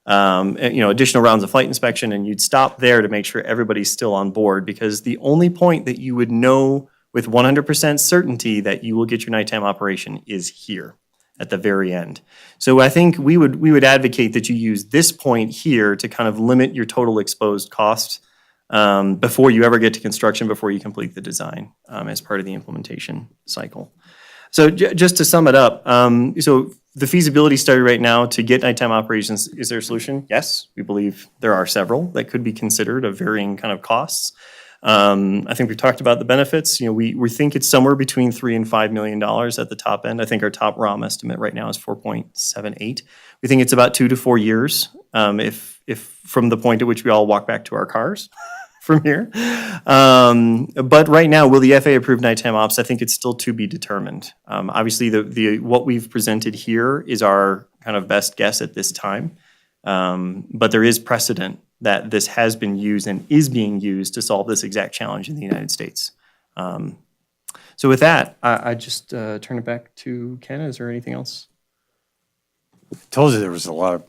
additional rounds of flight inspection, and you'd stop there to make sure everybody's still on board, because the only point that you would know with 100% certainty that you will get your nighttime operation is here at the very end. So I think we would advocate that you use this point here to kind of limit your total exposed costs before you ever get to construction, before you complete the design as part of the implementation cycle. So just to sum it up, so the feasibility study right now to get nighttime operations, is there a solution? Yes, we believe there are several that could be considered of varying kind of costs. I think we've talked about the benefits. We think it's somewhere between $3 and $5 million at the top end. I think our top ROM estimate right now is 4.78. We think it's about 2 to 4 years, if from the point at which we all walk back to our cars from here. But right now, will the FAA approve nighttime ops? I think it's still to be determined. Obviously, the what we've presented here is our kind of best guess at this time. But there is precedent that this has been used and is being used to solve this exact challenge in the United States. So with that, I just turn it back to Ken. Is there anything else? I told you there was a lot of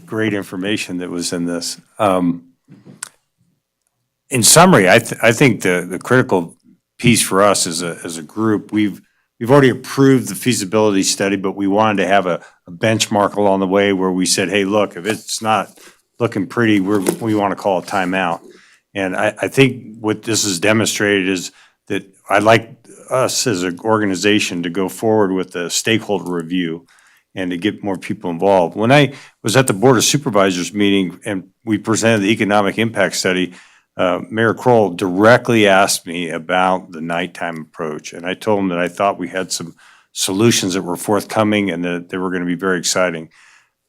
great information that was in this. In summary, I think the critical piece for us as a group, we've we've already approved the feasibility study, but we wanted to have a benchmark along the way where we said, hey, look, if it's not looking pretty, we want to call a timeout. And I think what this has demonstrated is that I'd like us as an organization to go forward with a stakeholder review and to get more people involved. When I was at the Board of Supervisors meeting and we presented the economic impact study, Mayor Kroll directly asked me about the nighttime approach. And I told him that I thought we had some solutions that were forthcoming and that they were going to be very exciting.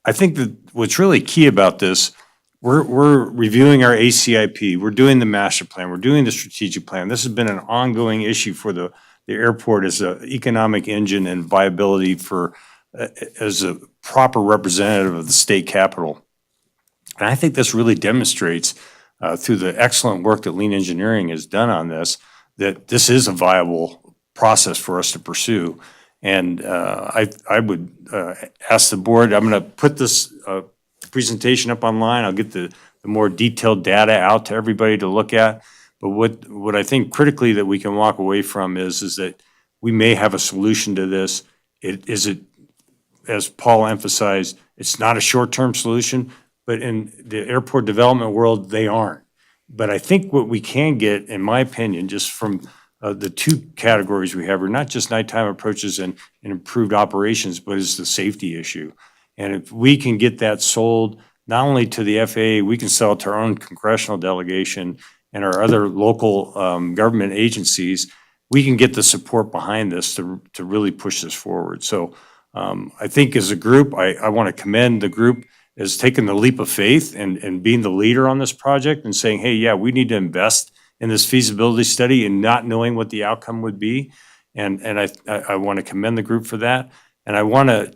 I think that what's really key about this, we're reviewing our ACIP, we're doing the master plan, we're doing the strategic plan. This has been an ongoing issue for the airport as an economic engine and viability for as a proper representative of the state capital. And I think this really demonstrates through the excellent work that Lean Engineering has done on this, that this is a viable process for us to pursue. And I would ask the board, I'm going to put this presentation up online. I'll get the more detailed data out to everybody to look at. But what I think critically that we can walk away from is that we may have a solution to this. As Paul emphasized, it's not a short-term solution, but in the airport development world, they aren't. But I think what we can get, in my opinion, just from the two categories we have are not just nighttime approaches and improved operations, but it's the safety issue. And if we can get that sold not only to the FAA, we can sell it to our own congressional delegation and our other local government agencies, we can get the support behind this to really push this forward. So I think as a group, I want to commend the group as taking the leap of faith and being the leader on this project and saying, hey, yeah, we need to invest in this feasibility study and not knowing what the outcome would be. And I want to commend the group for that. And I want to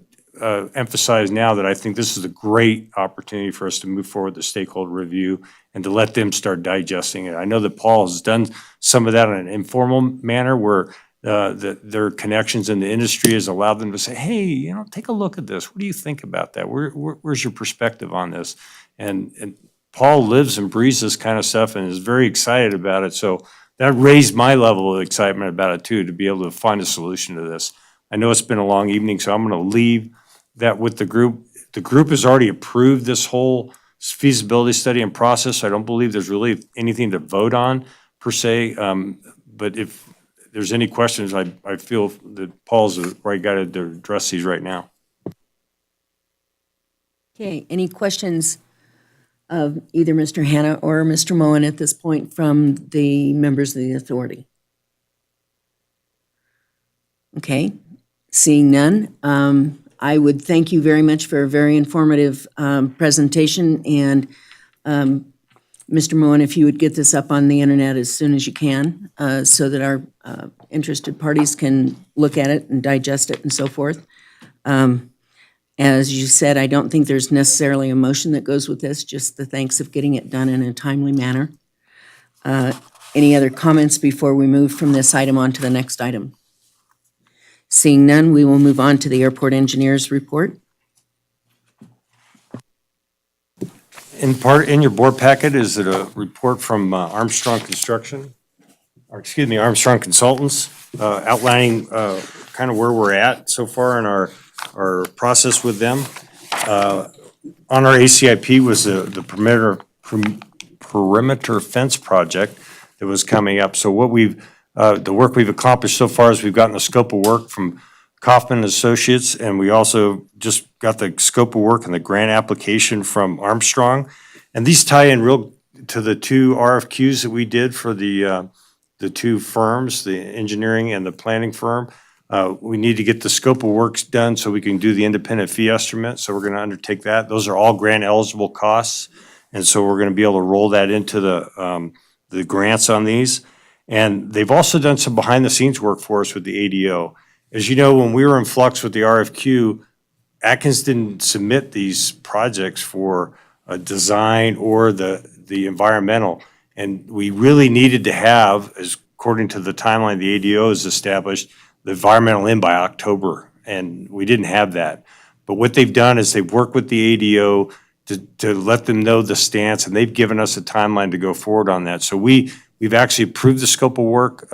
emphasize now that I think this is a great opportunity for us to move forward the stakeholder review and to let them start digesting it. I know that Paul has done some of that in an informal manner where their connections in the industry has allowed them to say, hey, take a look at this. What do you think about that? Where's your perspective on this? And Paul lives and breathes this kind of stuff and is very excited about it. So that raised my level of excitement about it too, to be able to find a solution to this. I know it's been a long evening, so I'm going to leave that with the group. The group has already approved this whole feasibility study and process. So I don't believe there's really anything to vote on per se. But if there's any questions, I feel that Paul's the right guy to address these right now. Okay, any questions of either Mr. Hanna or Mr. Moen at this point from the members of the authority? Okay, seeing none, I would thank you very much for a very informative presentation. And Mr. Moen, if you would get this up on the internet as soon as you can, so that our interested parties can look at it and digest it and so forth. As you said, I don't think there's necessarily a motion that goes with this, just the thanks of getting it done in a timely manner. Any other comments before we move from this item on to the next item? Seeing none, we will move on to the airport engineer's report. In your board packet is a report from Armstrong Consultants, outlining kind of where we're at so far in our process with them. On our ACIP was the perimeter fence project that was coming up. So what the work we've accomplished so far is we've gotten the scope of work from Kaufman Associates, and we also just got the scope of work and the grant application from Armstrong. And these tie in real to the two RFQs that we did for the two firms, the engineering and the planning firm. We need to get the scope of works done so we can do the independent fee estimate. So we're going to undertake that. Those are all grant eligible costs. And so we're going to be able to roll that into the grants on these. And they've also done some behind the scenes work for us with the ADO. As you know, when we were in flux with the RFQ, Atkins didn't submit these projects for a design or the environmental. And we really needed to have, as according to the timeline the ADO has established, the environmental in by October. And we didn't have that. But what they've done is they've worked with the ADO to let them know the stance, and they've given us a timeline to go forward on that. So we've actually approved the scope of work.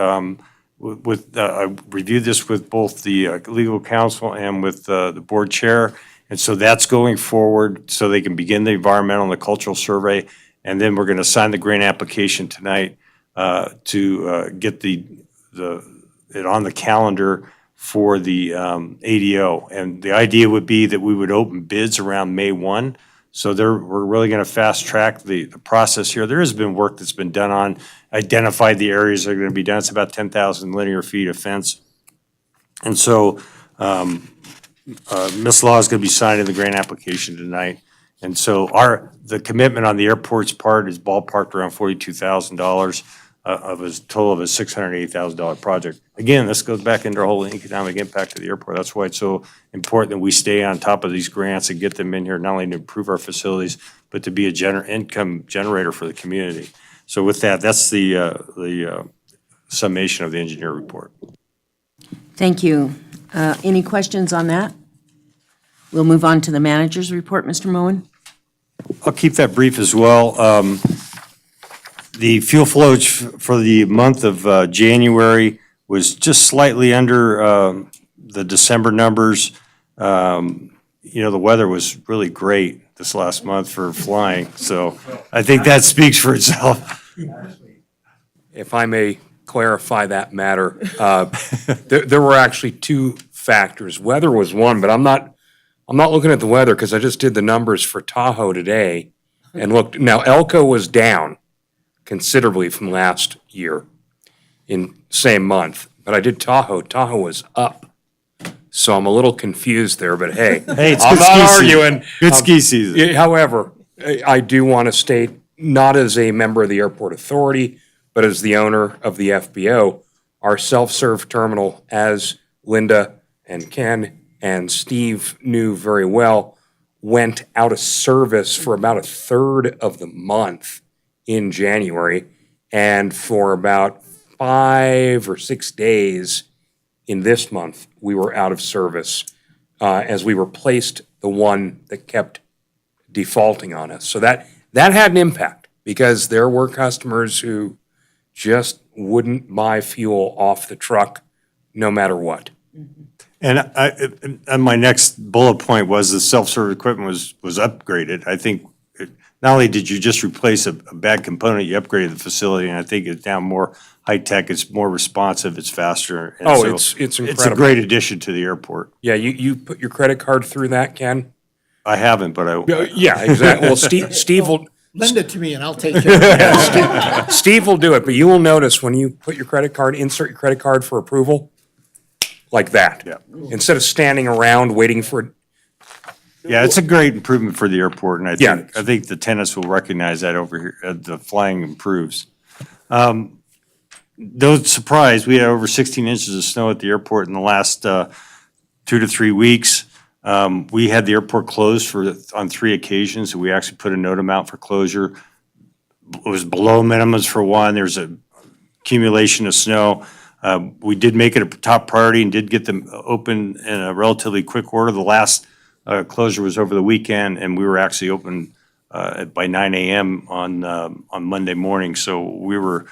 I reviewed this with both the legal counsel and with the board chair. And so that's going forward so they can begin the environmental and the cultural survey. And then we're going to sign the grant application tonight to get it on the calendar for the ADO. And the idea would be that we would open bids around May 1. So we're really going to fast track the process here. There has been work that's been done on, identified the areas that are going to be done. It's about 10,000 linear feet of fence. And so Ms. Law is going to be signing the grant application tonight. And so the commitment on the airport's part is ballparked around $42,000 of a total of a $680,000 project. Again, this goes back into our whole economic impact of the airport. That's why it's so important that we stay on top of these grants and get them in here, not only to improve our facilities, but to be a income generator for the community. So with that, that's the summation of the engineer report. Thank you. Any questions on that? We'll move on to the manager's report, Mr. Moen. I'll keep that brief as well. The fuel flowage for the month of January was just slightly under the December numbers. The weather was really great this last month for flying, so I think that speaks for itself. If I may clarify that matter, there were actually two factors. Weather was one, but I'm not looking at the weather because I just did the numbers for Tahoe today and looked. Now, Elko was down considerably from last year in same month, but I did Tahoe. Tahoe was up. So I'm a little confused there, but hey, It's I'm good not ski arguing. season. Good ski season. However, I do want to state, not as a member of the airport authority, but as the owner of the FBO, our self-serve terminal, as Linda and Ken and Steve knew very well, went out of service for about a third of the month in January, and for about 5 or 6 days in this month, we were out of service as we replaced the one that kept defaulting on us. So that had an impact because there were customers who just wouldn't buy fuel off the truck no matter what. And my next bullet point was the self-serve equipment was upgraded. I think not only did you just replace a bad component, you upgraded the facility, and I think it's now more high-tech, it's more responsive, it's faster. And Oh, so it's incredible. It's a great addition to the airport. Yeah, you put your credit card through that, Ken? I haven't, but Yeah, exactly. Well, Steve will, Lend it to me and I'll take care of it. Steve will do it, but you will notice when you put your credit card, insert your credit card for approval, like that. Yeah. Instead of standing around waiting for it. Yeah, it's a great improvement for the airport, and Yeah. I think the tenants will recognize that over here, the flying improves. No surprise, we had over 16 inches of snow at the airport in the last 2 to 3 weeks. We had the airport closed on 3 occasions, and we actually put a note amount for closure. It was below minimums for one, there's a accumulation of snow. We did make it a top priority and did get them open in a relatively quick order. The last closure was over the weekend, and we were actually open by 9 a.m. on Monday morning. So we were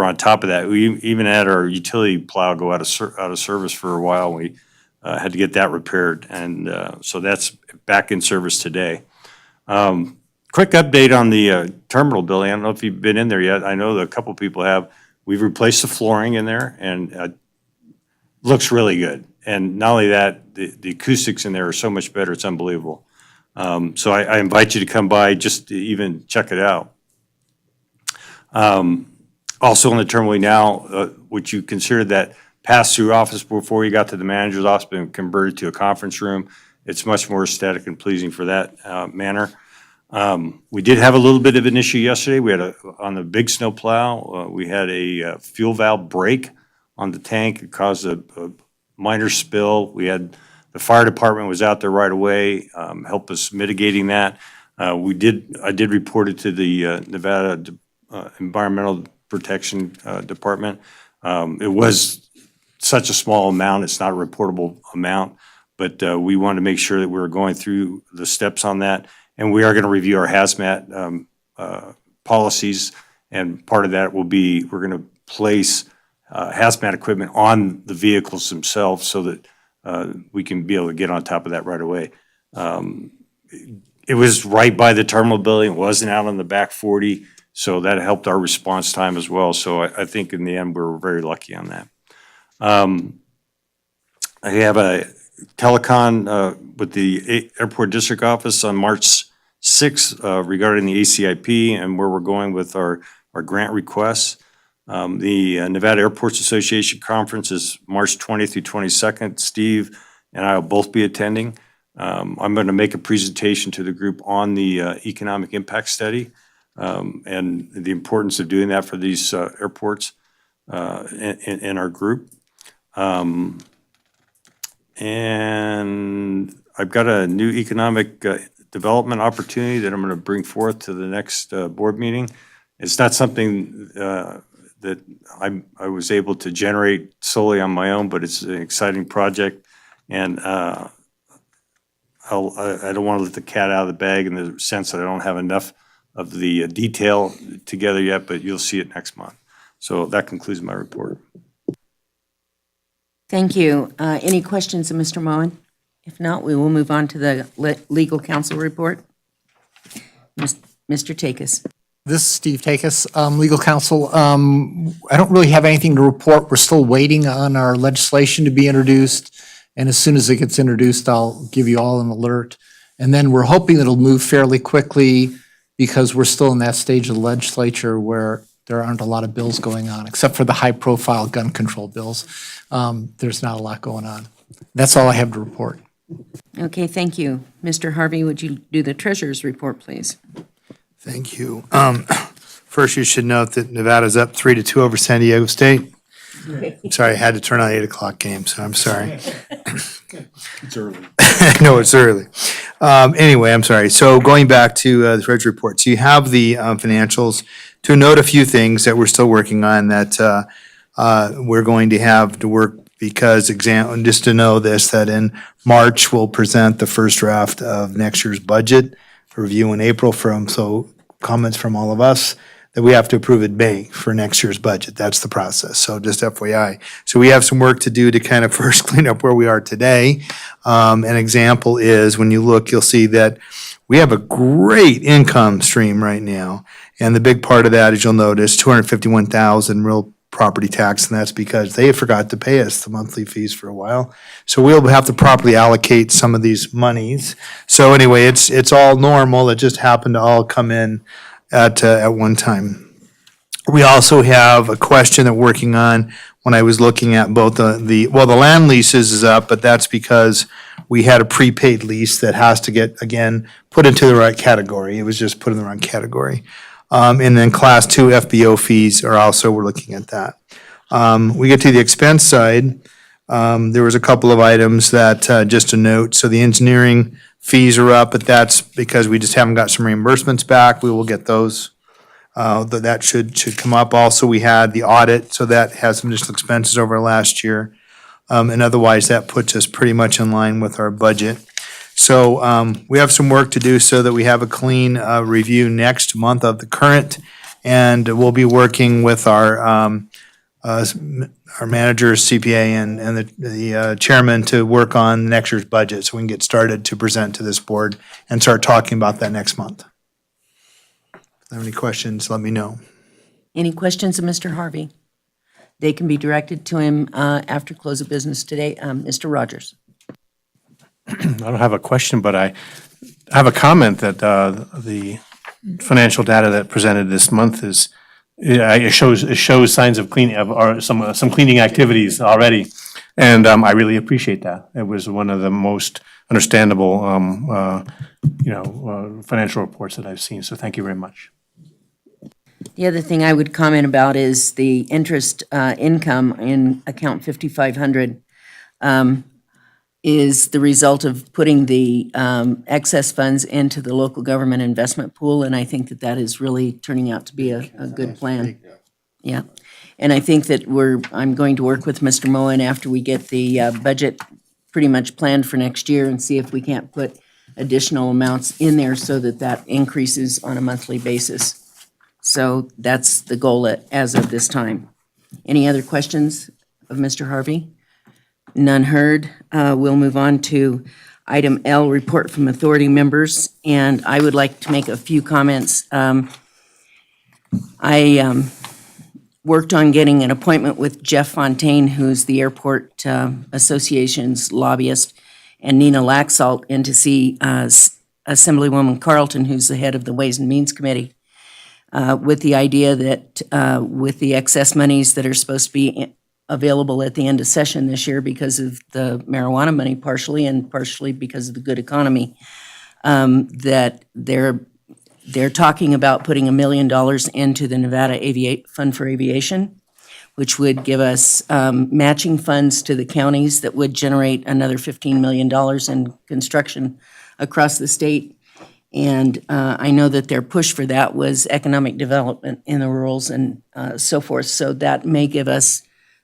on top of that. We even had our utility plow go out of service for a while. We had to get that repaired, and so that's back in service today. Quick update on the terminal building. I don't know if you've been in there yet. I know that a couple people have. We've replaced the flooring in there, and looks really good. And not only that, the acoustics in there are so much better, it's unbelievable. So I invite you to come by just to even check it out. Also in the terminal now, would you consider that pass-through office before you got to the manager's office been converted to a conference room? It's much more aesthetic and pleasing for that manner. We did have a little bit of an issue yesterday. We had on the big snow plow, we had a fuel valve break on the tank. It caused a minor spill. The fire department was out there right away, helped us mitigating that. I did report it to the Nevada Environmental Protection Department. It was such a small amount, it's not a reportable amount, but we wanted to make sure that we were going through the steps on that. And we are going to review our hazmat policies, and part of that will be we're going to place hazmat equipment on the vehicles themselves so that we can be able to get on top of that right away. It was right by the terminal building, it wasn't out on the back 40, so that helped our response time as well. So I think in the end, we were very lucky on that. I have a telecon with the airport district office on March 6th regarding the ACIP and where we're going with our grant requests. The Nevada Airports Association Conference is March 20th through 22nd. Steve and I will both be attending. I'm going to make a presentation to the group on the economic impact study and the importance of doing that for these airports in our group. And I've got a new economic development opportunity that I'm going to bring forth to the next board meeting. It's not something that I was able to generate solely on my own, but it's an exciting project. And I don't want to let the cat out of the bag in the sense that I don't have enough of the detail together yet, but you'll see it next month. So that concludes my report. Thank you. Any questions of Mr. Moen? If not, we will move on to the legal counsel report. Mr. Takis. This is Steve Takis, legal counsel. I don't really have anything to report. We're still waiting on our legislation to be introduced. And as soon as it gets introduced, I'll give you all an alert. And then we're hoping it'll move fairly quickly because we're still in that stage of the legislature where there aren't a lot of bills going on, except for the high-profile gun control bills. There's not a lot going on. That's all I have to report. Okay, thank you. Mr. Harvey, would you do the treasurer's report, please? Thank you. First, you should note that Nevada's up 3-2 over San Diego State. I'm sorry, I had to turn on 8 o'clock game, so I'm sorry. It's early. No, it's early. Anyway, I'm sorry. So going back to the treasury report, so you have the financials. To note a few things that we're still working on that we're going to have to work because just to know this, that in March, we'll present the first draft of next year's budget for review in April so comments from all of us that we have to approve in May for next year's budget. That's the process. So just FYI. So we have some work to do to kind of first clean up where we are today. An example is when you look, you'll see that we have a great income stream right now. And the big part of that, as you'll notice, $251,000 real property tax, and that's because they forgot to pay us the monthly fees for a while. So we'll have to properly allocate some of these monies. So anyway, it's all normal. It just happened to all come in at one time. We also have a question that we're working on when I was looking at both the land leases is up, but that's because we had a prepaid lease that has to get, again, put into the right category. It was just put in the wrong category. And then Class 2 FBO fees are also, we're looking at that. We get to the expense side. There was a couple of items that, just a note, so the engineering fees are up, but that's because we just haven't got some reimbursements back. We will get those. That should come up. Also, we had the audit, so that has some additional expenses over last year. And otherwise, that puts us pretty much in line with our budget. So we have some work to do so that we have a clean review next month of the current, and we'll be working with our managers, CPA, and the chairman to work on next year's budget so we can get started to present to this board and start talking about that next month. If you have any questions, let me know. Any questions of Mr. Harvey? They can be directed to him after close of business today. Mr. Rogers. I don't have a question, but I have a comment that the financial data that presented this month it shows signs of cleaning or some cleaning activities already, and I really appreciate that. It was one of the most understandable, financial reports that I've seen. So thank you very much. The other thing I would comment about is the interest income in account 5500 is the result of putting the excess funds into the local government investment pool, and I think that is really turning out to be a good plan. Yeah, and I think that I'm going to work with Mr. Moen after we get the budget pretty much planned for next year and see if we can't put additional amounts in there so that increases on a monthly basis. So that's the goal as of this time. Any other questions of Mr. Harvey? None heard. We'll move on to item L, report from authority members, and I would like to make a few comments. I worked on getting an appointment with Jeff Fontaine, who's the Airport Association's lobbyist, and Nina Laxalt, and to see Assemblywoman Carlton, who's the head of the Ways and Means Committee, with the idea that with the excess monies that are supposed to be available at the end of session this year because of the marijuana money partially and partially because of the good economy, that they're talking about putting $1 million into the Nevada Fund for Aviation, which would give us matching funds to the counties that would generate another $15 million in construction across the state. And I know that their push for that was economic development in the rurals and so forth. So that may give us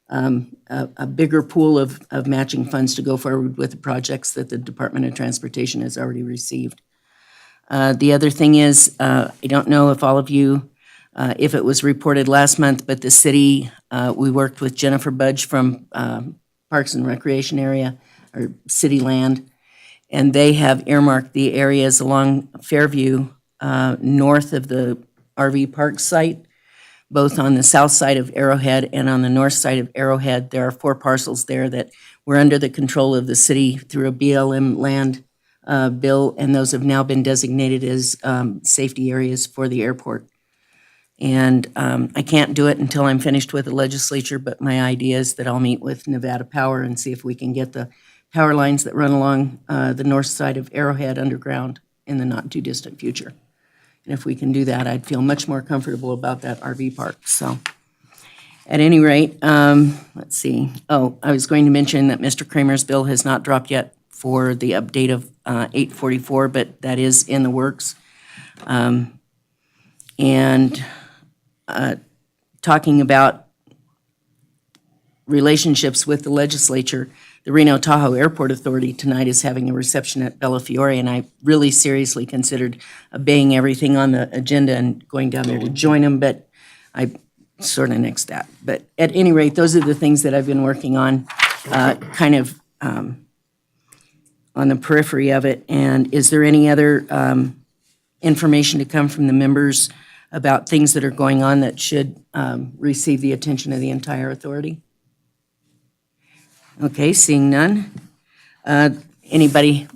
a bigger pool of matching funds to go forward with the projects that the Department of Transportation has already received. The other thing is, I don't know if all of you, if it was reported last month, but the city, we worked with Jennifer Budge from Parks and Recreation area, or City Land, and they have earmarked the areas along Fairview, north of the RV park site, both on the south side of Arrowhead and on the north side of Arrowhead. There are 4 parcels there that were under the control of the city through a BLM land bill, and those have now been designated as safety areas for the airport. And I can't do it until I'm finished with the legislature, but my idea is that I'll meet with Nevada Power and see if we can get the power lines that run along the north side of Arrowhead underground in the not-too-distant future. And if we can do that, I'd feel much more comfortable about that RV park. So at any rate, let's see. Oh, I was going to mention that Mr. Kramer's bill has not dropped yet for the update of 844, but that is in the works. And talking about relationships with the legislature, the Reno Tahoe Airport Authority tonight is having a reception at Bella Fiore, and I really seriously considered obeying everything on the agenda and going down there to join them, but I sort of nixed that. But at any rate, those are the things that I've been working on, kind of on the periphery of it. And is there any other information to come from the members about things that are going on that should receive the attention of the entire authority? Okay, seeing none. Anybody,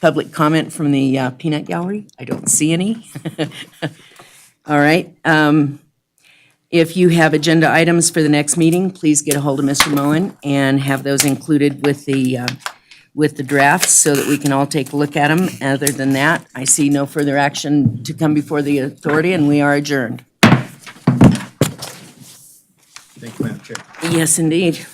public comment from the peanut gallery? I don't see any. All right. If you have agenda items for the next meeting, please get a hold of Mr. Moen and have those included with the drafts so that we can all take a look at them. Other than that, I see no further action to come before the authority, and we are adjourned. Thank you, Madam Chair. Yes, indeed.